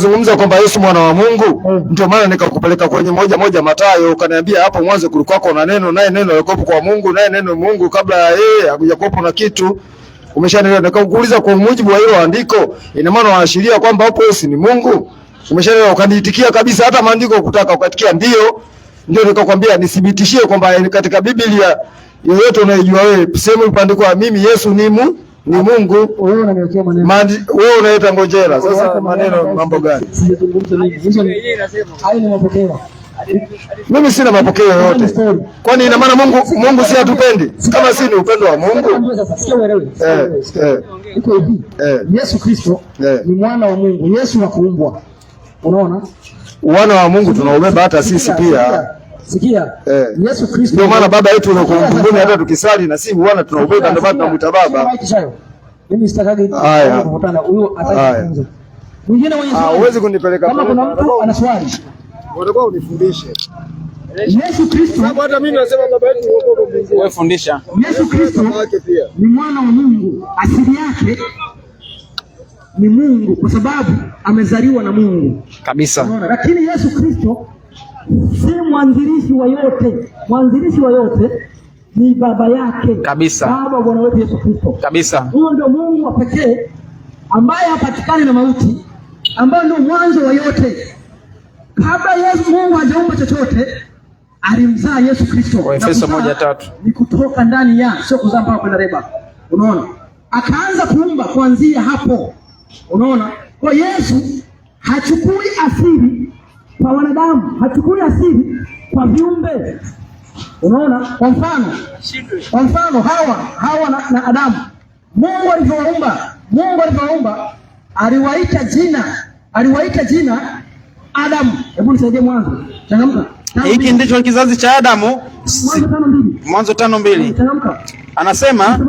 unazungumza kwamba Yesu mwana wa Mungu, ndio maana nikakupeleka kwenye moja Mathayo, ukaniambia hapo mwanzo kulikuwa na neno, naye neno alikuwa kwa Mungu, naye neno Mungu, kabla ya yeye hakujakuwa na kitu. Umeshanielewa? Nikakuuliza kwa mujibu wa hilo andiko, ina maana waashiria kwamba hapo Yesu ni Mungu. Umeshanielewa? Ukaniitikia kabisa, hata maandiko ukutaka ukatikia ndio. Ndio nikakwambia nithibitishie kwamba katika Biblia yoyote unayojua wewe, sehemu ipandikwa mimi Yesu ni Mungu. Wewe unaniwekea maneno. Wewe unaita ngojera. Sasa maneno mambo gani? Sijazungumza nini. Hayo ni mapokeo. Mimi sina mapokeo yoyote. Kwani ina maana Mungu si atupendi? Kama si ni upendo wa Mungu. Iko hivi. Yesu Kristo ni mwana wa Mungu. Yesu hakuumbwa. Unaona? Wana wa Mungu tunaubeba hata sisi pia. Sikia. Yesu Kristo ndio maana baba yetu yuko mbinguni, hata tukisali na sisi wana tunaubeba, ndio maana tunamuita baba. Mimi sitakagi kukutana huyo atajifunza. Mwingine mwenye swali. Huwezi kunipeleka kama kuna mtu ana swali. Unataka unifundishe. Yesu Kristo, hata mimi nasema baba yetu yuko mbinguni. Wewe fundisha. Yesu Kristo ni mwana wa Mungu, asili yake ni Mungu kwa sababu amezaliwa na Mungu kabisa. Lakini Yesu Kristo si mwanzilishi wa yote. Mwanzilishi wa yote ni baba yake kabisa. Baba Bwana wetu Yesu Kristo kabisa. Huyo ndio Mungu wa pekee ambaye hapatikani na mauti, ambaye ndio mwanzo wa yote. Kabla Yesu Mungu hajaumba chochote, alimzaa Yesu Kristo. Efeso 1:3. Ni kutoka ndani ya, sio kuzaa mpaka kwenda reba. Unaona? Akaanza kuumba kuanzia hapo. Unaona? Kwa Yesu hachukui asili kwa wanadamu, hachukui asili kwa viumbe. Unaona? Kwa mfano Hawa na Adamu. Mungu alipowaumba aliwaita jina Adamu. Hebu nisaidie mwanzo. Changamka. Hiki ndicho kizazi cha Adamu. Mwanzo 5:2. Changamka. Anasema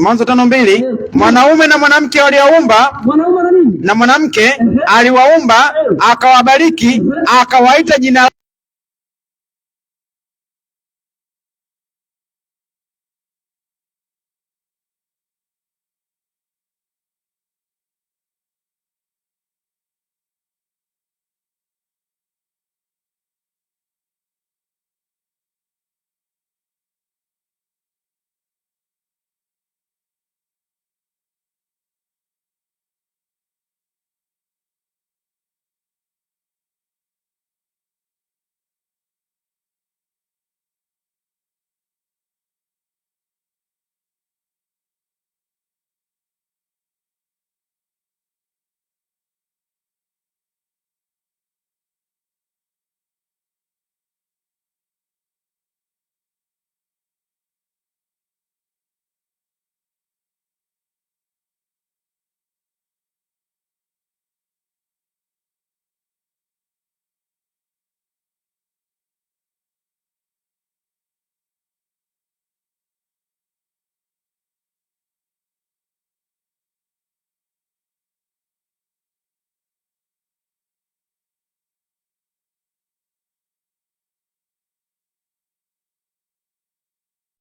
Mwanzo 5:2, mwanaume na mwanamke waliwaumba, mwanaume na nini? Na mwanamke aliwaumba, akawabariki, akawaita jina